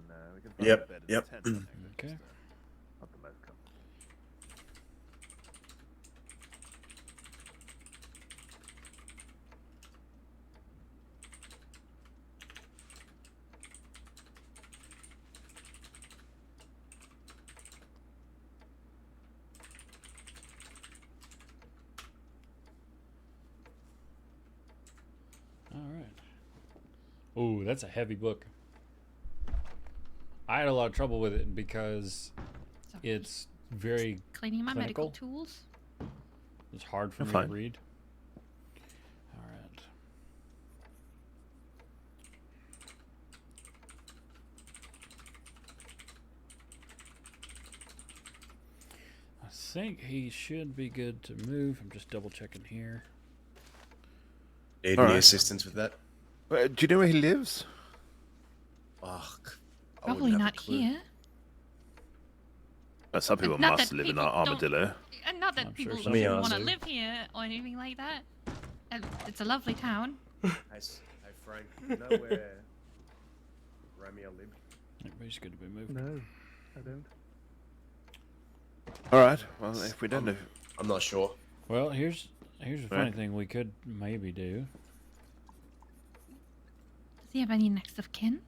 Yep, find a bed in yep. the tent, Okay. not the most comfortable. Alright. Oh, that's a heavy book. I had a lot of trouble with it because it's very Cleaning my clinical. medical tools. It's hard for You're me fine. to read. Alright. I think he should be good to move. I'm just double checking here. Need All any right. assistance with that? Do you know where he lives? Oh, Probably not here. Some people Not must that live in people our don't- armadillo. And not that I'm sure people some don't people want to do. live here or anything like that. It's a lovely town. Oh. Hey, Frank, you know where Romeo lived? Everybody's good to be moved. No, I don't. All right. Well, if we don't know, I'm not sure. Well, here's a funny Right. thing we could maybe do. Does he have any next of kin?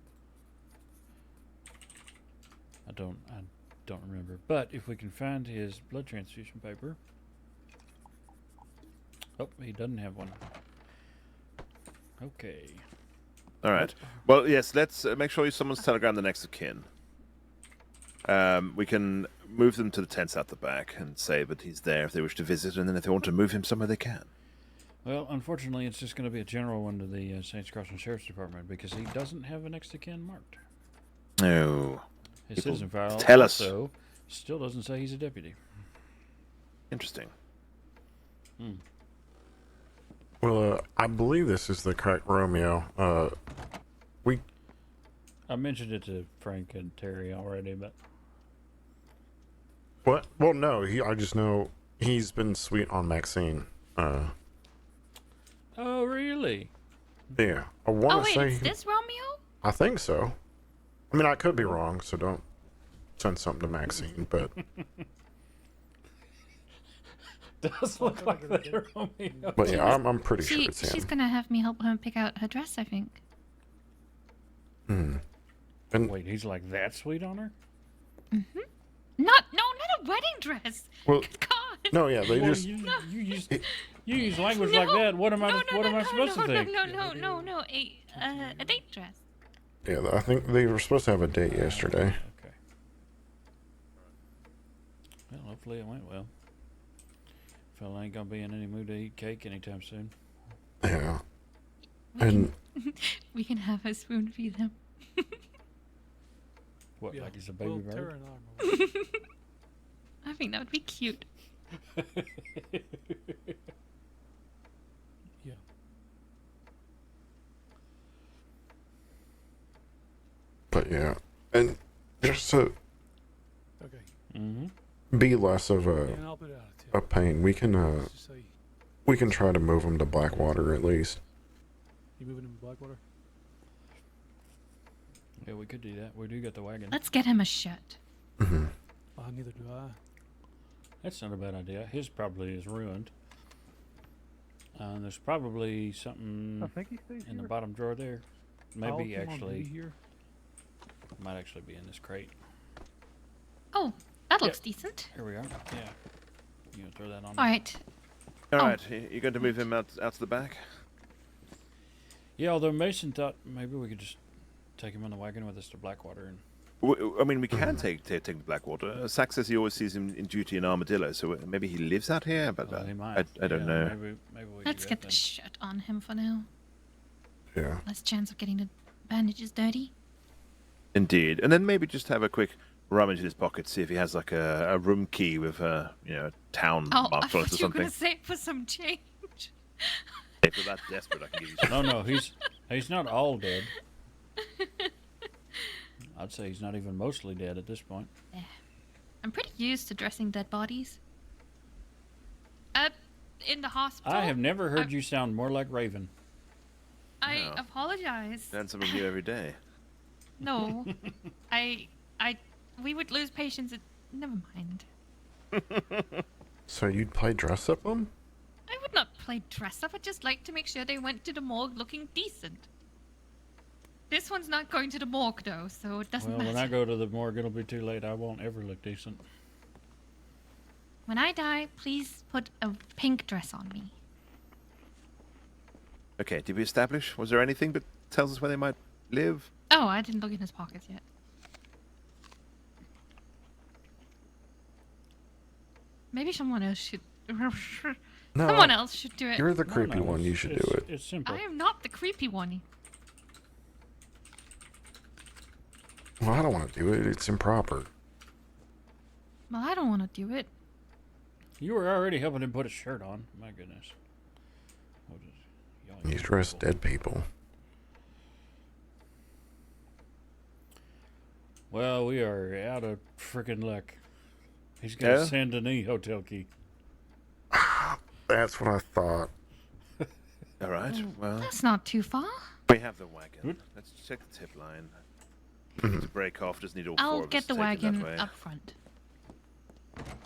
I don't remember. But if we can find his blood transfusion paper. Oh, he doesn't have one. Okay. all right. Well, yes. Let's make sure someone's telegram the next of kin. We can move them to the tents out the back and say that he's there if they wish to visit, and then if they want to move him somewhere, they can. Well, unfortunately, it's just going to be a general one to the Saints Crossing Sheriff's Department because he doesn't have a next of kin marked. No. His People citizen file tell us. also still doesn't say he's a deputy. Interesting. Well, I believe this is the correct Romeo. I mentioned it to Frank and Terry already, but What? Well, no. I just know he's been sweet on Maxine. oh really? Yeah. I Oh want to wait, say. it's this Romeo? I think so. I mean, I could be wrong, so don't send something to Maxine. But Does look like that Romeo. but yeah, I'm pretty sure it's She's him. gonna have me help her pick out her dress, I think. Hmm. And Wait, he's like that sweet on her? Not a wedding dress. well, God. no, yeah, they Well, just. you use language like that. What am I supposed to think? No, a date dress. Yeah, I think they were supposed to have a date yesterday. Okay. Well, hopefully it went well. Fella ain't gonna be in any mood to eat cake anytime soon. Yeah. We can have a spoon feed him. What, like he's a baby Well, bird? Tara and I are I think that would be cute. Yeah. But yeah, and just to Okay. be less of And I'll put it out of 10. a pain, we can try to move them to Blackwater at least. You moving him to Blackwater? Yeah, we could do that. We do got the wagon. Let's get him a shirt. Neither do I. That's not a bad idea. His probably is ruined. There's probably something I think he stays in the here. bottom drawer there. I'll Maybe come on actually, Moody here. might actually be in this crate. Oh, that looks decent. Here we are. Yeah. You gonna throw that on? All right. All right, you're going to move him out to the back? Yeah, although Mason thought maybe we could just take him on the wagon with us to Blackwater and. I mean, we can take the Blackwater. Sack says he always sees him in duty in Armadillo, so maybe he lives out here. But he might. I don't know. Maybe we Let's get the shirt on him for now. Yeah. Less chance of getting the bandages dirty. Indeed, and then maybe just have a quick rummage in his pocket, see if he has like a room key with a town Oh, I marked on it or thought you were something. gonna say for some change. If you're that desperate, I can give you some. No, he's not all dead. I'd say he's not even mostly dead at this point. Yeah. I'm pretty used to dressing dead bodies. In the hospital. I have never heard you sound more like Raven. I apologize. Learn something new every day. No, we would lose patients. Never mind. So you'd play dress up them? I would not play dress up. I'd just like to make sure they went to the morgue looking decent. This one's not going to the morgue though, so it doesn't Well, matter. when I go to the morgue, it'll be too late. I won't ever look decent. When I die, please put a pink dress on me. Okay, did we establish? Was there anything that tells us where they might live? Oh, I didn't look in his pockets yet. Maybe someone else should. No, Someone else should do it. You're the creepy one. You should do it. It's simple. I am not the creepy one. Well, I don't want to do it. It's improper. Well, I don't want to do it. You were already helping him put a shirt on. My goodness. I'll just yell at You dress dead people. Well, we are out of freaking luck. He's got Yeah? a Saint Denis hotel key. That's what I thought. All right, well, That's not too far. we have the wagon. Let's check the tip line. To break off, just need all four I'll of us get the taken that wagon way. up front.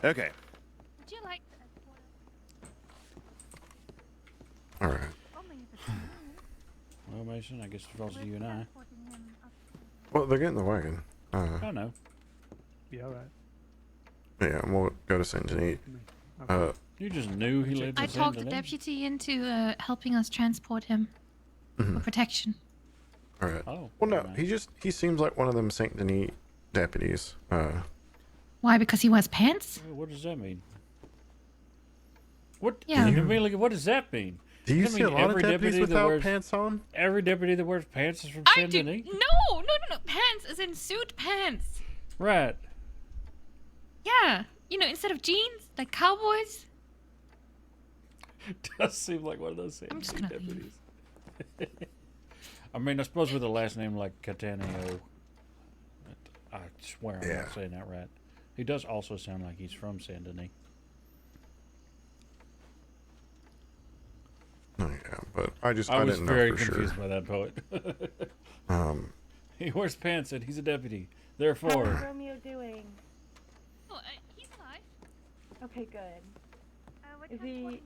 Okay. Would you like? All right. Well, Mason, I guess it falls to you and I. Well, they're getting the wagon. I know. Yeah, alright. Yeah, we'll go to Saint Denis. You just knew he lived I in Saint talked the Denis? deputy into helping us transport him for protection. All right. Oh. Well, no, he seems like one of them Saint Denis deputies. Why? Because he wears pants? What does that mean? What? Yeah. What does that mean? Do you Does that see a mean lot of every deputies deputy that without wears- pants on? Every deputy that wears pants is from I Saint do. Denis? No. Pants as in suit pants. Right. Yeah. Instead of jeans, like cowboys. Does seem like one of those Saint I'm just Denis gonna deputies. I mean, I suppose with a last name like Catania, I swear I'm not saying that right. He does also sound like he's from Saint Denis. Oh, yeah, but I I was didn't know very for confused sure. by that poet. He He wears pants and he's a deputy. How's Therefore, Romeo doing? Oh, he's alive. Okay, good. Is he?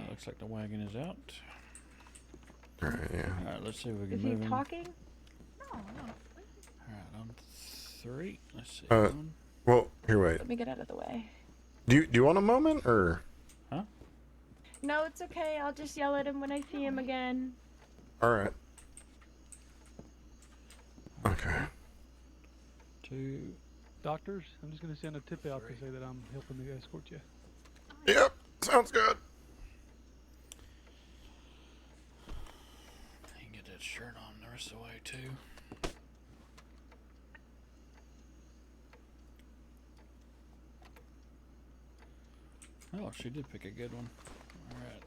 looks like the wagon is out. All right, yeah. All right, let's see if we can Is move he him. talking? All right, on 3. Let's see. Well, here, wait. Let me get out of the way. Do you want a moment or? No, it's okay. I'll just yell at him when I see him again. All right. Okay. 2. doctors. I'm just gonna send a tip out to say that I'm helping to escort you. Yep, sounds good. I can get that shirt on the rest of the way too. Oh, she did pick a good one. All right.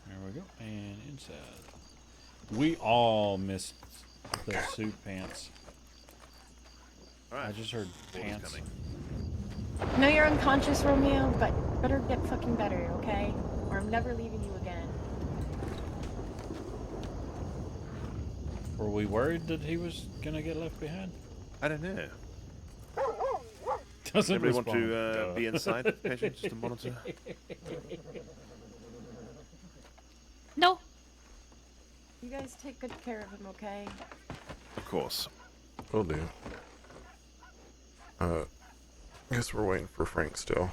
There we go. And inside. We all missed the suit pants. Alright. I just heard pants. Coming. I know you're unconscious, Romeo, but better get fucking better, okay? Or I'm never leaving you again. Were we worried that he was gonna get left behind? I don't know. Doesn't Anybody want respond. to be inside the patient just to monitor? No. You guys take good care of him, okay? Of course. Will do. Guess we're waiting for Frank still.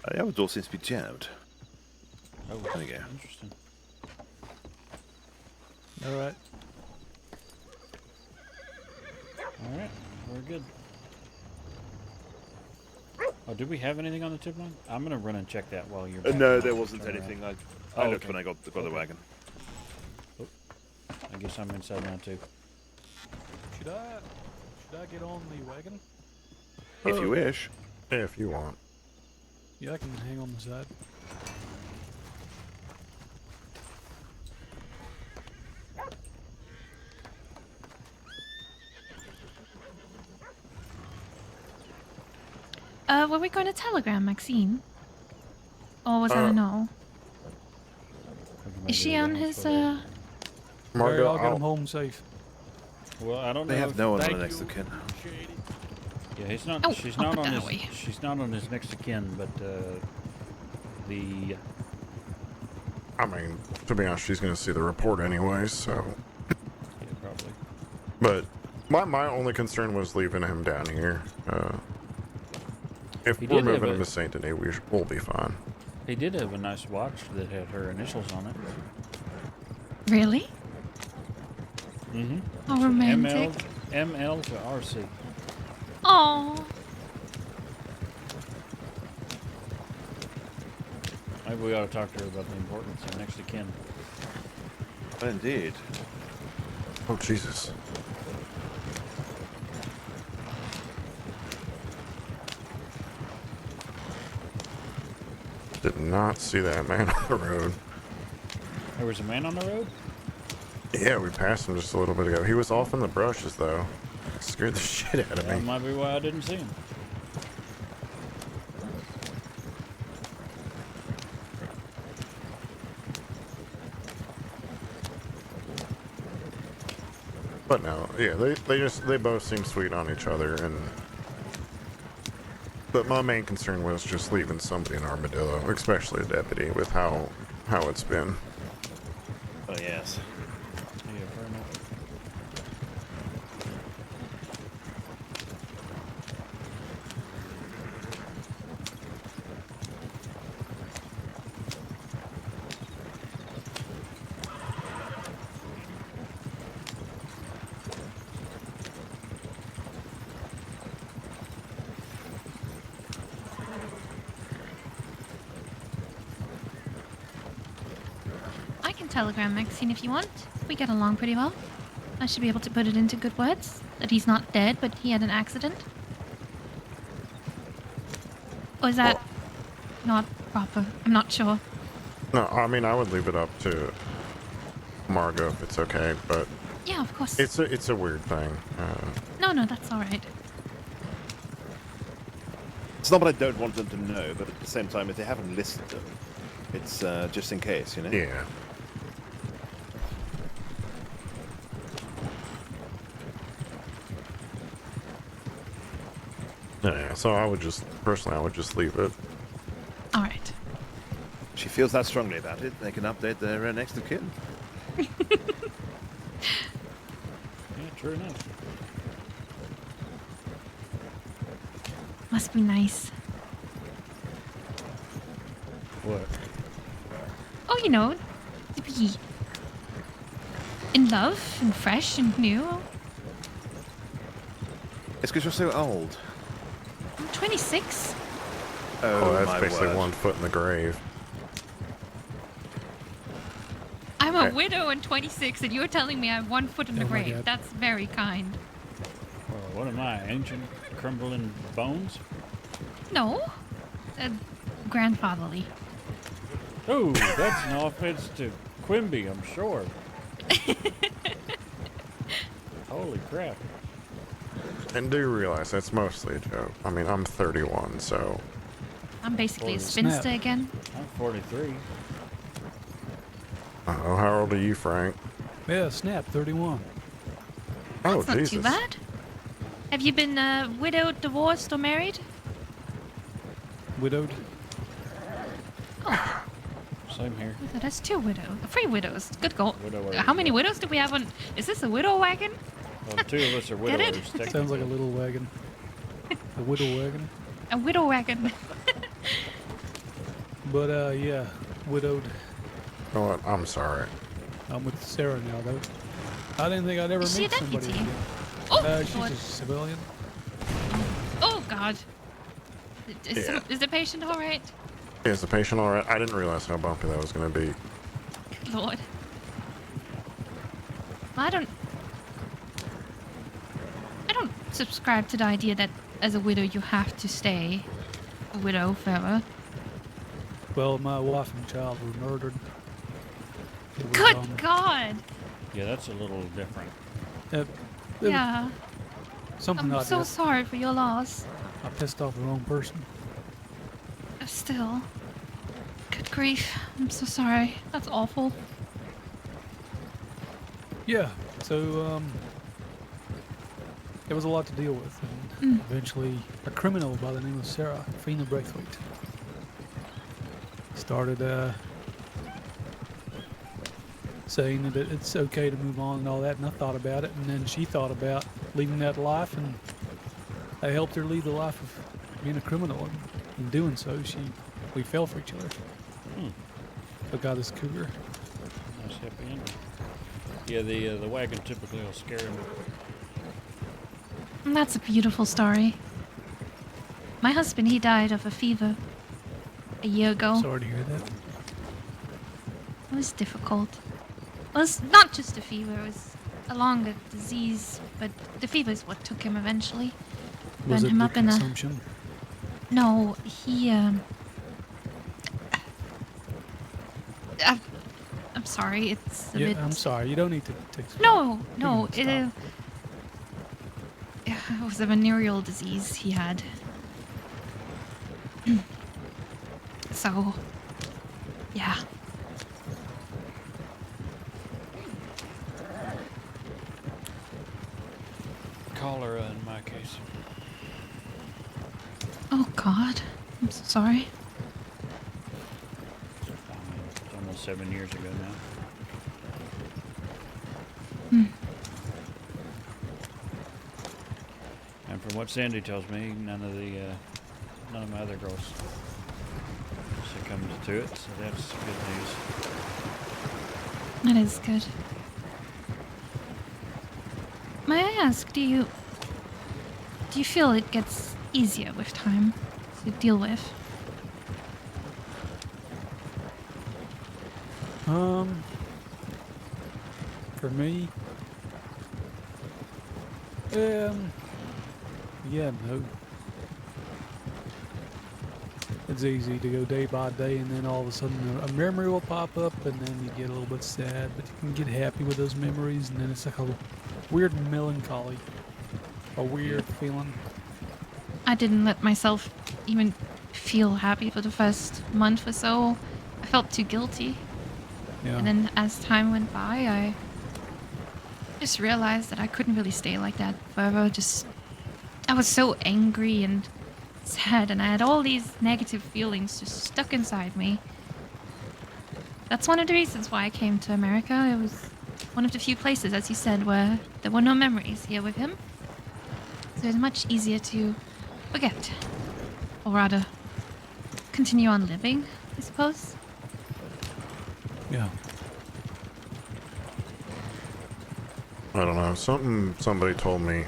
The other door seems to be jammed. Oh, there you go. Interesting. All right. All right, we're good. Oh, did we have anything on the tip line? I'm gonna run and check that while you're. No, there wasn't anything. I looked okay. when I got the wagon. Oh, I guess I'm inside now too. Should I get on the wagon? If you wish. Yeah, if you want. Yeah, I can hang on the side. Were we going to telegram Maxine? Or was that a no? Is she on his, Margo, I'll get him home safe. Well, I don't know. They have no one on Thank the next you. of kin. Yeah, he's not. Oh, she's I'll not put on that his. away. She's not on his next of kin, but the. I mean, to be honest, she's gonna see the report anyway, so. Yeah, probably. But my only concern was leaving him down here. If He we're did have moving him a- to Saint Denis, we'll be fine. He did have a nice watch that had her initials on it. Really? Mm-hmm. How romantic. ML to RC. Oh. Maybe we ought to talk to her about the importance of next of kin. Indeed. Oh, Jesus. Did not see that man on the road. There was a man on the road? Yeah, we passed him just a little bit ago. He was off in the brushes, though. Scared the shit out of That me. might be why I didn't see him. But no, yeah, they both seem sweet on each other, and but my main concern was just leaving somebody in Armadillo, especially a deputy, with how it's been. Oh yes. Yeah, fair enough. I can telegram Maxine if you want. We get along pretty well. I should be able to put it into good words. That he's not dead, but he had an accident. Or is that not proper? I'm not sure. No, I mean I would leave it up to Margo if it's okay, but Yeah, of course. it's a weird thing. No, that's alright. It's not that I don't want them to know, but at the same time, if they haven't listed them, it's just in case, you know? Yeah. Yeah, so I would just leave it. Alright. If she feels that strongly about it, they can update their next of kin. Yeah, true enough. Must be nice. you know, to be in love and fresh and new. It's because you're so old. I'm 26. Oh, that's my basically word. 1 foot in the grave. I'm a Okay. widow and 26, and you're telling me I have 1 foot in the Oh my grave. God. That's very kind. Well, what am I, ancient crumbling bones? No. Grandfatherly. Oh, that's no offense to Quimby, I'm sure. Holy crap. And do realize that's mostly a joke. I mean, I'm 31, so... I'm basically a Holy spinster snap. again. I'm 43. Uh-oh, how old are you, Frank? Yeah, snap, 31. Oh, That's not Jesus. too bad. Have you been widowed, divorced, or married? Widowed. Same here. Oh, that's 2 widows. 3 widows. Good goal. Widower, How many widows do we have on... Is this a widow wagon? Well, 2 of us are Get it? widowers. Sounds like a little wagon. A widow wagon. A widow wagon. But, yeah, widowed. You know what? I'm sorry. I'm with Sarah now, though. I didn't think I'd ever Is she meet a somebody deputy? again. Oh, she's Lord. a civilian. Oh, God. Yeah. Is the patient all right? Is the patient alright? I didn't realize how bumpy that was going to be. Lord. Well, I don't subscribe to the idea that as a widow you have to stay a widow forever. Well, my wife and child were murdered. It was, Good God! Yeah, that's a little different. Yeah. Something I'm I so did. sorry for your loss. I pissed off the wrong person. Still. Good grief. I'm so sorry. That's awful. Yeah, so, it was a lot to deal with, and eventually a criminal by the name of Sarah Fina Braithwaite started, saying that it's okay to move on and all that, and I thought about it, and then she thought about leading that life, and I helped her lead the life of being a criminal, and in doing so, we fell for each other. I got this cougar. Nice happy ending. Yeah, the wagon typically will scare him. That's a beautiful story. My husband, he died of a fever a year ago. Sorry to hear that. It was difficult. Well, it's not just a fever, it was a longer disease, but the fever is what took him eventually. Was Burned it him the up in a... consumption? No, he, I'm sorry, it's a Yeah, bit... I'm sorry. You don't need to take. No, Stop. it was a venereal disease he had. So, yeah. Cholera in my case. Oh God, I'm so sorry. It's almost 7 years ago now. And from what Sandy tells me, none of my other girls succumbed to it, so that's good news. That is good. May I ask, do you feel it gets easier with time to deal with? For me, yeah, no. It's easy to go day by day, and then all of a sudden a memory will pop up, and then you get a little bit sad, but you can get happy with those memories, and then it's like a weird melancholy, a weird feeling. I didn't let myself even feel happy for the first month or so. I felt too guilty. Yeah. And then as time went by, I just realized that I couldn't really stay like that forever. I was so angry and sad, and I had all these negative feelings just stuck inside me. That's one of the reasons why I came to America. It was one of the few places, as you said, where there were no memories here with him. So it's much easier to forget. Or rather, continue on living, I suppose. Yeah. I don't know. Somebody told me,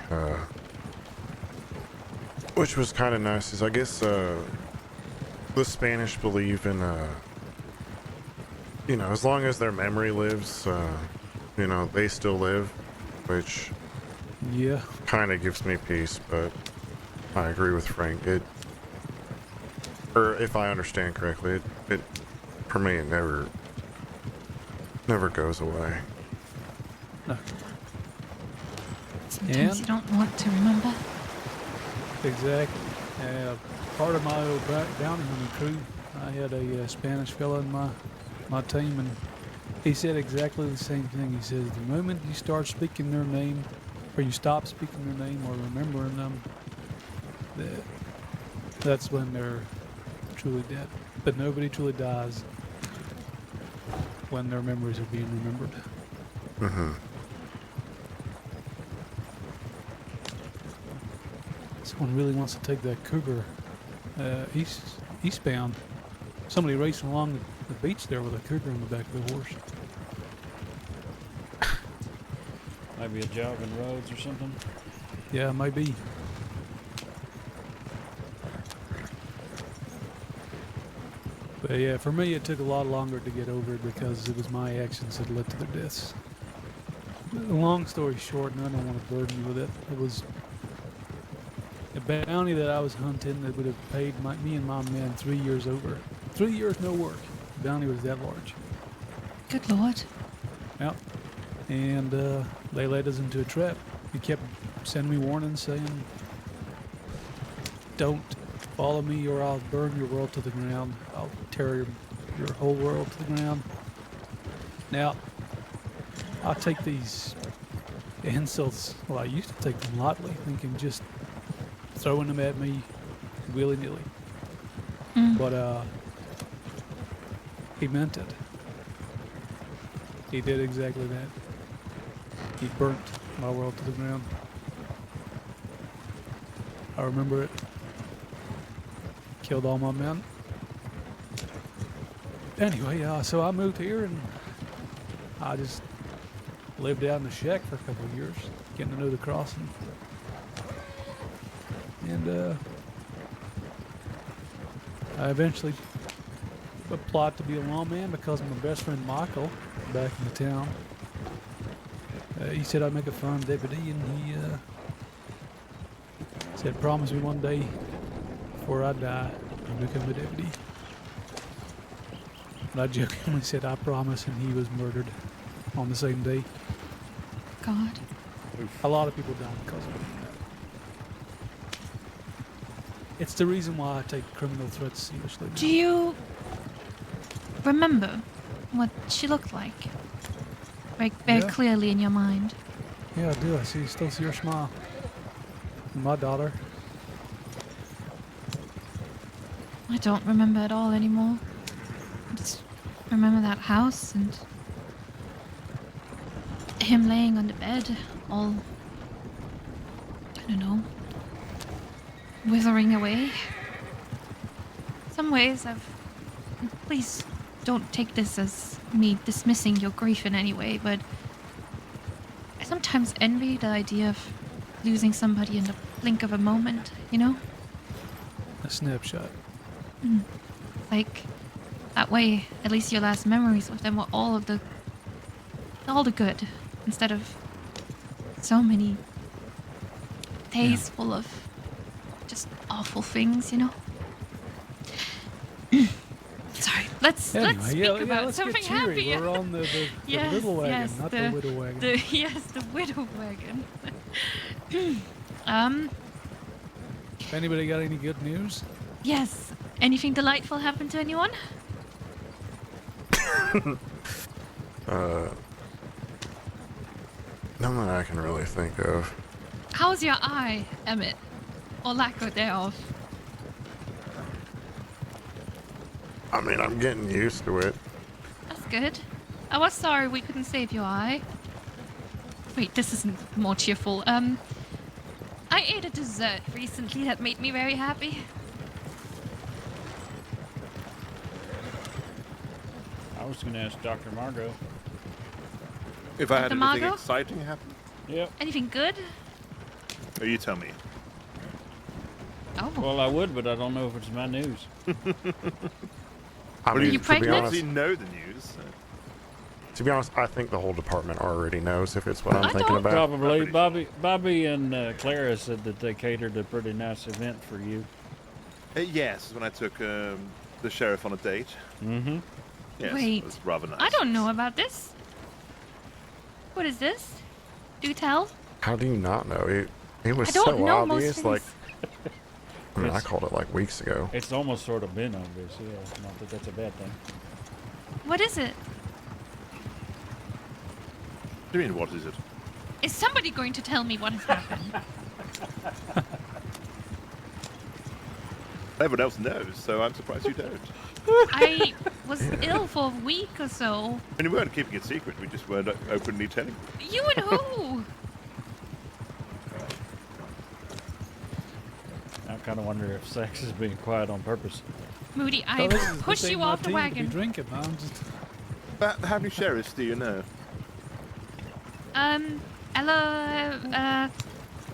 which was kind of nice, is I guess the Spanish believe in, you know, as long as their memory lives, you know, they still live, which Yeah. kind of gives me peace, but I agree with Frank. Or if I understand correctly, it for me, it never goes away. No. Sometimes you don't want to remember. Exactly. Part of my old bounty hunting crew, I had a Spanish fellow in my team, and he said exactly the same thing. He says the moment you start speaking their name, or you stop speaking their name or remembering them, that's when they're truly dead. But nobody truly dies when their memories are being remembered. Mm-hmm. Someone really wants to take that cougar eastbound. Somebody racing along the beach there with a cougar on the back of the horse. Might be a job in roads or something. Yeah, maybe. But yeah, for me it took a lot longer to get over it because it was my actions that led to their deaths. Long story short, and I don't want to burden you with it, it was a bounty that I was hunting that would have paid me and my men 3 years over. 3 years no work. The bounty was that large. Good lord. Yep. And they led us into a trap. He kept sending me warnings saying, don't follow me or I'll burn your world to the ground. I'll tear your whole world to the ground. Now, I take these insults, well, I used to take them lightly, thinking just throwing them at me willy-nilly. But he meant it. He did exactly that. He burnt my world to the ground. I remember it. Killed all my men. Anyway, so I moved here and I just lived out in the shack for a couple of years, getting to know the crossing. And I eventually applied to be a lawman because of my best friend Michael back in the town. He said I'd make a fine deputy, and he said, promise me one day before I die, you'll become a deputy. And I jokingly said, I promise, and he was murdered on the same day. God. A lot of people died because of it. It's the reason why I take criminal threats seriously now. Do you remember what she looked like? Very clearly in your mind. Yeah, I do. Still see her smile. And my daughter. I don't remember at all anymore. I just remember that house and him laying on the bed, all, I don't know, withering away. Some ways please don't take this as me dismissing your grief in any way, but I sometimes envy the idea of losing somebody in the blink of a moment, you know? A snapshot. Like, that way, at least your last memories with them were all the good, instead of so many days full of just awful things, you know? Sorry, let's speak about let's something get cheery. happier. We're on the Yes, little wagon, yes, not the widow wagon. The widow wagon. Anybody got any good news? Yes. Anything delightful happen to anyone? None that I can really think of. How's your eye, Emmett? Or lack thereof? I mean, I'm getting used to it. That's good. I was sorry we couldn't save your eye. Wait, this isn't more cheerful. I ate a dessert recently that made me very happy. I was going to ask Dr. Margot. If I had Dr. anything Margot? exciting happen? Yep. Anything good? Oh, you tell me. Oh. Well, I would, but I don't know if it's my news. I Well, mean, you to be obviously honest, know the news. to be honest, I think the whole department already knows if it's what I'm thinking about. Probably. Bobby and Clara said that they catered a pretty nice event for you. Yes, when I took the sheriff on a date. Mm-hmm. Yes, Wait. it was rather nice. I don't know about this. What is this? Do tell. How do you not know? It was I don't so know most obvious. Like, things. I mean, I called it like weeks ago. It's almost sort of been obvious, yeah. Not that that's a bad thing. What is it? What do you mean, what is it? Is somebody going to tell me what has happened? Everyone else knows, so I'm surprised you don't. I was ill for a week or so. And we weren't keeping it secret, we just weren't openly telling you. You and who? I kind of wonder if sex is being quiet on purpose. Moody, I pushed you off the wagon. Drinking, I'm just... How many sheriffs do you know? Ella,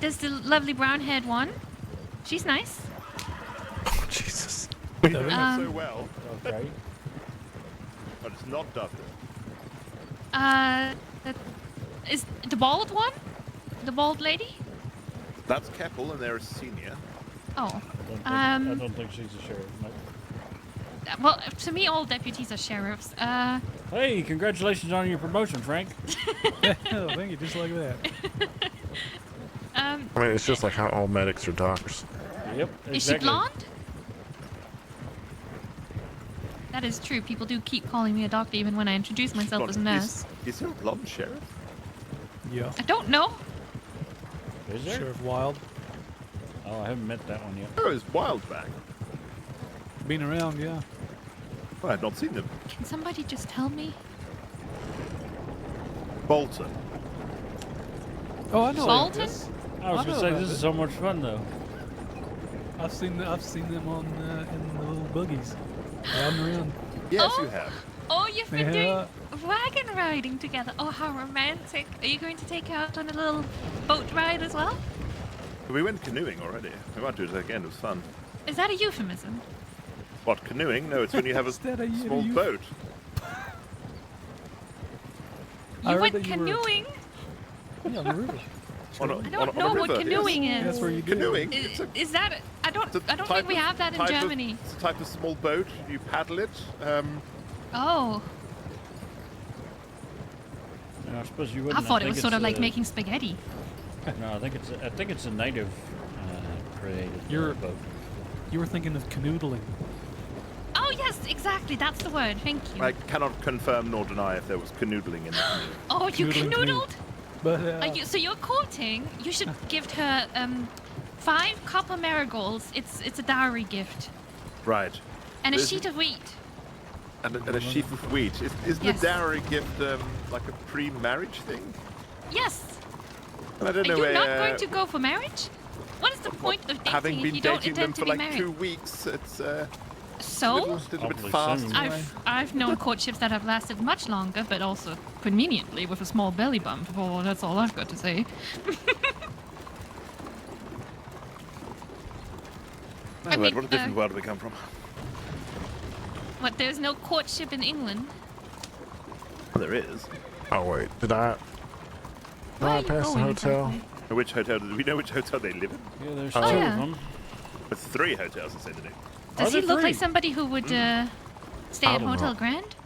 there's the lovely brown-haired one. She's nice. Oh, Jesus. We know her so well. Okay. But it's not Dustin. Is the bald one? The bald lady? That's Keppel, and they're a senior. Oh. I don't think she's a sheriff. Nope. Well, to me, all deputies are sheriffs. Hey, congratulations on your promotion, Frank. Oh, thank you, just like that. I mean, it's just like how all medics are doctors. Yep. Exactly. Is she blonde? That is true. People do keep calling me a doctor even when I introduce myself as a nurse. Is there a blonde sheriff? Yeah. I don't know. Is there? Sheriff Wild. Oh, I haven't met that one yet. Oh, is Wild back? Been around, yeah. Well, I've not seen them. Can somebody just tell me? Bolton. Oh, I know. Bolton? I was going to say, this is so much fun, though. I've seen them on in the little buggies. Riding around. Yes, you have. Oh, you've been Yeah. doing wagon riding together. Oh, how romantic. Are you going to take her out on a little boat ride as well? We went canoeing already. We might do it again. It was fun. Is that a euphemism? What, canoeing? No, it's when you have a small boat. You went canoeing? Yeah, on the river. On a, I don't on a know what river, canoeing yes. is. That's where you do. Canoeing? Is that? I don't think we have that in Germany. It's a type of small boat. You paddle it. Oh, No, I suppose you I wouldn't. thought it think was sort it's of like a- making spaghetti. No, I think it's a native created boat. You were thinking of canoodling. Oh yes, exactly. That's the word. Thank you. I cannot confirm nor deny if there was canoodling in the canoe. Oh, you canoodled? But So you're courting? You should give her 5 copper marigolds. It's a dowry gift. Right. And a There's- sheet of wheat. And a sheaf of wheat. Is Yes. the dowry gift like a pre-marriage thing? Yes. And I don't know Are you where. not going to go for marriage? What is the point of dating Having if been you don't dating them intend to for be like married? 2 weeks, it's So? little bit fast. I've known courtships that have lasted much longer, but also conveniently with a small belly bump. Oh, that's all I've got to say. My word, what a different world we come from. What? There's no courtship in England? There is. Oh wait, did I Where are you pass the going hotel? exactly? Which hotel? Do we know which hotel they live in? Yeah, there's Oh, 2 yeah. of them. There's 3 hotels in Saint Denis. Does he look like somebody who would stay I at don't Hotel know. Grand?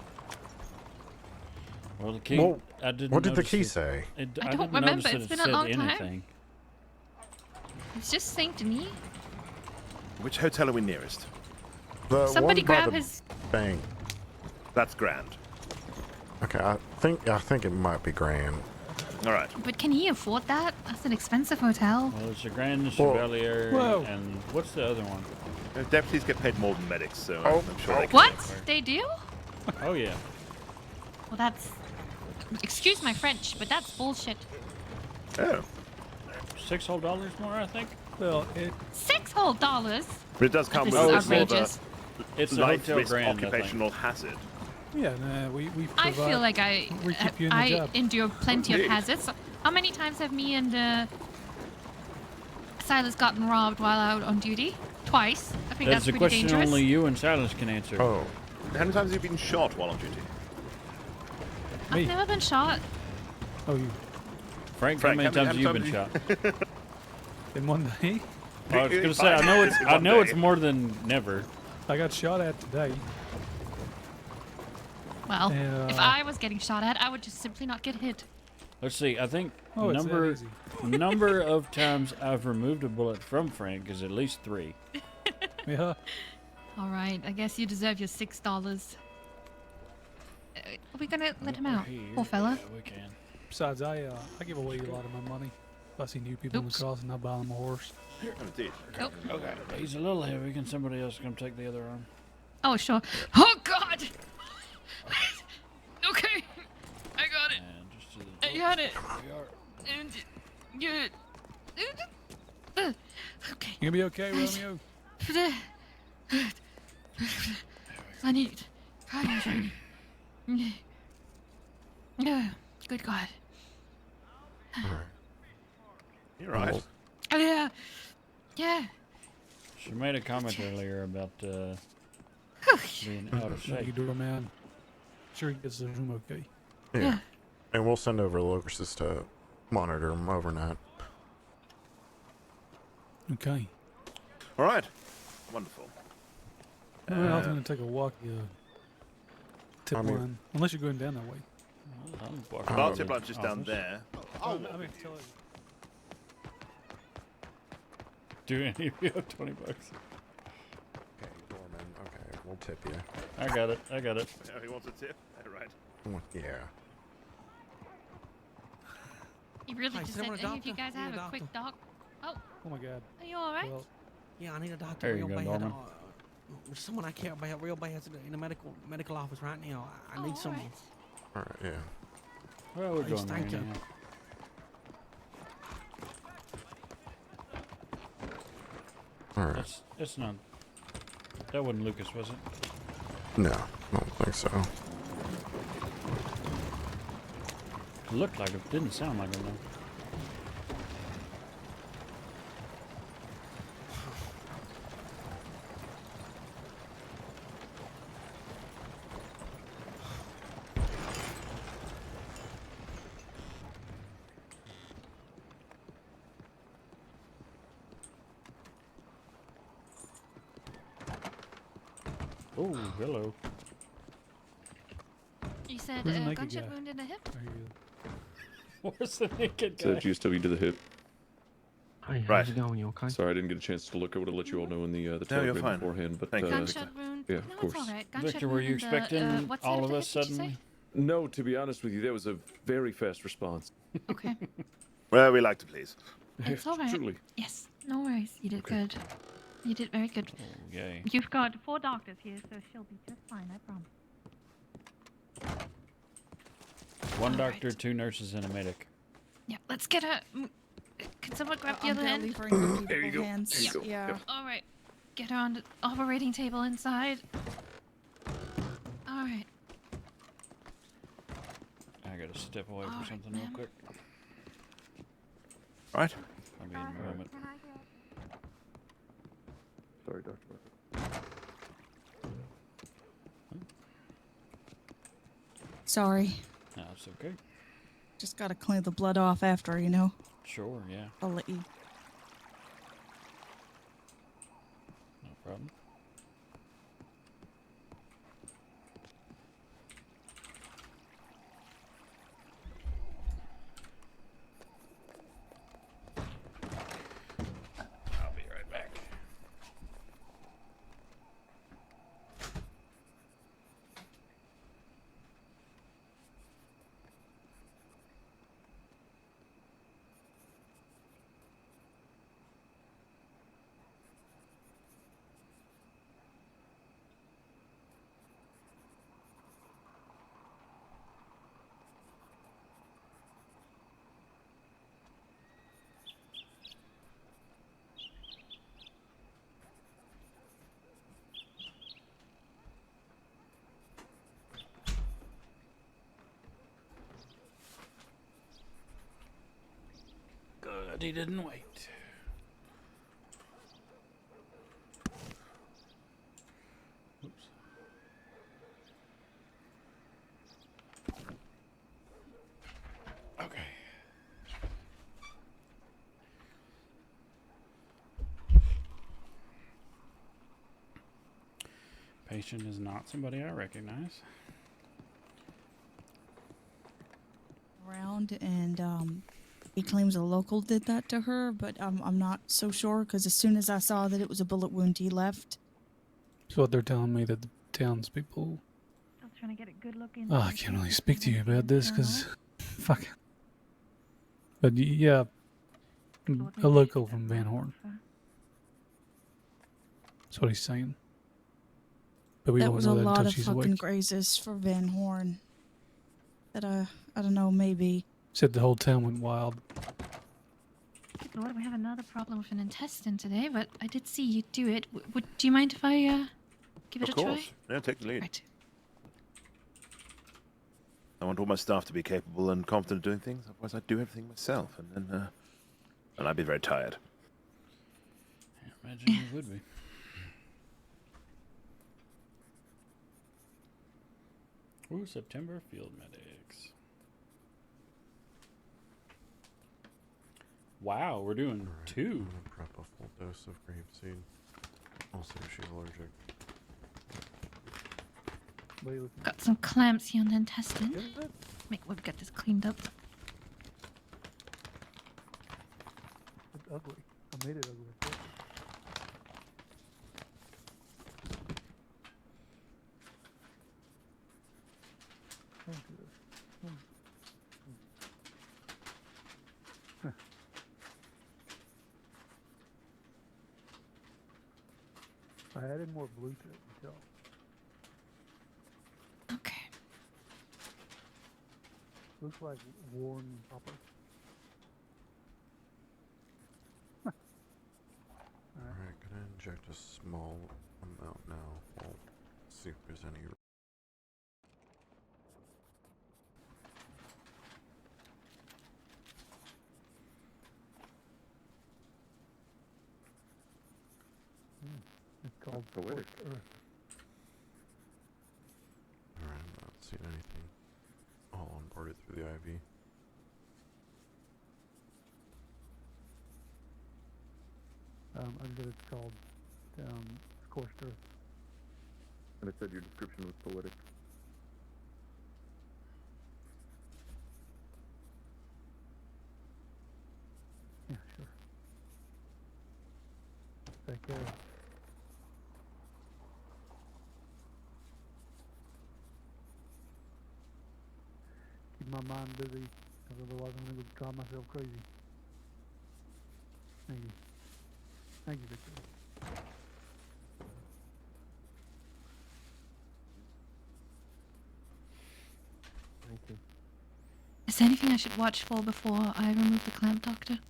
Well, the key. Well, I didn't what did the notice key it- say? I don't didn't remember, notice that it's it been a said long time. anything. It's just Saint Denis. Which hotel are we nearest? The Somebody one by grab the his. bank. That's Grand. Okay, I think it might be Grand. All right. But can he afford that? That's an expensive hotel. Well, it's a Grand Well, Chevalier, whoa. and what's the other one? Deputies get paid more than medics, so Oh, I'm sure they can. What? They do? Oh yeah. Well, that's. Excuse my French, but that's bullshit. Oh. $6 whole more, I think. well, it $6 whole dollars? But it does come This with is a bit more of outrageous. a It's a life Hotel risk Grand, I think. occupational hazard. Yeah, nah, we I provide, feel like we keep you in the I job. endure plenty of hazards. How many times have me and Silas gotten robbed while out on duty? Twice. I think That's that's a pretty question dangerous. only you and Silas can answer. Oh. How many times have you been shot while on duty? I've never been shot. Oh, you. Frank, how many times have you been shot? In one day? I was gonna say, I know it's more than never. I got shot at today. Well, if I was getting shot at, I would just simply not get hit. Let's see. I think Oh, it's that number easy. number of times I've removed a bullet from Frank is at least 3. Yeah. All right, I guess you deserve your $6. Are we gonna let him out, poor fella? Yeah, we can. Besides, I give away a lot of my money. If I see new people on the crossing, I buy them a horse. Indeed. Nope. Okay, he's a little heavy. Can somebody else come take the other arm? Oh, sure. Oh, God! Okay, I got it. I got it. And you. Okay. You gonna be okay, Romeo? I need. Good God. You're right. Yeah. Yeah. She made a comment earlier about being out of How you shape. doing, man? Sure, he gets the room okay. Yeah. And we'll send over locusts to monitor them overnight. Okay. All right. Wonderful. Well, I was gonna take a walk. Tip I mean- line, unless you're going down that way. Well, tip line's just down there. I mean, tell you. Do any of you have $20? Okay, Gorman. Okay, we'll tip you. I got it. I got it. Oh, he wants a tip? Right. Yeah. He really Hi, just sit said, down, hey, if you doctor. guys I need have a a quick doc. Oh, Oh my God. are you alright? Well, Yeah, I need a doctor There you real go, bad. Norman. Someone I care about real bad in the medical office right now. I need someone. All right. Yeah. Well, we're Please, going thank right you. now. All right. It's not. That wasn't Lucas, was it? No, I don't think so. It looked like it. Didn't sound like it though. Oh, hello. You said Where's the naked gunshot guy? wound in the hip? Where's the naked So guy? GSW to the hip. Hi, Right. how's it going? You okay? Sorry, I didn't get a chance to look. I would have let you all know in the you're telegram fine. beforehand. But Thank you. Gunshot wound? yeah, No, of it's course. alright. Gunshot Victor, were wound you in the, expecting what side all of of the us hip did you say? suddenly? No, to be honest with you, that was a very fast response. Okay. Well, we like to please. It's alright. Truly. Yes, no worries. You did good. You did very good. Yay. You've got 4 doctors here, so she'll be just fine, I promise. One doctor, 2 nurses, and a medic. Yeah, let's get her. Can someone grab the other end? There you go. Hands. There you go. Yeah. Yep. All right. Get her on the operating table inside. All right. I gotta step away All for right, something real ma'am. quick. Right. I'll be in a moment. Sorry, Dr. Sorry. No, it's okay. Just gotta clean the blood off after, you know? Sure, yeah. I'll let you. No problem. I'll be right back. Gravity didn't wait. Oops. Okay. Patient is not somebody I recognize. Around and he claims a local did that to her, but I'm not so sure because as soon as I saw that it was a bullet wound, he left. So what they're telling me that the townspeople. Still trying to get a good look in. Oh, I can't really speak to you about this because, fuck. But yeah, a local from Van Horn. That's what he's saying. But we That won't was know a that lot until of she's fucking awake. grazes for Van Horn. That I don't know, maybe. Said the whole town went wild. Good Lord, we have another problem with an intestine today, but I did see you do it. Do you mind if I give it Of a course. try? No, take the lead. Right. I want all my staff to be capable and confident doing things. Otherwise, I'd do everything myself, and then, and I'd be very tired. I imagine you would be. Ooh, September field medics. Wow, we're doing two. I'm gonna prep a full dose of grapeseed. I'll see if she's allergic. Got some clamps here on the intestine. We'll get this cleaned up. It's ugly. I made it ugly. I added more blue to it, you tell. Okay. Looks like worn copper. Alright, gonna inject a small amount now. We'll see if there's any. It's called Poetic. Earth. Alright, I'm not seeing anything. All onboarded through the IV. Under it's called Scorched Earth. And it said your description was poetic. Yeah, sure. Take care. Keep my mind busy, because otherwise I'm going to drive myself crazy. Thank you. Thank you, Victor. Thank you. Is there anything I should watch for before I remove the clamp, Doctor?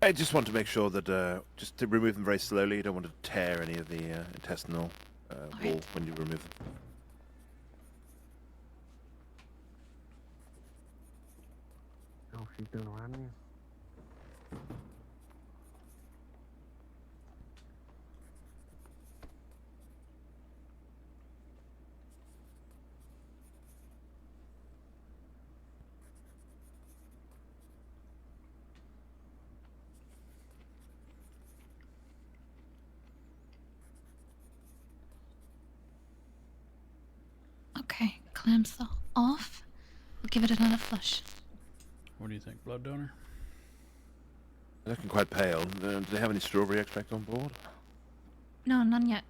I just want to make sure that, just to remove them very slowly. You don't want to tear any of the intestinal wall when you remove them. Oh, she's doing around you. Okay, clamps are off. We'll give it another flush. What do you think, blood donor? They're looking quite pale. Do they have any strawberry extract on board? No, none yet.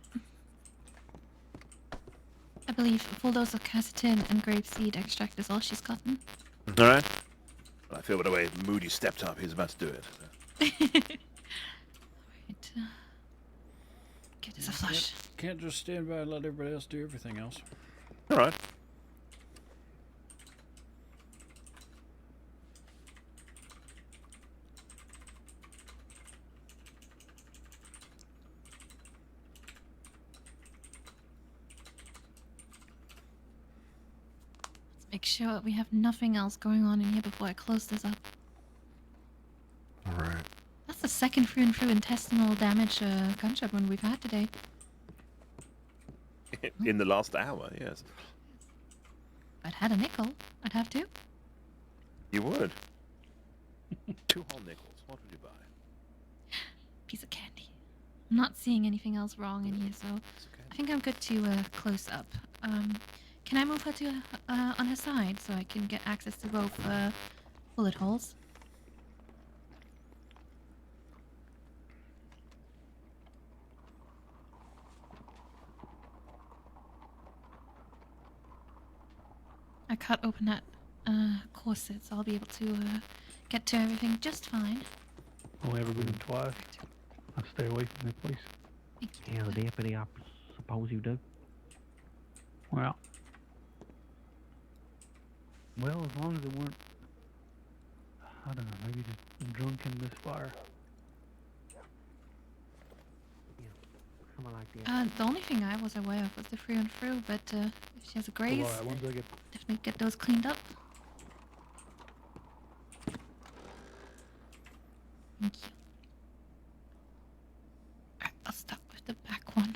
I believe a full dose of quercetin and grapeseed extract is all she's gotten. All right. Well, I feel by the way Moody stepped up. He's about to do it. Right. Give this a flush. Can't just stand by and let everybody else do everything else. All right. Let's make sure we have nothing else going on in here before I close this up. Alright. That's the second through and through intestinal damage gunshot wound we've had today. In the last hour, yes. If I'd had a nickel, I'd have two. You would. 2 whole nickels. What would you buy? Piece of candy. I'm not seeing anything else wrong in here, so I think I'm good to close up. Can I move her to on her side so I can get access to both bullet holes? I cut open that corset, so I'll be able to get to everything just fine. Only ever been twice. I'll stay away from that place. Yeah, the deputy, I suppose you do. Well, as long as it weren't, I don't know, maybe just drunk in this fire. Something like that. The only thing I was aware of was the through and through, but if she has a graze, Alright, once I get definitely get those cleaned up. Thank you. Alright, I'll start with the back one.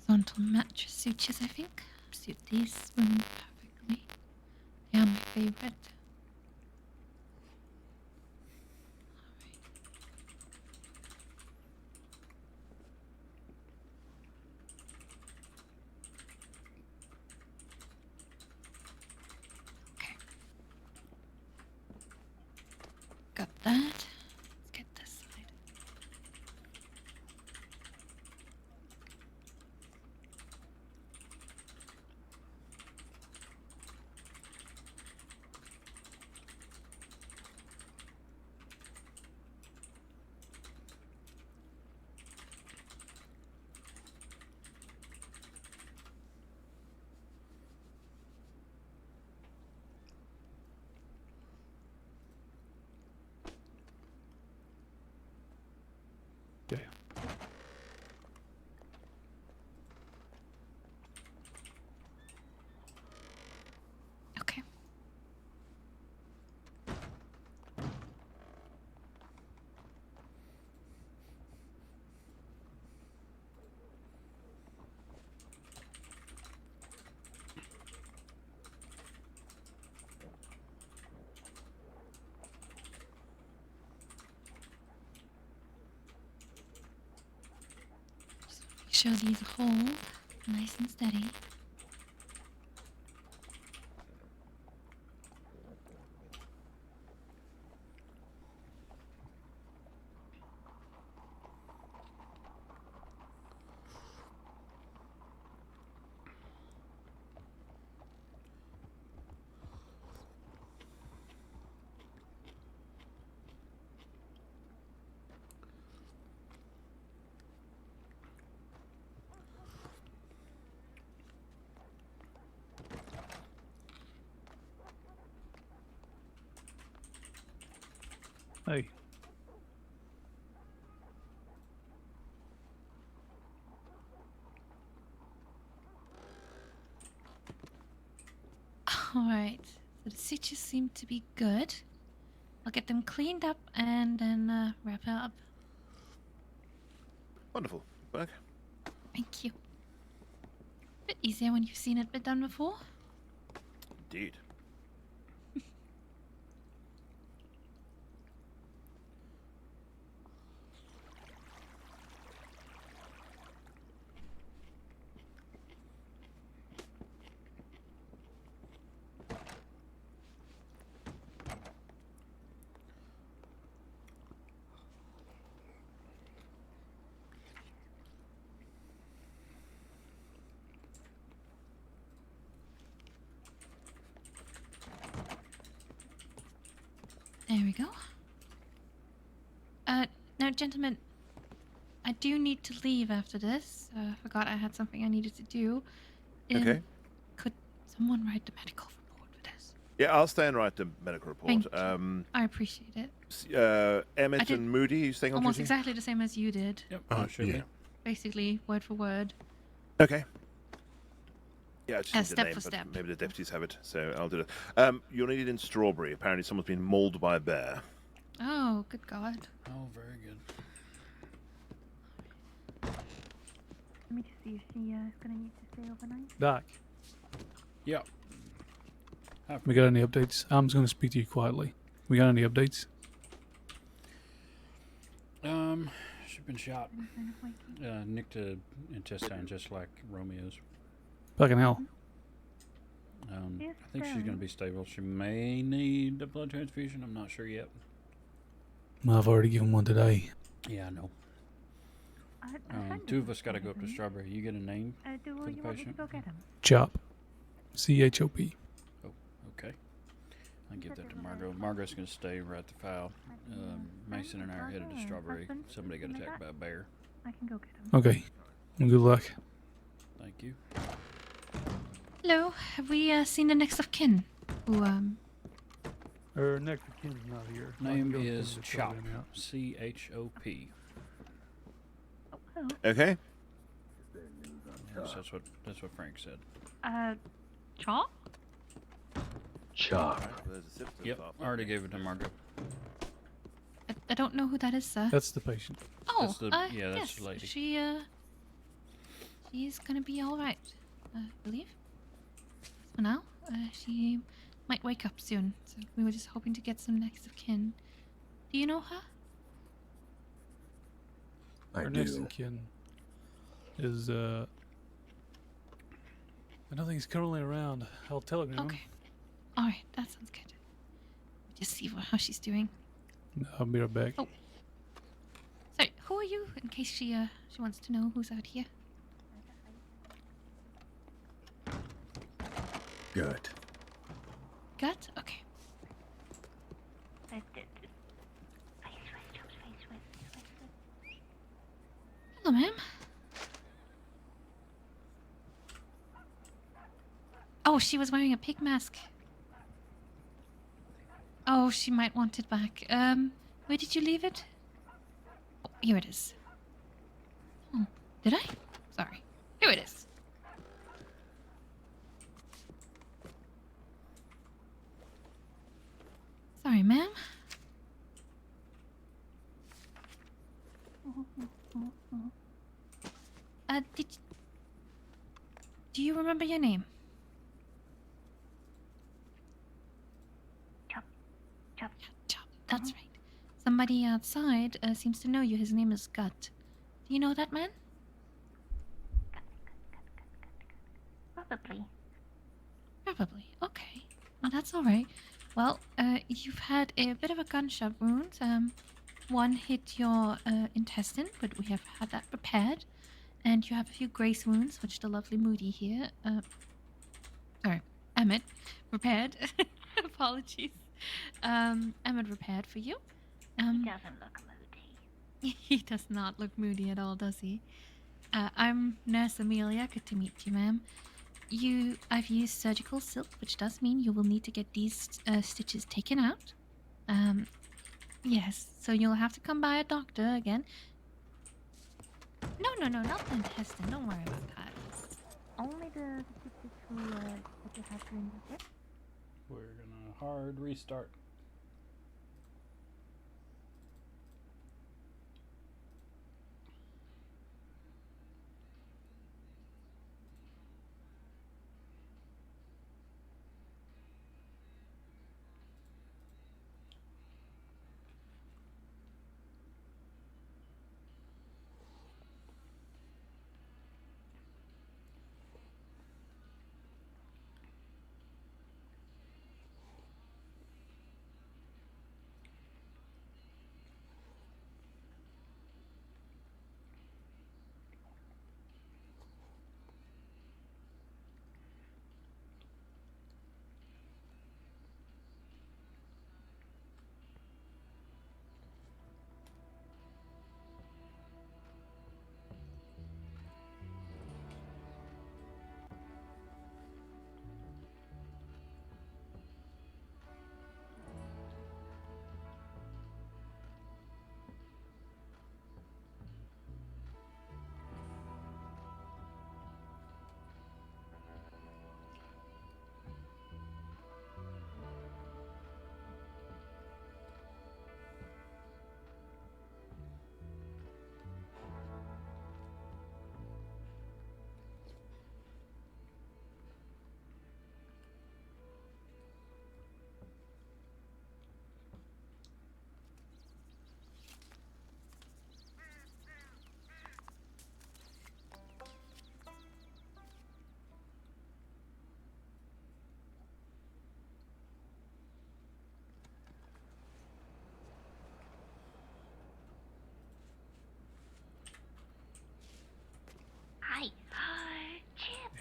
Horizontal mattress sutures, I think. Suit these women perfectly. They are my favorite. Okay. Got that. Let's get this side. Okay. Okay. Make sure these hold nice and steady. Hey. Alright, so the sutures seem to be good. I'll get them cleaned up and then wrap it up. Wonderful. Good work. Thank you. Bit easier when you've seen it been done before. Indeed. There we go. Now, gentlemen, I do need to leave after this. Forgot I had something I needed to do. Okay. Could someone write the medical report for this? Yeah, I'll stay and write the medical report. Thank you. I appreciate it. Emmett did and Moody, you staying on Almost duty? exactly the same as you did. Yep. Should be. Basically, word for word. Okay. Yeah, I just need the Step name, for but step. maybe the deputies have it, so I'll do it. You'll need it in Strawberry. Apparently someone's been mauled by a bear. Oh, good God. Oh, very good. Let me just see if she is going to need to stay overnight. Doc, Yeah. we got any updates? I'm just going to speak to you quietly. We got any updates? She's been shot. Nicked an intestine just like Romeo's. Fucking hell. I think she's going to be stable. She may need a blood transfusion. I'm not sure yet. Well, I've already given one today. Yeah, I know. Two of us got to go up to Strawberry. You get a name for the patient? Chop. CHOP. Oh, okay. I'll give that to Margot. Margot's going to stay right at the file. Mason and I are headed to Strawberry. Somebody got attacked by a bear. I can go get him. Okay. Well, good luck. Thank you. Hello, have we seen the next of kin? Who, Next of kin's not here. Name is Chop. C-H-O-P. Okay. Yes, that's what Frank said. Chop? Chop. Yep, I already gave it to Margot. I don't know who that is, sir. That's the patient. Oh, That's the- yeah, that's yes, the lady. She's gonna be alright, I believe. For now, she might wake up soon, so we were just hoping to get some next of kin. Do you know her? Our next of kin is, I don't think he's currently around. I'll telegram him. Okay. Alright, that sounds good. Just see how she's doing. I'll be right back. Oh. Sorry, who are you? In case she wants to know who's out here. Good. Gut? Okay. Hello, ma'am. Oh, she was wearing a pig mask. Oh, she might want it back. Where did you leave it? Oh, here it is. Oh, did I? Sorry. Here it is. Sorry, ma'am. Do you remember your name? Chop. That's right. Somebody outside seems to know you. His name is Gut. Do you know that man? Probably. Probably. Okay. Well, that's all right. Well, you've had a bit of a gunshot wound. One hit your intestine, but we have had that repaired. And you have a few grace wounds, which the lovely Moody here, sorry, Emmett, repaired. Apologies. Emmett repaired for you. He doesn't look moody. He does not look moody at all, does he? I'm Nurse Amelia. Good to meet you, ma'am. I've used surgical silk, which does mean you will need to get these stitches taken out. Yes, so you'll have to come by a doctor again. No, not the intestine. Don't worry about that. Only the stitches that you have to inject. We're gonna hard restart.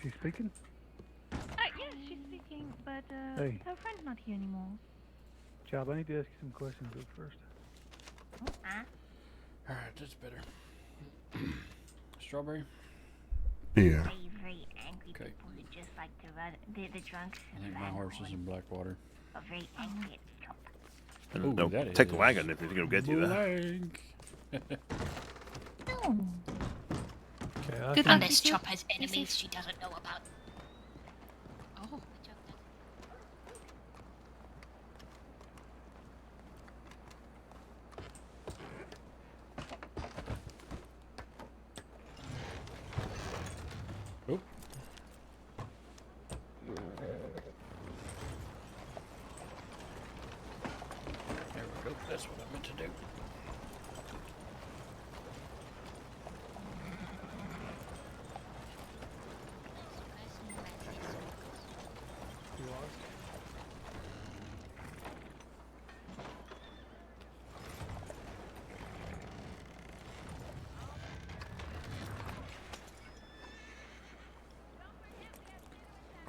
She's speaking? Yes, she's speaking, but Hey. her friend's not here anymore. Job, I need to ask you some questions first. Alright, that's better. Strawberry? Yeah. Very, very angry Okay. people who just like to run. The drunks. I think my horse is in Blackwater. Are very angry at the top. Ooh, No, that take the is wagon if it'll get you there. blank. Okay, Good And luck, this Lisa. chop has Be safe. enemies she doesn't know about. Oh, Oop. There we go. That's what I meant to do.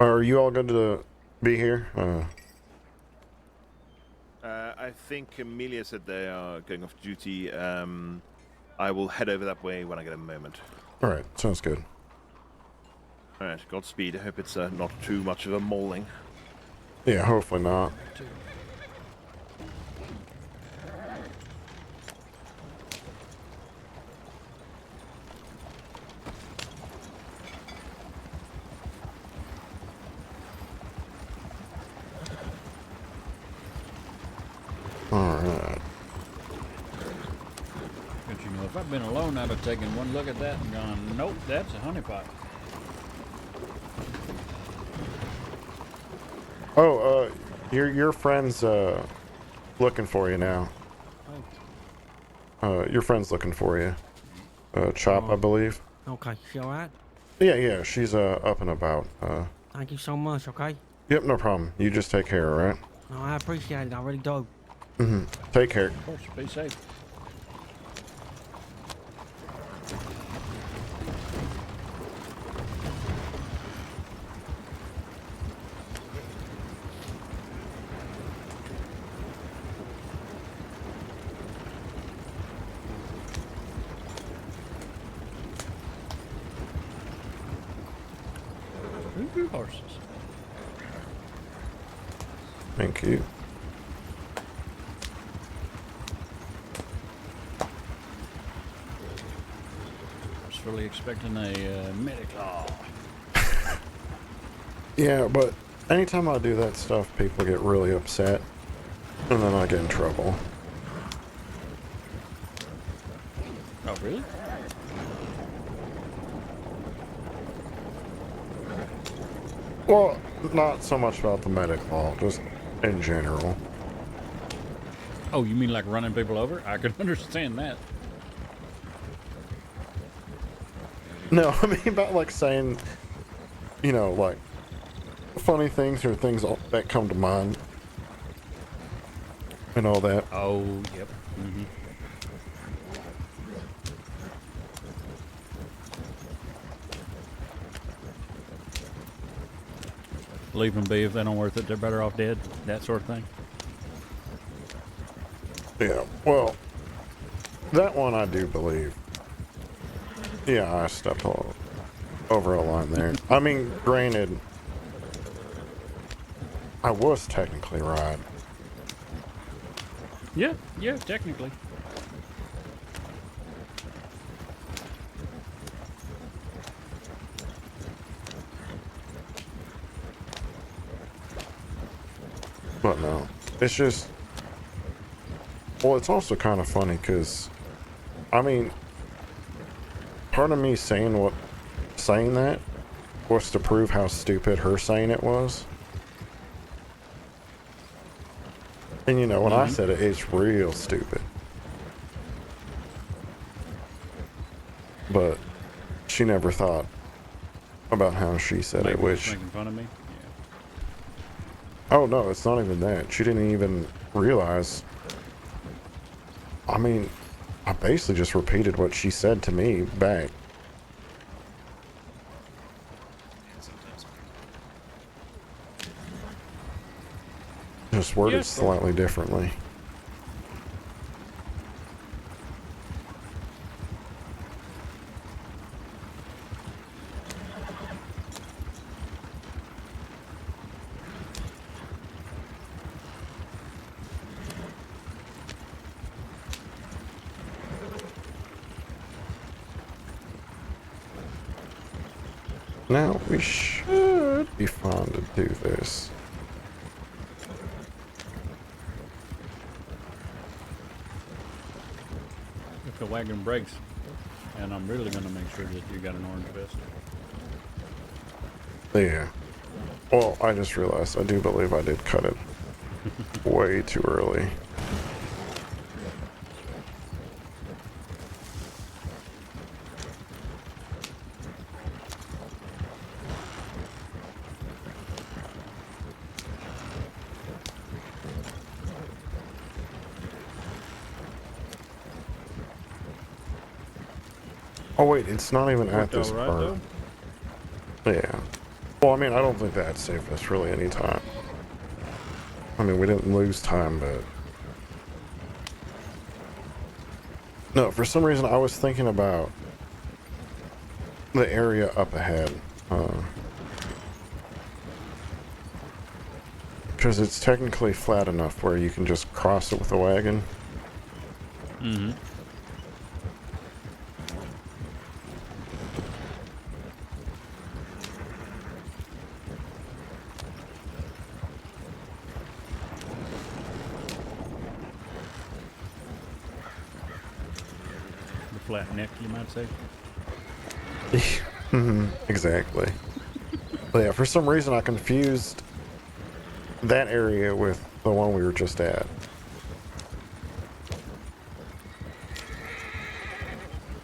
Are you all good to be here? I think Amelia said they are going off duty. I will head over that way when I get a moment. All right, sounds good. All right, Godspeed. I hope it's not too much of a mauling. Yeah, hopefully not. Alright. But you know, if I'd been alone, I'd have taken one look at that and gone, nope, that's a honeypot. Oh, your friend's looking for you now. Your friend's looking for you. Chop, I believe. Okay, she alright? Yeah, she's up and about. Thank you so much, okay? Yep, no problem. You just take care, alright? No, I appreciate it, I really do. Take care. Of course, be safe. Horses. Thank you. I was fully expecting a medical. Yeah, but anytime I do that stuff, people get really upset, and then I get in trouble. Oh, really? Well, not so much about the medic law, just in general. Oh, you mean like running people over? I can understand that. No, I mean about like saying, you know, like funny things or things that come to mind and all that. Oh, yep. Mm-hmm. Leave them be if they don't worth it. They're better off dead. That sort of thing. Yeah, well, that one I do believe. Yeah, I stepped over a line there. I mean, granted, I was technically right. Yeah, technically. But no, it's just, well, it's also kind of funny because, I mean, part of me saying that was to prove how stupid her saying it was. And you know, when I said it, it's real stupid. But she never thought about how she said Maybe it, which... making fun of me? Oh no, it's not even that. She didn't even realize. I mean, I basically just repeated what she said to me back. Just worded Yes, sir. slightly differently. Now we should be fine to do this. If the wagon breaks, and I'm really gonna make sure that you got an orange vest. Yeah. Well, I just realized I do believe I did cut it way too early. Oh wait, it's not even at Worked this all right, part. Yeah. Well, I mean, I don't think that saved us really any time. I mean, we didn't lose time, but... No, for some reason I was thinking about the area up ahead. Because it's technically flat enough where you can just cross it with a wagon. Mm-hmm. The flat neck, you might say. Exactly. But yeah, for some reason I confused that area with the one we were just at.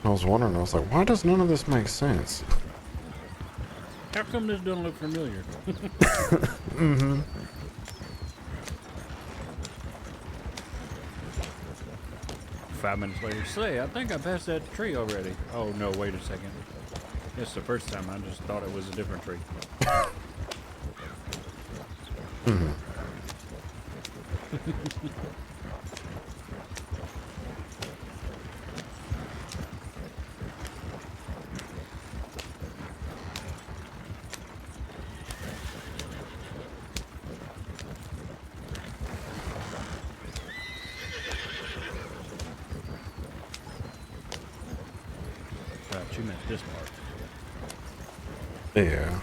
I was wondering, I was like, why does none of this make sense? How come this doesn't look familiar? Mm-hmm. 5 minutes later, say, I think I passed that tree already. Oh no, wait a second. It's the first time I just thought it was a different tree. Mm-hmm. You missed this part. Yeah.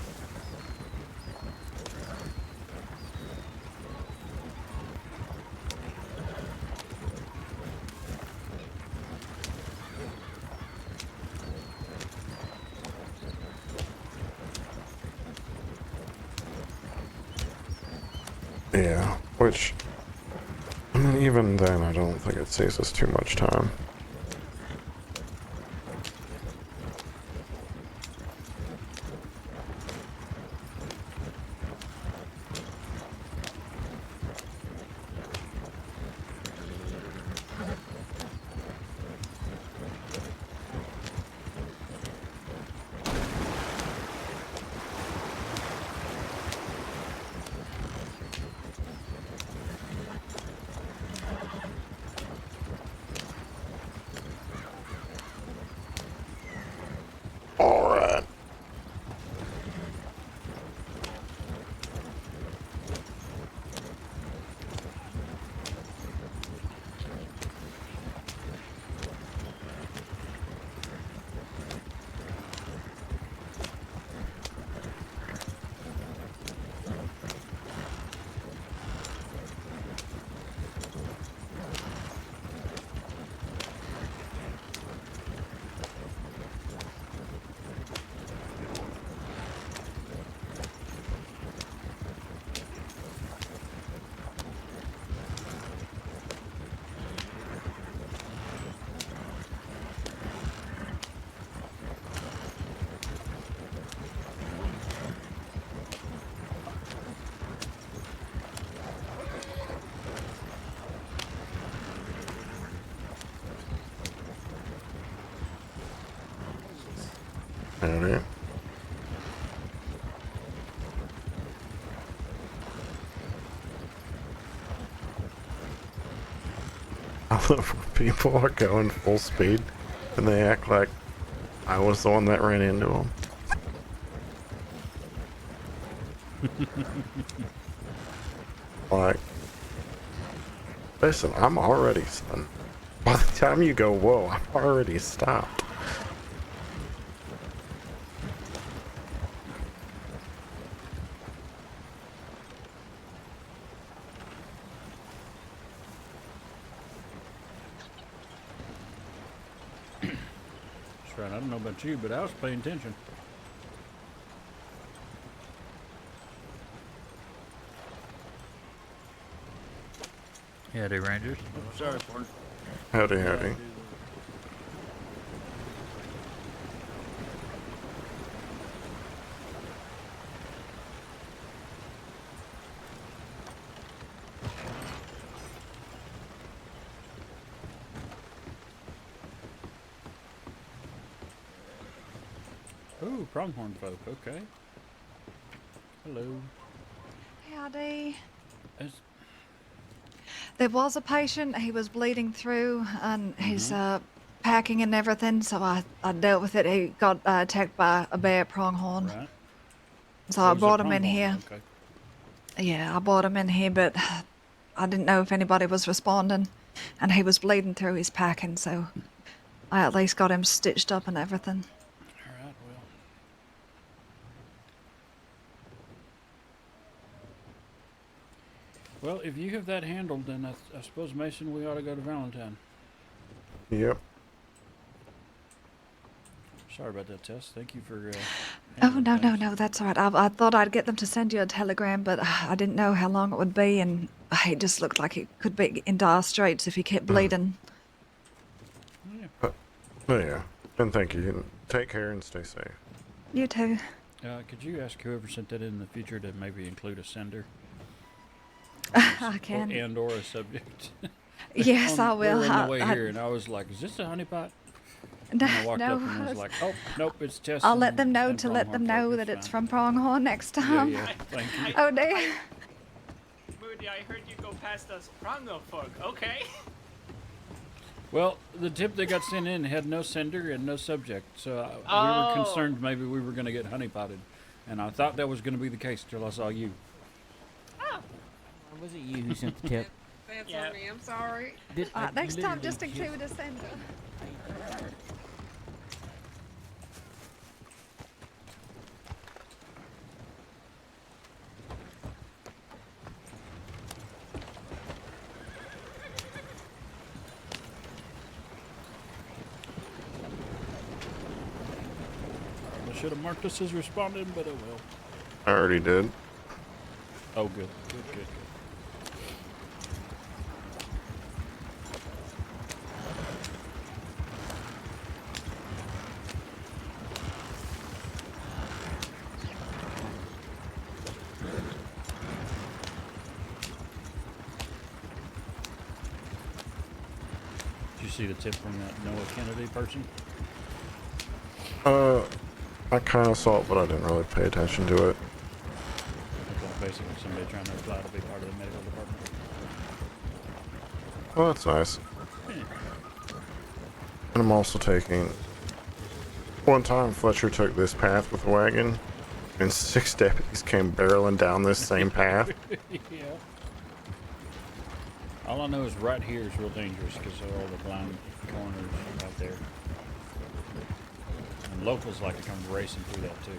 Yeah, which, I mean, even then, I don't think it saves us too much time. Alright. Alright. I love when people are going full speed and they act like I was the one that ran into them. Like, listen, I'm already stunned. By the time you go, whoa, I'm already stopped. That's right. I don't know about you, but I was paying attention. Howdy, Rangers. Oh, sorry, Ford. Howdy, howdy. Ooh, pronghorn folk. Okay. Hello. Howdy. Is- There was a patient, he was bleeding through, and he's packing and everything, so I dealt with it. He got attacked by a bear pronghorn. Right. So Oh, I it was a brought him in pronghorn, here. Okay. Yeah, I brought him in here, but I didn't know if anybody was responding, and he was bleeding through his packing, so I at least got him stitched up and everything. All right, well, if you have that handled, then I suppose, Mason, we ought to go to Valentine. Yep. Sorry about that, Tess. Thank you for. Oh, no, that's all right. I thought I'd get them to send you a telegram, but I didn't know how long it would be, and he just looked like he could be in dire straits if he kept bleeding. Oh yeah. And thank you. Take care and stay safe. You too. Could you ask whoever sent that in the future to maybe include a sender? I can. And/or a subject. Yes, I will. We were on the way here, and I was like, "Is this a honeypot?" And I walked up and was like, "Oh, nope, it's Tess." I'll let them know to let them know that it's from Pronghorn next time. Yeah, thank you. Oh dear. Moody, I heard you go past us Prongo folk. Okay. Well, the tip that got sent in had no sender and no subject, so we Oh. were concerned maybe we were going to get honeypotted, and I thought that was going to be the case till I saw you. Was it you who sent the tip? That's on me. I'm sorry. Did- Next time, literally just include a sender. I should have marked us as responding, but oh well. I already did. Oh, good. Good. Did you see the tip from that Noah Kennedy person? I kind of saw it, but I didn't really pay attention to it. It's basically somebody trying to apply to be part of the medical department. Well, that's nice. And I'm also taking... One time, Fletcher took this path with a wagon, and 6 deputies came barreling down this same path. Yeah. All I know is right here is real dangerous because of all the blind corners out there. And locals like to come racing through that too.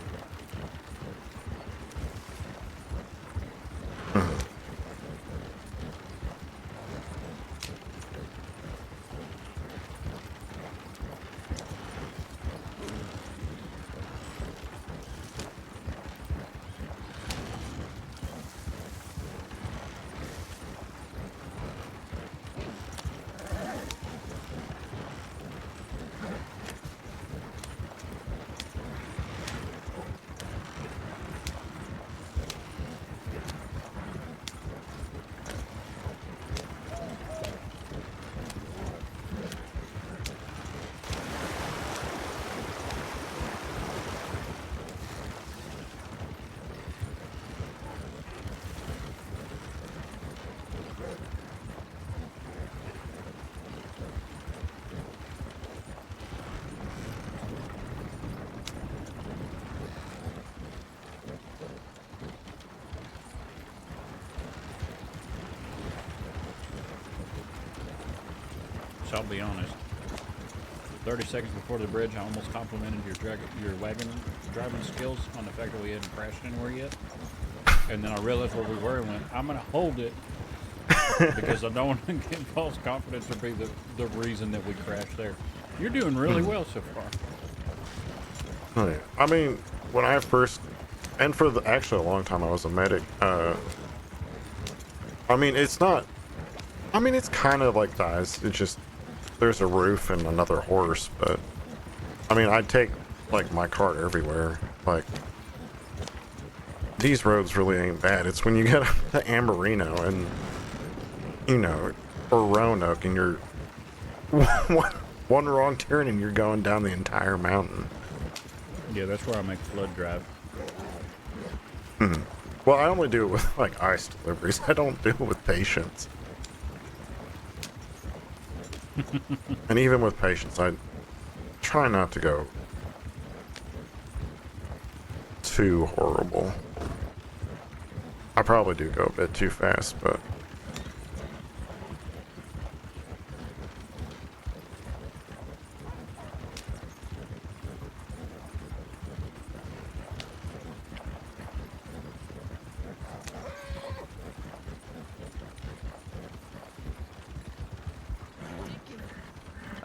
I'll be honest. 30 seconds before the bridge, I almost complimented your wagon driving skills on the fact that we hadn't crashed anywhere yet. And then I realized where we were and went, I'm going to hold it because I don't want to get false confidence or be the reason that we crashed there. You're doing really well so far. Oh, yeah. I mean, when I first, and for actually a long time I was a medic, I mean, it's not, I mean, it's kind of like dies. It's just, there's a roof and another horse, but, I mean, I'd take, like, my car everywhere. Like, these roads really ain't bad. It's when you get to Amberino and, you know, or Roanoke and you're one wrong turn and you're going down the entire mountain. Yeah, that's where I make flood drive. Well, I only do it with, like, ice deliveries. I don't do it with patients. And even with patients, I try not to go too horrible. I probably do go a bit too fast, but...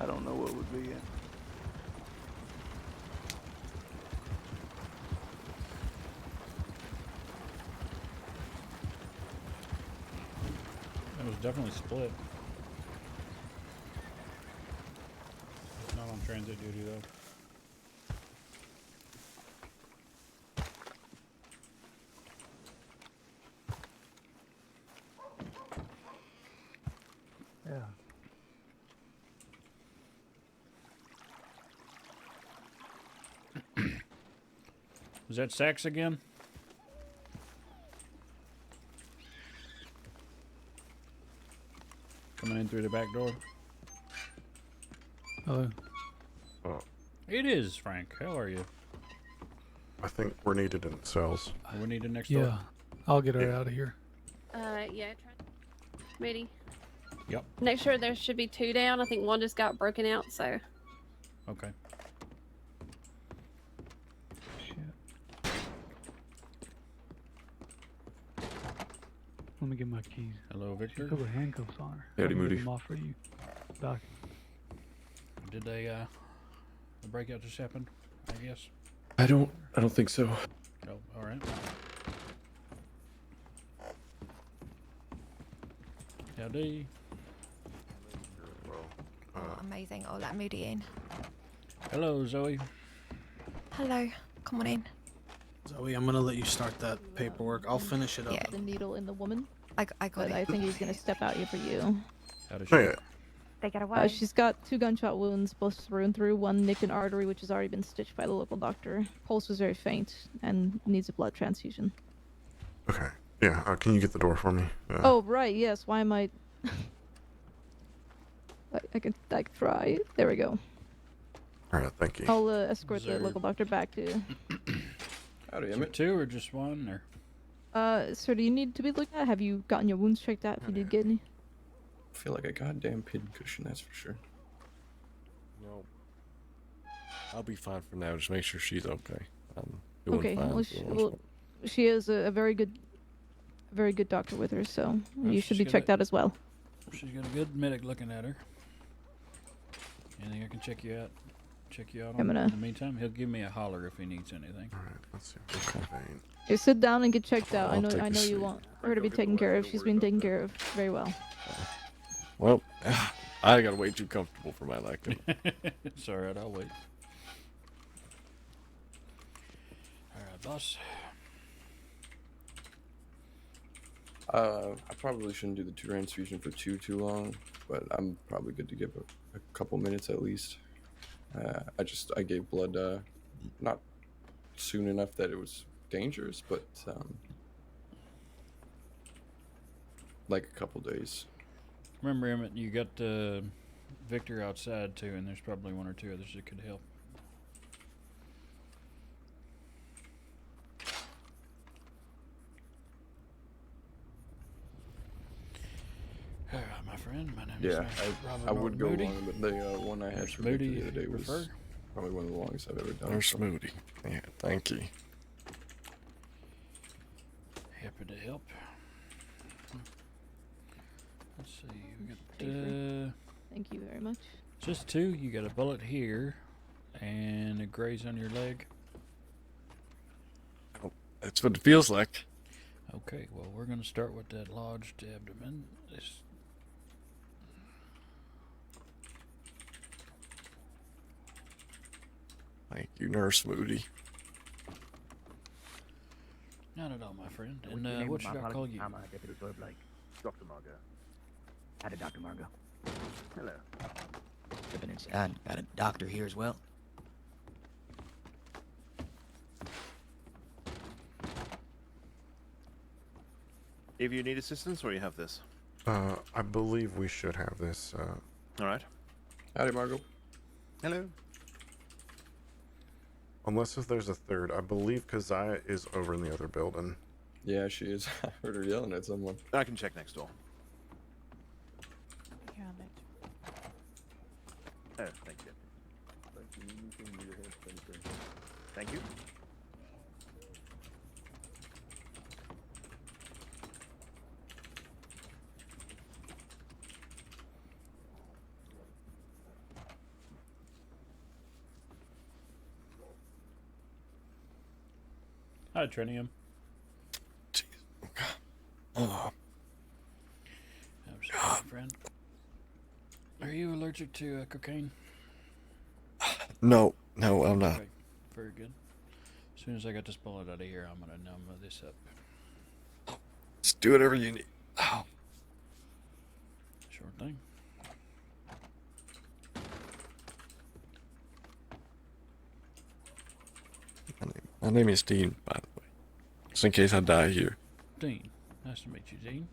I don't know what would be it. It was definitely split. It's not on transit duty though. Yeah. Is that Sax again? Coming in through the back door? Hello. Oh, It is, Frank. How are you? I think we're needed in cells. We need it next door? Yeah. I'll get her out of here. Yeah, Moody. Yep. Next sure there should be 2 down. I think one just got broken out, so. Okay. Let me get my keys. Hello, Victor. She put her handcuffs on her. Howdy, I'm gonna Moody. get them off for you, Doc. Did they, the breakout just happened, I guess? I don't think so. Oh, alright. Howdy. Amazing. I'll let Moody in. Hello, Zoe. Hello. Come on in. Zoe, I'm gonna let you start that paperwork. I'll finish it up. Yeah. The needle in the woman. I got But it. I think he's gonna step out here for you. How does she? Yeah. They got away. She's got 2 gunshot wounds, both through and through. One nicked an artery, which has already been stitched by the local doctor. Pulse was very faint and needs a blood transfusion. Okay. Yeah, can you get the door for me? Oh right, yes. Why am I? I can try. There we go. Alright, thank you. I'll escort the local doctor back to. Howdy, Emmett. 2 or just 1 or? Sir, do you need to be looked at? Have you gotten your wounds checked out? If you did get any. I feel like a goddamn pincushion, that's for sure. No. I'll be fine for now. Just make sure she's okay. Doing Okay. fine Well, she is a very good doctor with her, so you should be checked out as well. She's got a good medic looking at her. Anything I can check you out? On? In the meantime, he'll give me a holler if he needs anything. Alright, let's see if we can You sit down and get checked out. I'll take I a know you seat. want her to be taken care of. She's been taken care of very well. Well, I got way too comfortable for my liking. It's alright, I'll wait. Alright, boss. I probably shouldn't do the 2 transfusion for too long, but I'm probably good to give a couple minutes at least. I gave blood not soon enough that it was dangerous, but like a couple days. Remember, Emmett, you got Victor outside too, and there's probably 1 or 2 others that could help. My friend. My name Yeah, is Robert I would go Moody. longer, but the one I had Nurse for Moody, Victor the other day was refer? probably one of the longest I've ever done. Nurse Moody. Yeah, thank you. Happy to help. Let's see. We got Thank you very much. just 2. You got a bullet here, and a graze on your leg. Oh, that's what it feels like. Okay, well, we're going to start with that lodged abdomen. Thank you, Nurse Moody. Not at all, my friend. What's And your name? what should My I call apologies. you? I'm Deputy Floyd Blake. Dr. Margot. Hi to Dr. Margot. Hello. Stepping inside. Got a doctor here as well. If you need assistance, or you have this. I believe we should have this. All right. Howdy, Margot. Hello. Unless if there's a third. I believe Kazaya is over in the other building. Yeah, she is. I heard her yelling at someone. I can check next door. Oh, thank you. Thank you. Hi, Trinium. Oh. I'm sorry, friend. Are you allergic to cocaine? No, I'm not. Okay, very good. As soon as I get this bullet out of here, I'm gonna numb this up. Just do whatever you need. Oh. Sure thing. My name is Dean, by the way. Just in case I die here. Dean. Nice to meet you, Dean.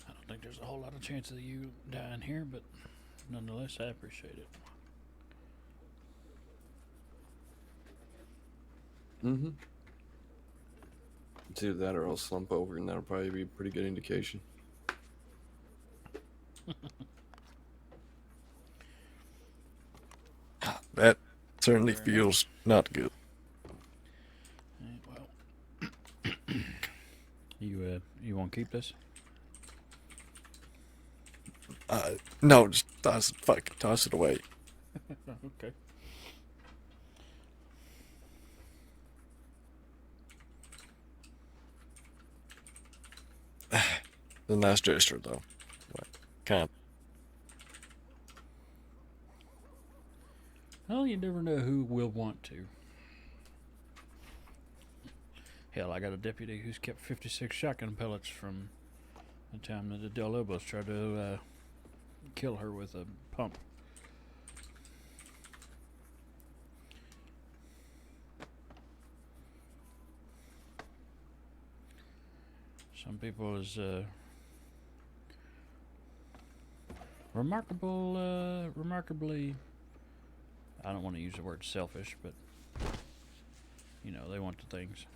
I don't think there's a whole lot of chance of you dying here, but nonetheless, I appreciate it. Mm-hmm. It's either that or I'll slump over, and that'll probably be a pretty good indication. That certainly feels not good. Well, you won't keep this? No, just toss it away. Okay. The nice gesture, though. Can't. Well, you never know who will want to. Hell, I got a deputy who's kept 56 shotgun pellets from the time that the Del Lobos tried to kill her with a pump. Some people is remarkably, I don't want to use the word selfish, but you know, they want the things.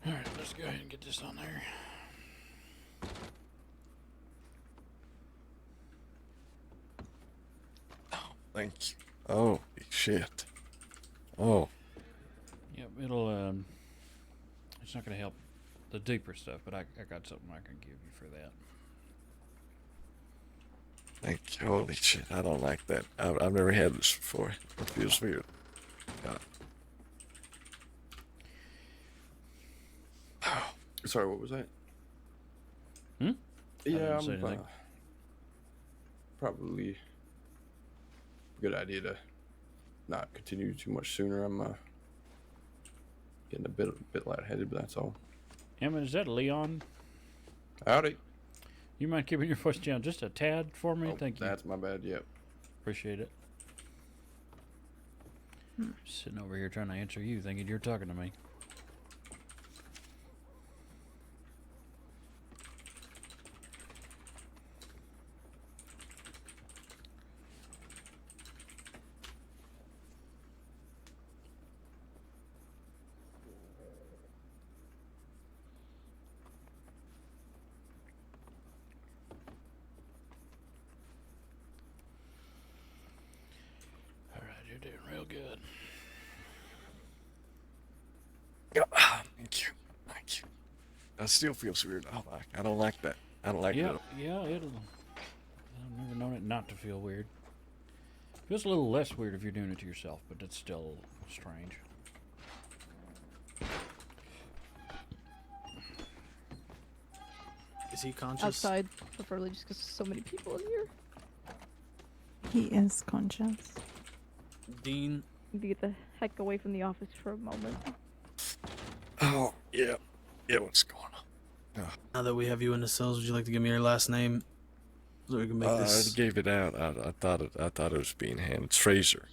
All right, let's go ahead and get this on there. Thank you. Oh, shit. Oh. Yep, it'll, it's not going to help the deeper stuff, but I got something I can give you for that. Thank you. Holy shit, I don't like that. I've never had this before. It feels weird. God. Sorry, what was that? Hmm? Yeah, say I'm anything. probably a good idea to not continue too much sooner. I'm getting a bit lightheaded, but that's all. Emma, is that Leon? Howdy. You mind keeping your voice down just a tad for me? Oh, Thank you. That's my bad. Yep. Appreciate it. Sitting over here trying to answer you, thinking you're talking to me. That still feels weird. I don't like that. I don't like Yeah, that. yeah, it'll. I've never known it not to feel weird. Feels a little less weird if you're doing it to yourself, but it's still strange. Is he conscious? Outside, preferably just because so many people in here. He is conscious. Dean. Need to get the heck away from the office for a moment. Oh, yeah. Yeah, what's going on? Now that we have you in the cells, would you like to give me your last name so we can make this? I gave it out. I thought it was being handed. It's Fraser.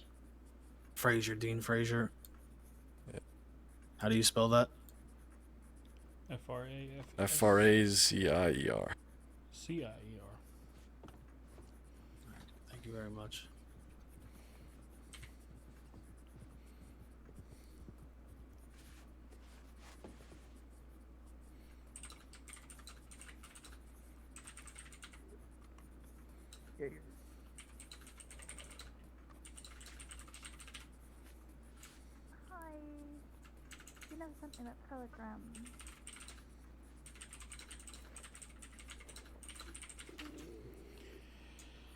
Fraser, Dean Fraser. Yeah. How do you spell that? F-R-A-F. Frazier. C-I-E-R. Thank you very much. Hi. You know something about Telegram?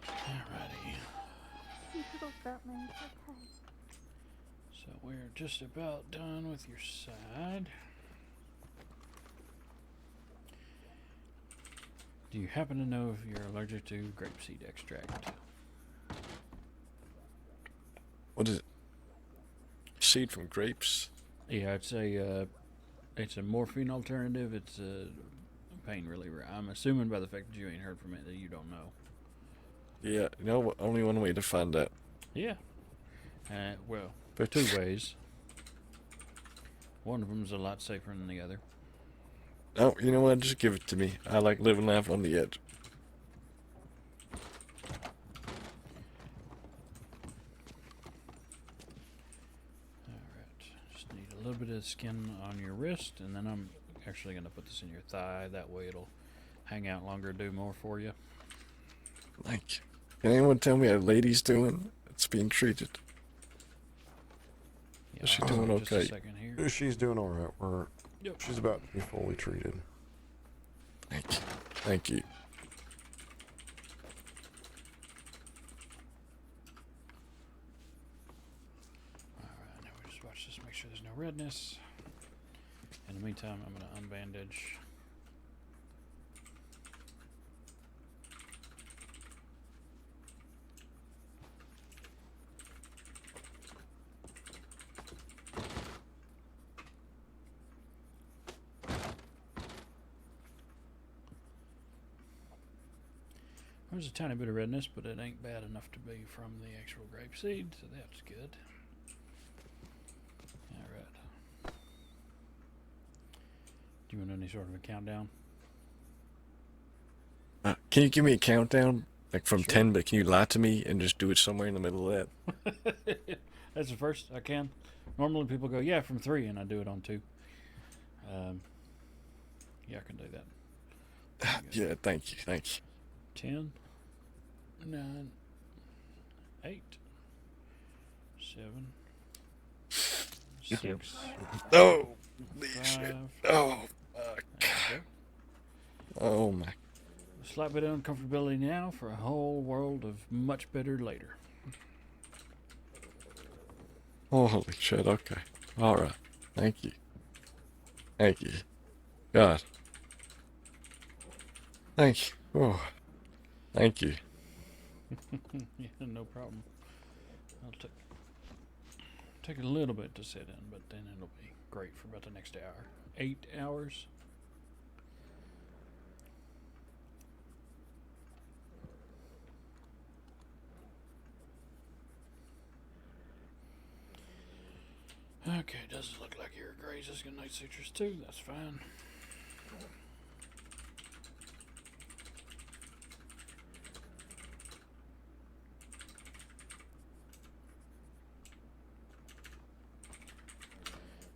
Alrighty. You forgot about me. Okay. So we're just about done with your side. Do you happen to know if you're allergic to grapeseed extract? What is it? Seed from grapes? Yeah, it's a morphine alternative. It's a pain reliever. I'm assuming by the fact that you ain't heard from it that you don't know. Yeah, you know, only one way to find out. Yeah. Well, two ways. One of them's a lot safer than the other. Oh, you know what? Just give it to me. I like living life on the edge. Alright. Just need a little bit of skin on your wrist, and then I'm actually going to put this in your thigh. That way it'll hang out longer, do more for you. Thank you. Can anyone tell me how lady's doing? It's being treated. Yeah, Is she doing just okay? a second here. She's doing all right. She's about to be fully treated. Thank you. Thank you. Alright, now we just watch this, make sure there's no redness. In the meantime, I'm going to unbandage. There's a tiny bit of redness, but it ain't bad enough to be from the actual grape seed, so that's good. Alright. Do you want any sort of a countdown? Can you give me a countdown? Like from Sure. 10, but can you lie to me and just do it somewhere in the middle of that? That's the first I can. Normally people go, yeah, from 3, and I do it on 2. Yeah, I can do that. Yeah, thank you. Thank you. 10, 9, 8, 7, You too. 6, Oh, 5. shit. Oh, fuck. Okay. Oh, my. A slight bit of uncomfortability now for a whole world of much better later. Oh, holy shit. Okay. All right. Thank you. Thank you. God. Thank you. Oh. Thank you. Yeah, no problem. I'll take a little bit to sit in, but then it'll be great for about the next hour. 8 hours. Okay, does look like your graze is good night citrus too. That's fine.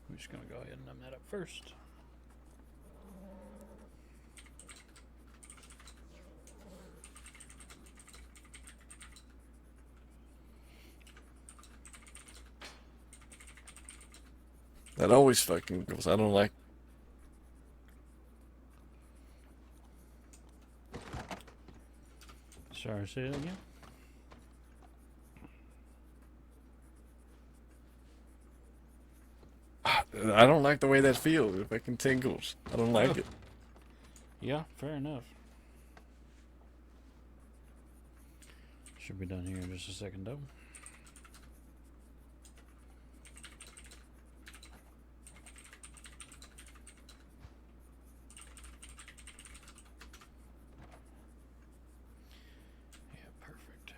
We're just gonna go ahead and numb that up first. That always fucking goes. I don't like. Sorry, say that again. I don't like the way that feels. It fucking tingles. I don't like it. Yeah, fair enough. Should be done here in just a second, though. Yeah, perfect.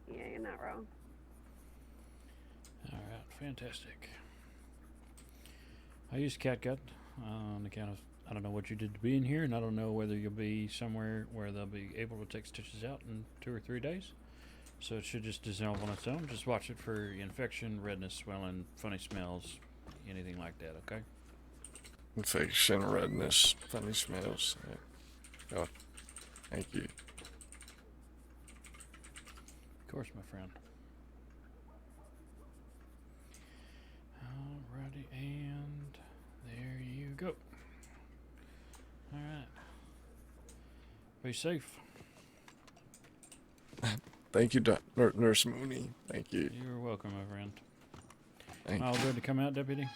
Yeah, you're not wrong. All right, fantastic. I used catgut on account of I don't know what you did to be in here, and I don't know whether you'll be somewhere where they'll be able to take stitches out in 2 or 3 days. So it should just dissolve on its own. Just watch it for infection, redness, swelling, funny smells, anything like that, okay? Infection, redness, funny smells. Yeah. Oh, thank you. Of course, my friend. Alrighty, and there you go. Alright. Be safe. Thank you, Nurse Mooney. Thank you. You're welcome, my friend. Thank All good to come out, Deputy?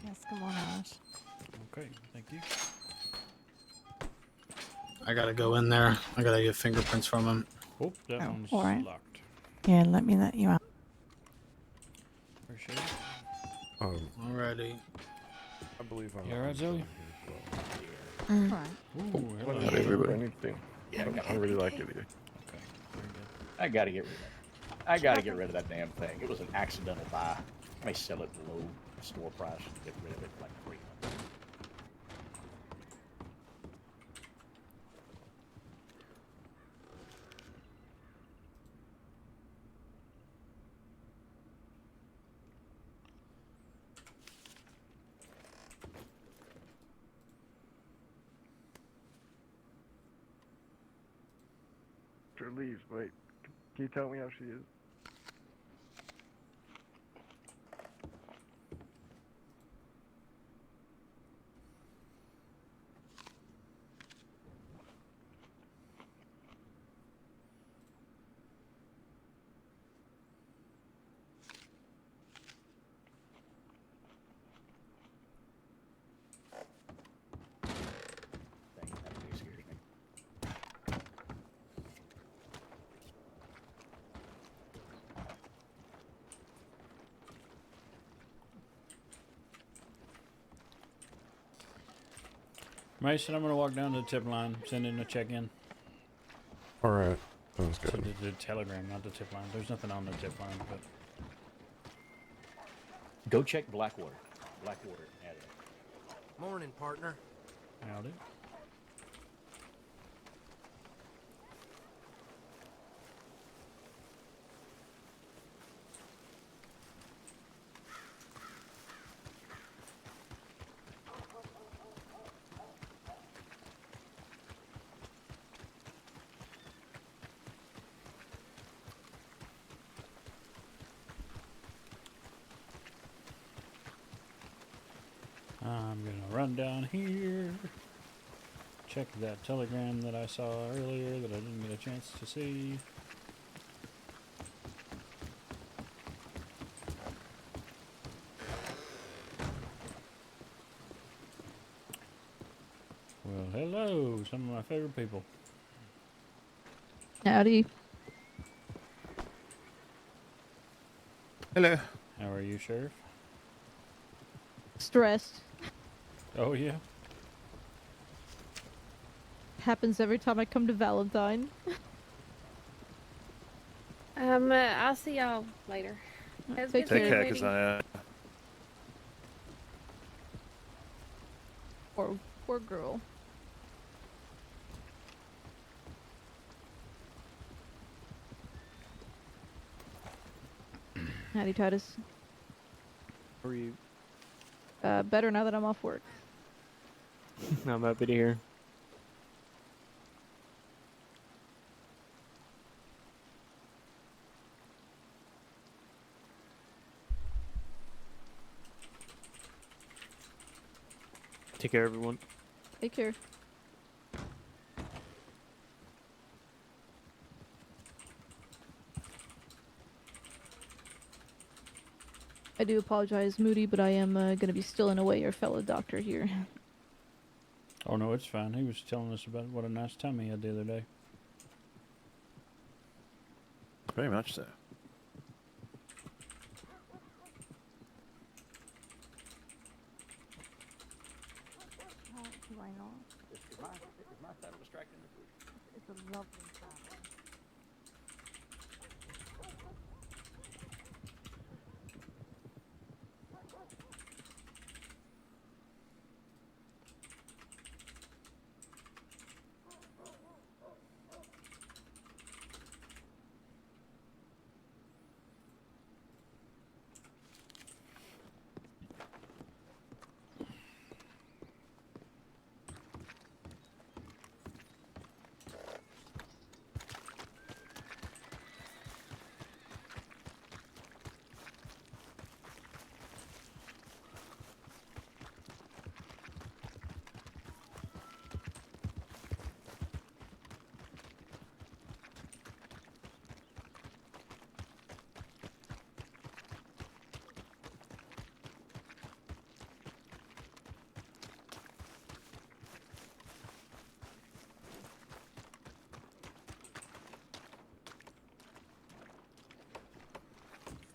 Yes, come on, Ash. Okay, thank you. I gotta go in there. I gotta get fingerprints from him. Oh, that one's alright. locked. Yeah, let you out. Appreciate it. Alrighty. I believe I'm. You alright, Zoe? Alright. Ooh, hello. Not really anything. Yeah, I really like it here. Okay, very good. I gotta get rid of it. I gotta get rid of that damn thing. It was an accidental buy. I may sell it below store price and get rid of it for like $300. Her leaves. Wait, can you tell me how she is? Mason, I'm going to walk down to the tip line, send in a check-in. Alright, sounds To good. the telegram, not the tip line. There's nothing on the tip line, but... Go check Blackwater. Blackwater. Add it. Morning, partner. Howdy. I'm gonna run down here, check that telegram that I saw earlier that I didn't get a chance to see. Well, hello, some of my favorite people. Howdy. Hello. How are you, Sheriff? Stressed. Oh, yeah? Happens every time I come to Valentine. I'll see y'all later. Have a Take good Take care. care, lady. Keziah. Poor girl. Howdy, Titus. How are you? Better now that I'm off work. I'm happy to hear. Take care, everyone. Take care. I do apologize, Moody, but I am going to be stealing away your fellow doctor here. Oh, no, it's fine. He was telling us about what a nice time he had the other day. Very much so. Why not? Is my saddle distracting? It's a lovely saddle.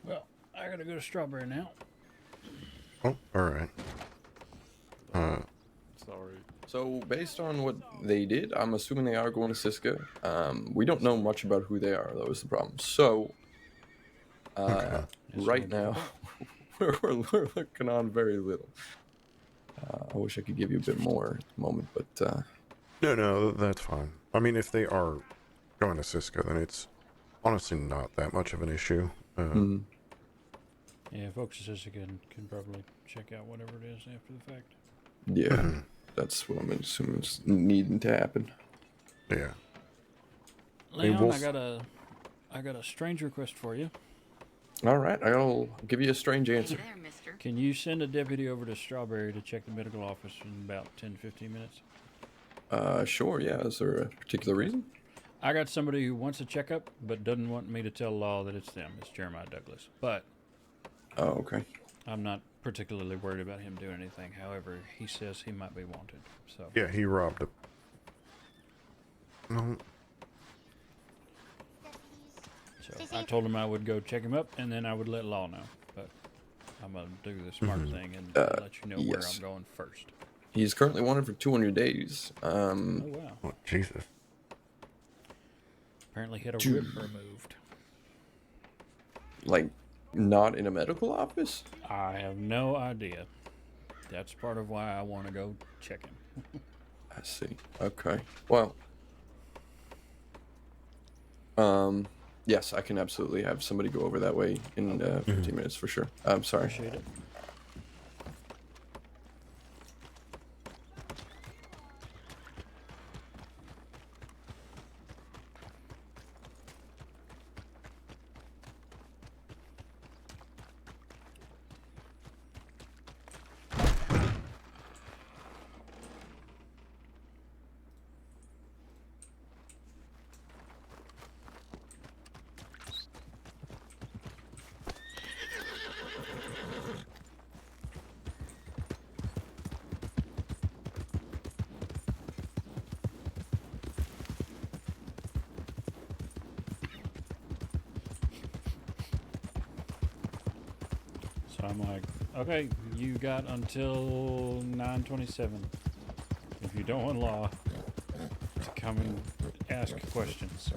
Well, I gotta go to Strawberry now. Oh, alright. Sorry. So, based on what they did, I'm assuming they are going to Siska. We don't know much about who they are, though, is the problem. So, right now, we're looking on very little. I wish I could give you a bit more at the moment, but... No, that's fine. I mean, if they are going to Cisco, then it's honestly not that much of an issue. Yeah, folks at Siska can probably check out whatever it is after the fact. Yeah, that's what I'm assuming is needing to happen. Yeah. Leon, I got a strange request for you. All right, I'll give you a strange answer. Hey there, mister. Can you send a deputy over to Strawberry to check the medical office in about 10-15 minutes? Sure, yeah. Is there a particular reason? I got somebody who wants a checkup, but doesn't want me to tell Law that it's them. It's Jeremiah Douglas. But... Oh, okay. I'm not particularly worried about him doing anything. However, he says he might be wanted. So Yeah, he robbed it. No. So I told him I would go check him up, and then I would let Law know. But I'm going to do the smart thing and let you know where I'm going first. He's currently wanted for 200 days. Oh, wow. Oh, Jesus. Apparently he had a rib removed. Like, not in a medical office? I have no idea. That's part of why I want to go check him. I see. Okay. Well, yes, I can absolutely have somebody go over that way in 15 minutes for sure. I'm sorry. Appreciate it. So I'm like, okay, you got until 9:27. If you don't want Law to come and ask questions.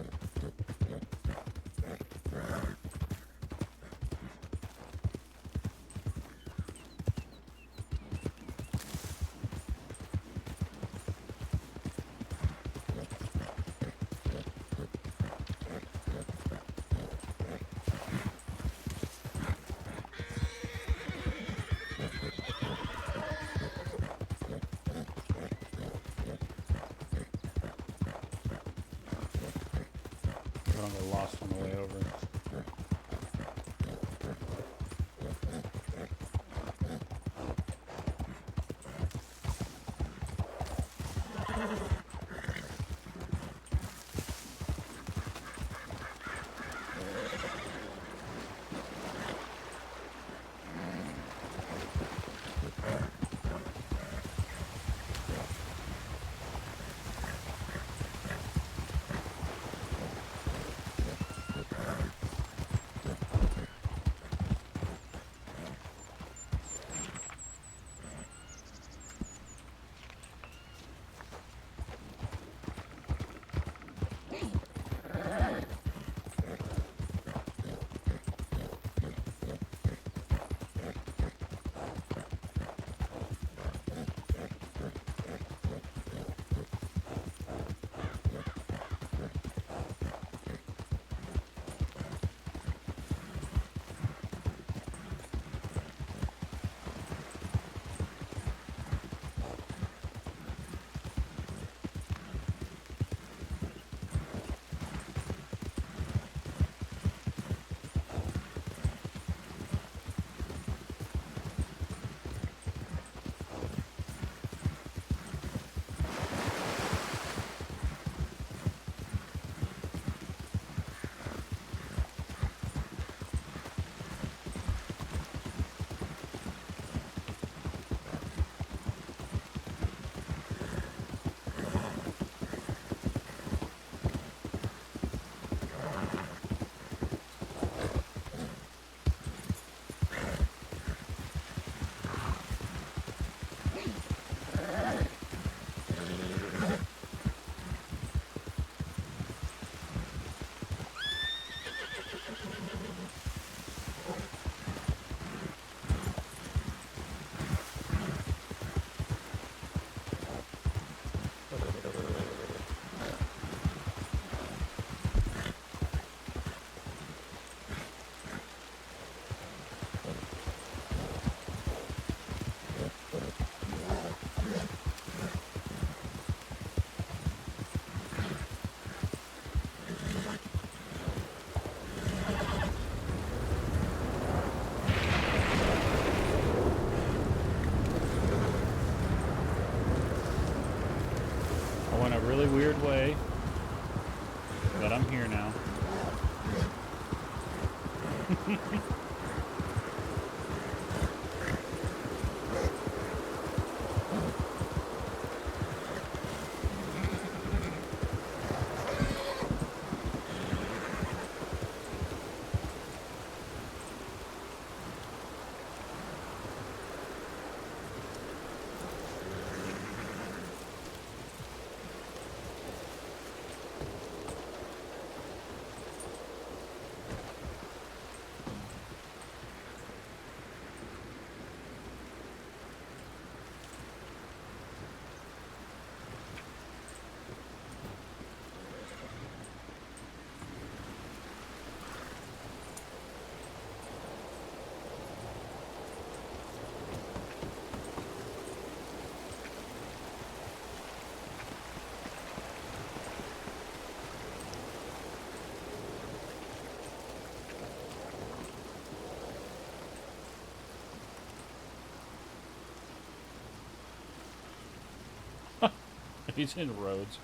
I went a really weird way, but I'm here now. He's in roads.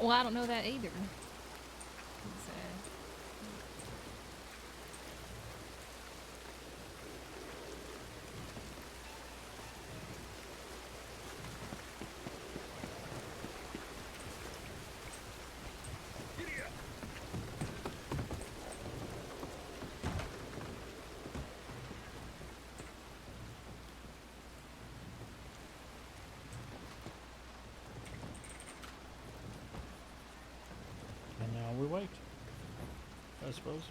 Well, I don't know that either. 'Cause, And now we wait, I suppose.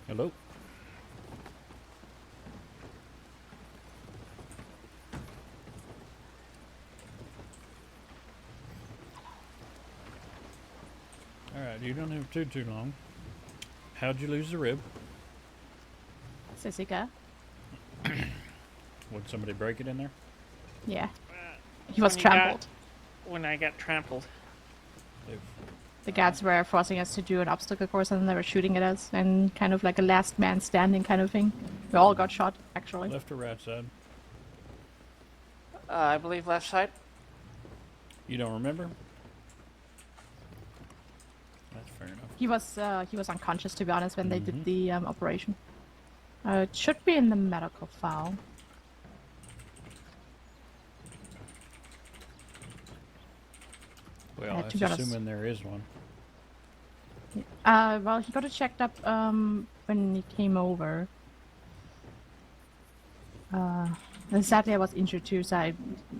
Hello? Alright, you don't have too long. How'd you lose the rib? Jessica? Would somebody break it in there? Yeah. He was When trampled. When I got trampled. The guards were forcing us to do an obstacle course and they were shooting at us and kind of like a last man standing kind of thing. We all got shot, actually. Left or right side? I believe left side. You don't remember? That's fair enough. He was unconscious, to be honest, when they did the operation. It should be in the medical file. Well, to that's be honest. assuming there is one. Well, he got it checked up when he came over. And sadly I was injured too, so I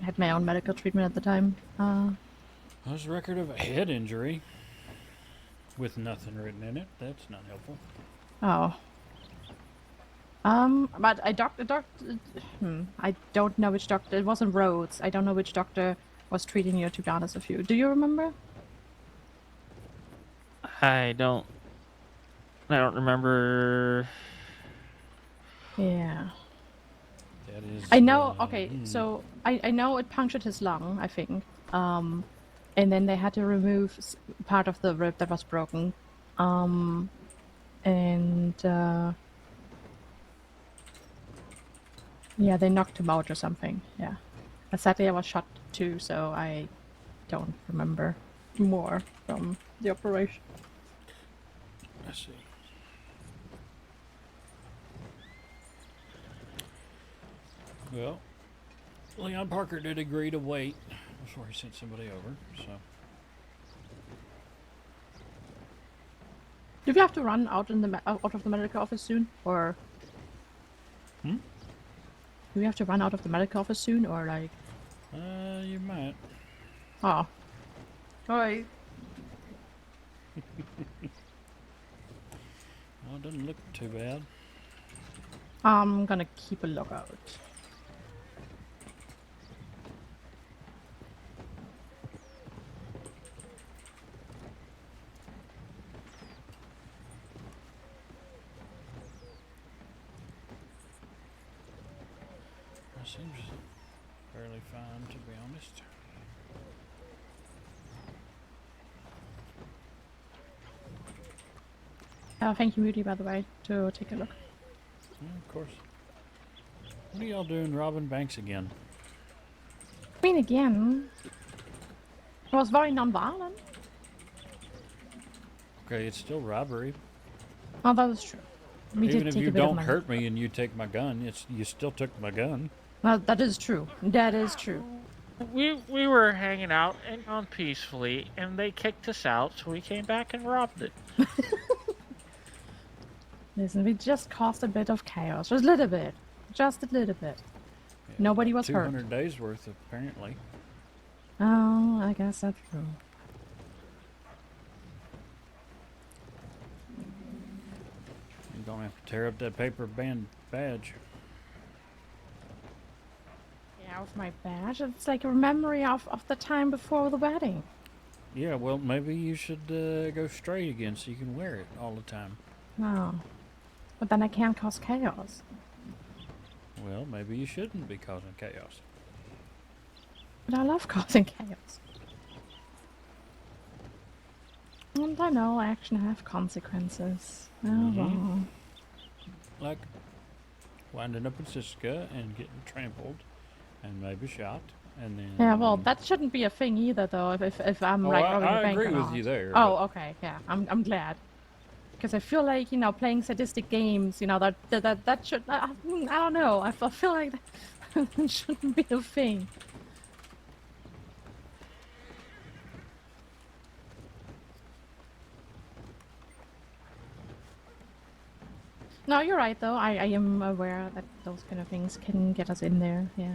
had my own medical treatment at the time. There's a record of a head injury with nothing written in it. That's not helpful. Oh. But I I don't know which doctor. It wasn't Rhodes. I don't know which doctor was treating you, to be honest with you. Do you remember? I don't remember. Yeah. That is, I know. Okay, so I know it punctured his lung, I think. And then they had to remove part of the rib that was broken. Yeah, they knocked him out or something. Yeah. And sadly, I was shot too, so I don't remember more from the operation. I see. Well, Leon Parker did agree to wait before he sent somebody over, so. Do we have to run out in the out of the medical office soon, or? Hmm? Do we have to run out of the medical office soon, or like? You might. Oh. Alright. Well, it doesn't look too bad. I'm gonna keep a lookout. It seems fairly fine, to be honest. Thank you, Moody, by the way, to take a look. Yeah, of course. What are y'all doing robbing banks again? I mean, again, it was very non-violent. Okay, it's still robbery. Oh, that is true. We Even did if take you a bit of don't money. hurt me and you take my gun, you still took my gun. That is true. That is true. We were hanging out and on peacefully, and they kicked us out, so we came back and robbed it. Listen, we just caused a bit of chaos. Just a little bit. Just a little bit. Yeah, Nobody was hurt. 200 days worth, apparently. Oh, I guess that's true. You don't have to tear up that paper band badge. Yeah, off my badge. It's like a memory of the time before the wedding. Yeah, well, maybe you should go straight again so you can wear it all the time. No. But then I can't cause chaos. Well, maybe you shouldn't be causing chaos. But I love causing chaos. And I know action have consequences. Oh well. Like winding up with Siska and getting trampled and maybe shot. And then Yeah, well, that shouldn't be a thing either, though. If I'm Oh, like I robbing a bank agree or with not. you there, Oh, okay, yeah, I'm glad. Because I feel like playing sadistic games, that should I don't know. I feel like that shouldn't be a thing. No, you're right though. I am aware that those kind of things can get us in there. Yeah.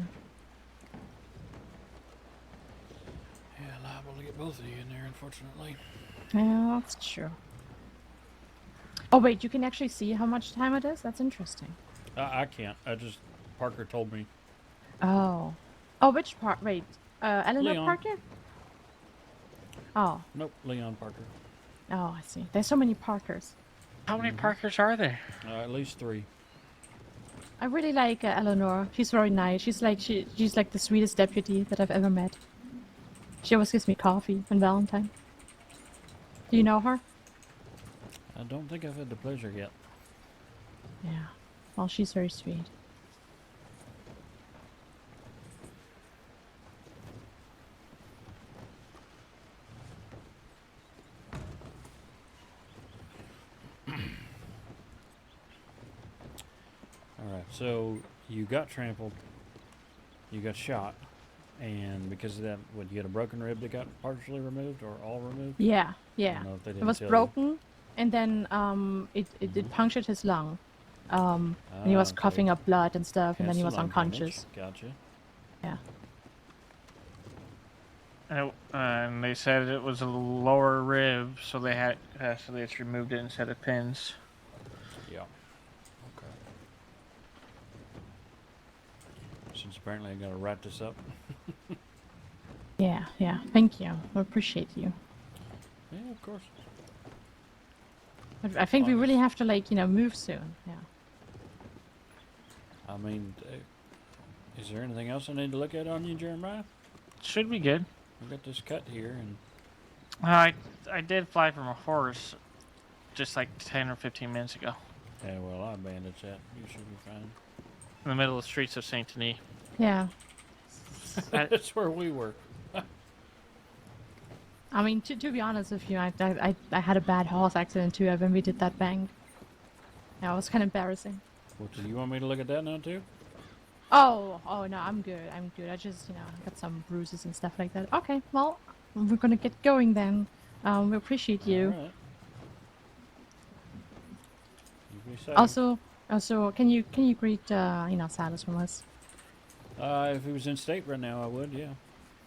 Yeah, liable to get both of you in there, unfortunately. Yeah, that's true. Oh wait, you can actually see how much time it is? That's interesting. I can't. Parker told me. Oh. Oh, which part? Wait. Eleanor Leon. Parker? Oh. Nope, Leon Parker. Oh, I see. There's so many Parkers. How many Parkers are there? At least 3. I really like Eleanor. She's very nice. She's like the sweetest deputy that I've ever met. She always gives me coffee on Valentine. Do you know her? I don't think I've had the pleasure yet. Yeah. Well, she's very sweet. Alright, so you got trampled, you got shot, and because of that, you had a broken rib that got partially removed or all removed? Yeah, I yeah. don't know if they It didn't was tell you. broken, and then it punctured his lung. And he was okay. coughing up blood and stuff, and then Hence he the was lung damage. unconscious. Gotcha. Yeah. And they said it was a lower rib, so they just removed it instead of pins. Yeah. Okay. Since apparently I gotta write this up. Yeah, yeah. Thank you. I appreciate you. Yeah, of course. But I think we really have to move soon. Yeah. I mean, is there anything else I need to look at on you, Jeremiah? Should be good. I got this cut here, and I did fly from a horse just like 10 or 15 minutes ago. yeah, well, I bandaged that. You should be fine. In the middle of the streets of Saint Denis. Yeah. That's where we were. I mean, to be honest with you, I had a bad horse accident too when we did that bang. Yeah, it was kind of embarrassing. Well, do you want me to look at that now too? Oh no, I'm good. I'm good. I just, got some bruises and stuff like that. Okay, well, we're gonna get going then. We appreciate you. All right. You be safe. Also, can you greet Silas from us? If he was in state right now, I would. Yeah.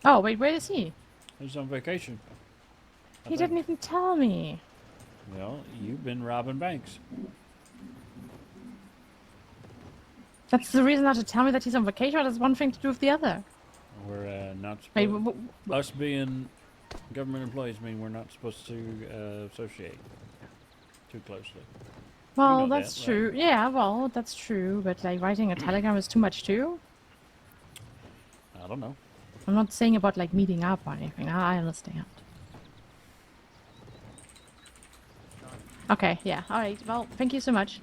Oh wait, where is he? He's on vacation. He didn't even tell me. Well, you've been robbing banks. That's the reason not to tell me that he's on vacation. That's one thing to do with the other. We're not Wait, supposed. Us being government employees mean we're not supposed to associate too closely. Well, You know that's that, true. right? Yeah, well, that's true. But writing a telegram is too much too. I don't know. I'm not saying about meeting up or anything. I understand. Okay, yeah. All right. Well, thank you so much.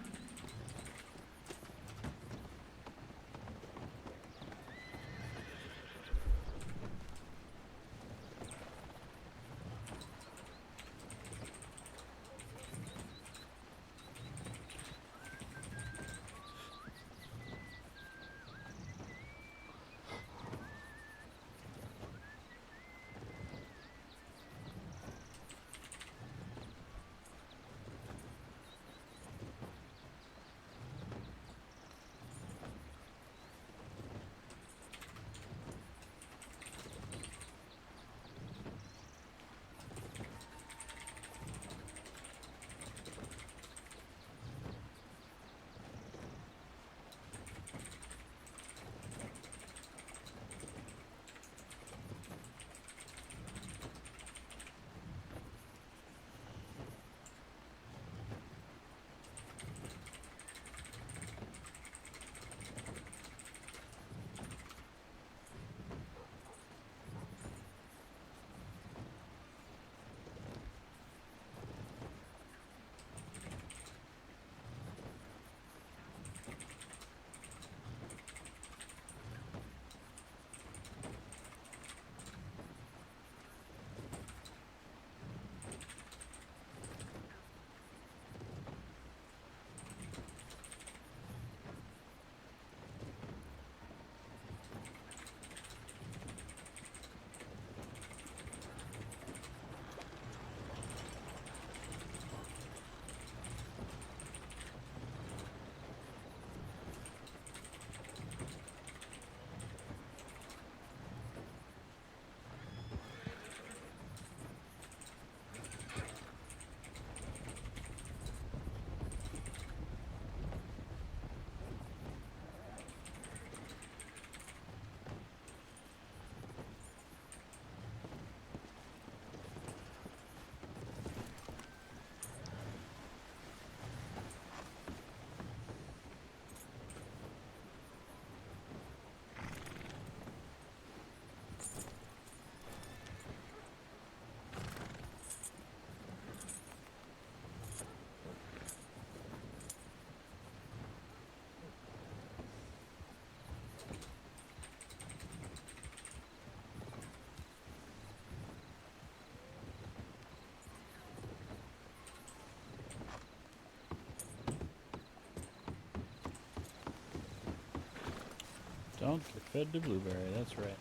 Don't get fed to Blueberry, that's right.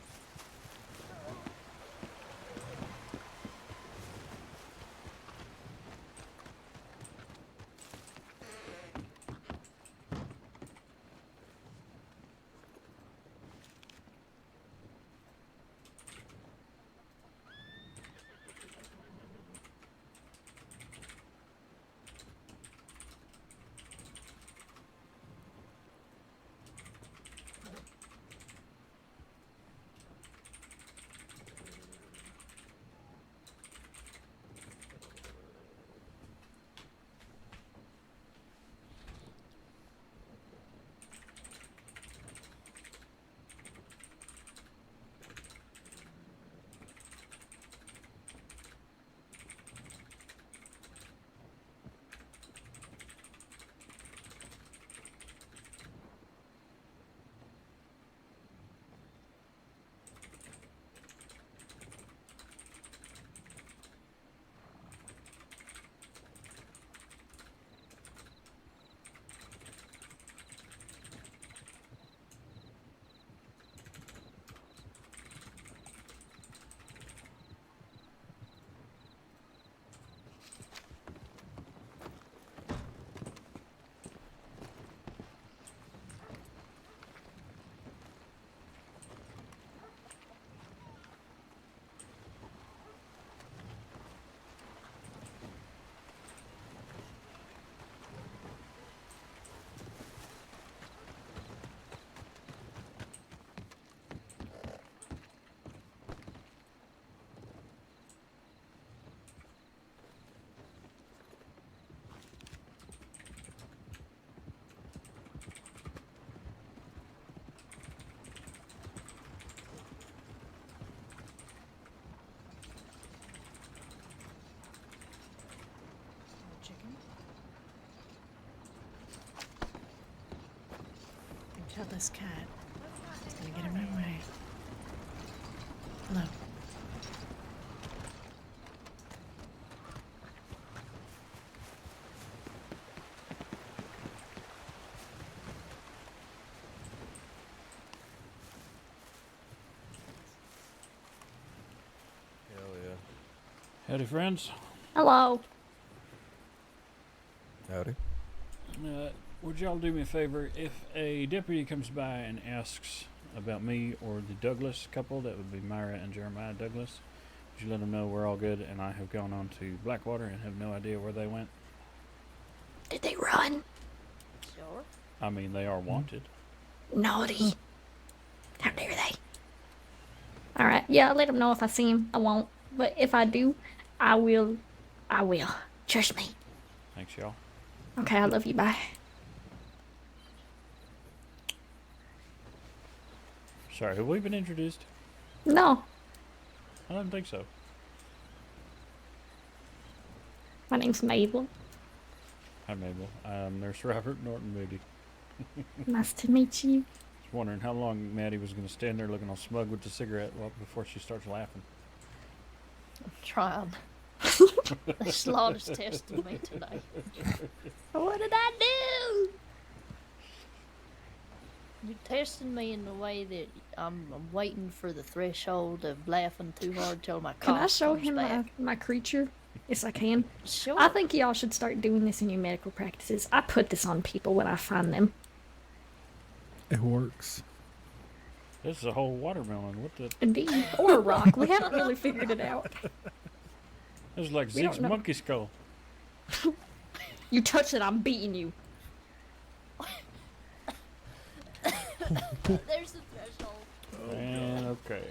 Kill this cat. It's gonna get in my way. Hello. Hell yeah. Howdy, friends. Hello. Howdy. Would y'all do me a favor? If a deputy comes by and asks about me or the Douglas couple, that would be Myra and Jeremiah Douglas, would you let them know we're all good and I have gone on to Blackwater and have no idea where they went? Did they run? Sure. I mean, they are wanted. Naughty. How dare they? Alright, yeah, I'll let them know if I see him. I won't. But if I do, I will. I will. Trust me. Thanks, y'all. Okay, I love you. Bye. Sorry, have we been introduced? No. I don't think so. My name's Mabel. Hi, Mabel. I'm Nurse Robert Norton Moody. Nice to meet you. Just wondering how long Maddie was going to stand there looking all smug with the cigarette before she starts laughing. I'm trying. Slaughter's testing me today. What did I do? You're testing me in the way that I'm waiting for the threshold of laughing too hard till my cough Can I show comes him back. my creature? Yes, I can. Sure. I think y'all should start doing this in your medical practices. I put this on people when I find them. It works. This is a whole watermelon. What the? Indeed. Or a rock. We haven't really figured it out. This is like We don't Zeke's know. monkey skull. You touch it, I'm beating you. There's the threshold. And okay.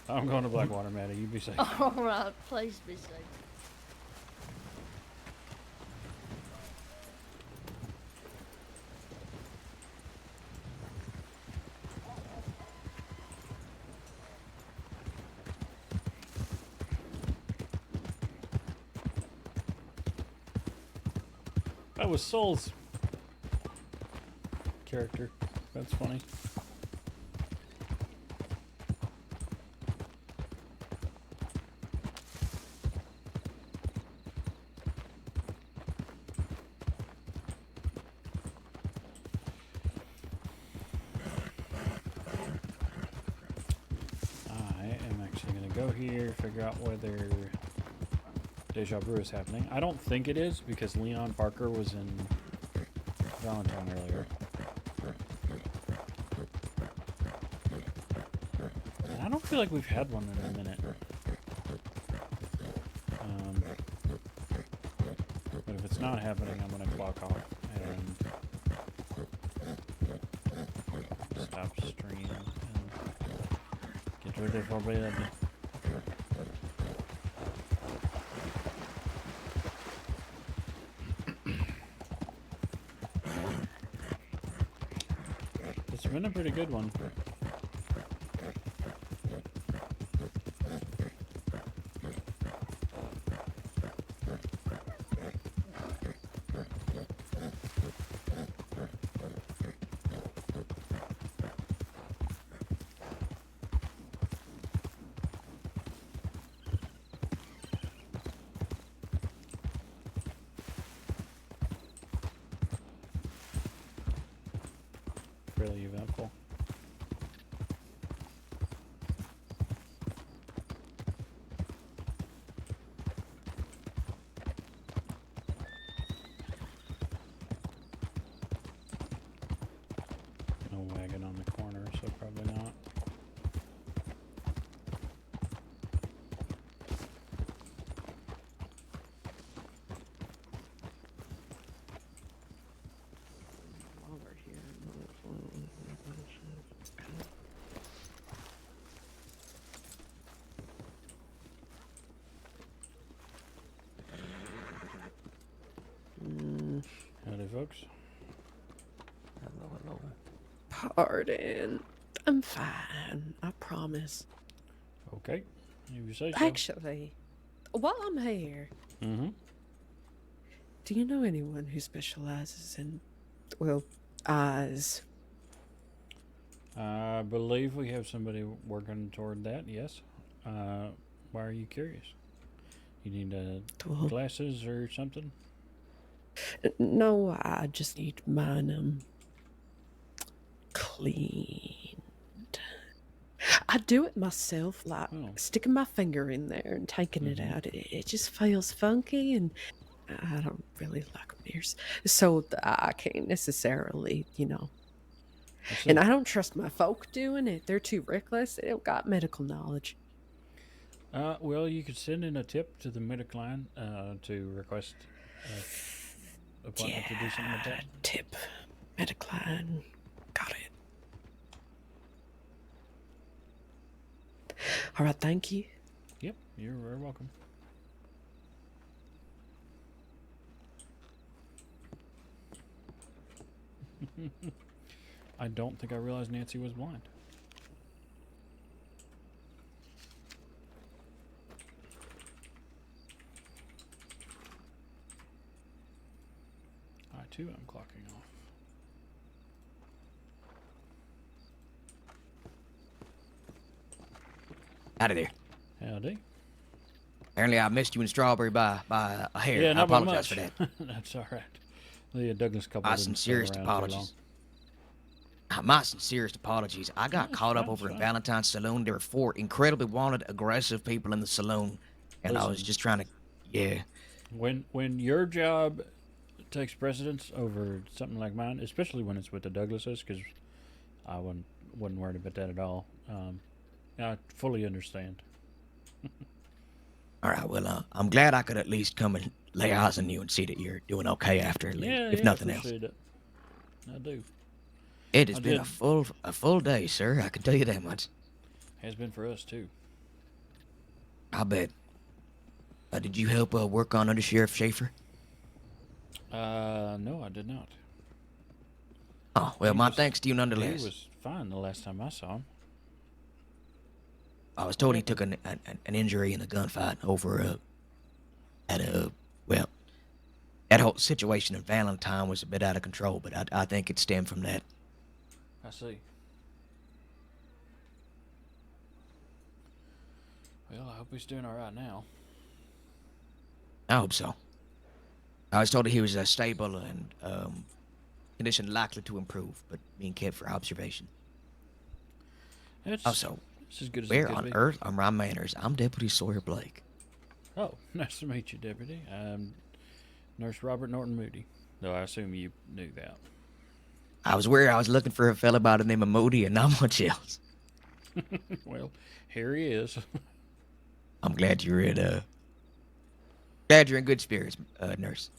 I'm going to Blackwater, Maddie. You be safe. Alright, please be safe. That was Soul's character. That's funny. go here, figure out whether Deja Vu is happening. I don't think it is because Leon Parker was in Valentine earlier. And I don't feel like we've had one in a minute. But if it's not happening, I'm gonna clock off and stop stream and get ready for bed. It's been a pretty good one. Really eventful. No wagon on the corner, so probably not. Howdy, folks. Hello. Pardon. I'm fine. I promise. Okay. If you say so. Actually, while I'm here, Mm-hmm. do you know anyone who specializes in, well, eyes? I believe we have somebody working toward that, yes. Why are you curious? You need glasses or something? No, I just need mine cleaned. I do it myself, like sticking my finger in there and taking it out. It just feels funky, and I don't really like mirrors, so I can't necessarily, you know. And I don't trust my folk doing it. They're too reckless. They don't got medical knowledge. Well, you could send in a tip to the medical line to request appointment to do something like that. Tip, medical line, got it. All right, thank you. Yep, you're very welcome. I don't think I realized Nancy was blind. I too am clocking off. Out of there. Howdy. Apparently I missed you in Strawberry by a hair. Yeah, I not by apologize much. for that. That's all right. The Douglas couple. My didn't stay sincerest around too apologies. My sincerest apologies. I got caught up over in fine. Valentine's Saloon. There were 4 incredibly wanted, aggressive people in the saloon. And I was Listen. just trying to, yeah. When your job takes precedence over something like mine, especially when it's with the Douglases, because I wasn't worried about that at all. I fully understand. All right, well, I'm glad I could at least come and lay eyes on you and see that you're doing okay after, if nothing else. Appreciate it. I do. It has I been did. a full day, sir. I can tell you that much. Has been for us too. I bet. Did you help work on Under Sheriff Schaefer? No, I did not. Oh, well, my thanks to you nonetheless. He was fine the last time I saw him. I was told he took an injury in a gunfight over well, that whole situation in Valentine was a bit out of control, but I think it stemmed from that. I see. Well, I hope he's doing all right now. I hope so. I was told that he was stable and condition likely to improve, but being kept for observation. It's, Also, It's as good as it Where could on be. earth are my manners? I'm Deputy Sawyer Blake. Oh, nice to meet you, Deputy. I'm Nurse Robert Norton Moody. Though I assume you knew that. I was where I was looking for a fella by the name of Moody and not much else. Well, here he is. I'm glad you're glad you're in good spirits, nurse.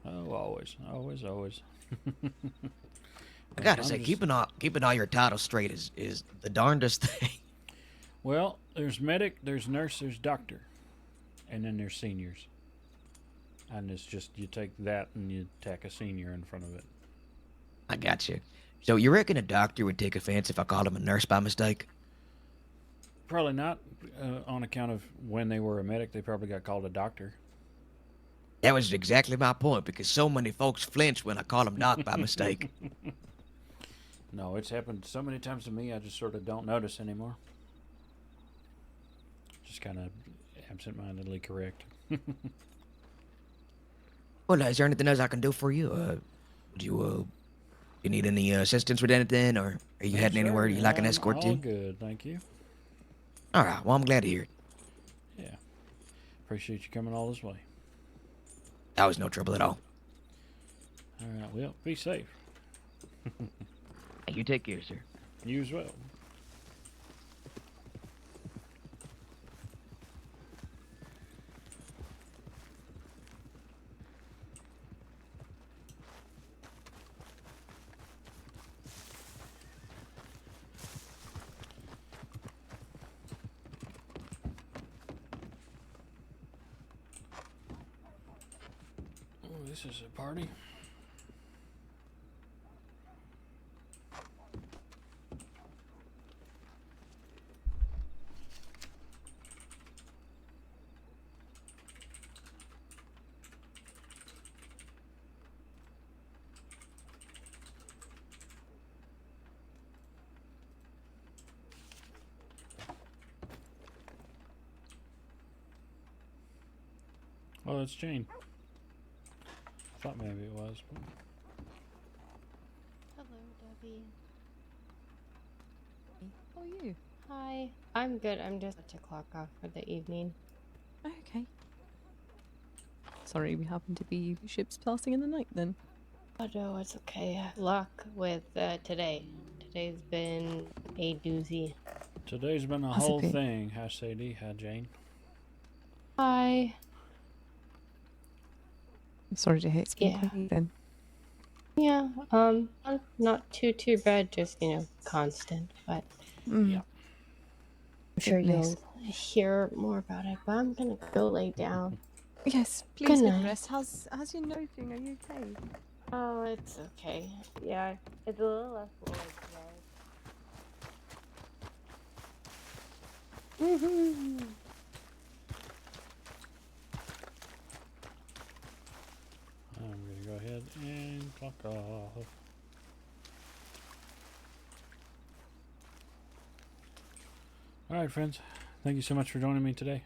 Oh, always. I gotta I'm say, just- keeping all your titles straight is the darndest thing. Well, there's medic, there's nurse, there's doctor, and then there's seniors. And it's just you take that and you tack a senior in front of it. I got you. So you reckon a doctor would take offense if I called him a nurse by mistake? Probably not, on account of when they were a medic, they probably got called a doctor. That was exactly my point, because so many folks flinch when I call them doc by mistake. No, it's happened so many times to me, I just sort of don't notice anymore. Just kind of absent-mindedly correct. Well, is there anything else I can do for you? Would you need any assistance with anything, or are you No, heading anywhere sir, you like an I'm escort all to? good, thank you. All right, well, I'm glad to hear it. Yeah. Appreciate you coming all this way. That was no trouble at all. All right, well, be safe. You take care, sir. You as well. Oh, this is a party. Oh, it's Jane. I thought maybe it was. But... Hello, Debbie. How are you? Hi. I'm good. I'm just to clock off for the evening. Okay. Sorry, we happen to be ships passing in the night then. Oh no, it's okay. Luck with today. Today's been a doozy. Today's been a Has it whole been? thing. Hi, Sadie. Hi, Jane. Hi. I'm sorry to hear it's been Yeah. quite then. Yeah. Not too bad. Just constant. But Yeah. I'm sure Goodness. you'll hear more about it. But I'm gonna go lay down. Yes, Good please night. rest. How's your nose doing? Are you okay? Oh, it's okay. Yeah, it's a little less blood today. Woohoo! I'm going to go ahead and clock off. All right, friends. Thank you so much for joining me today.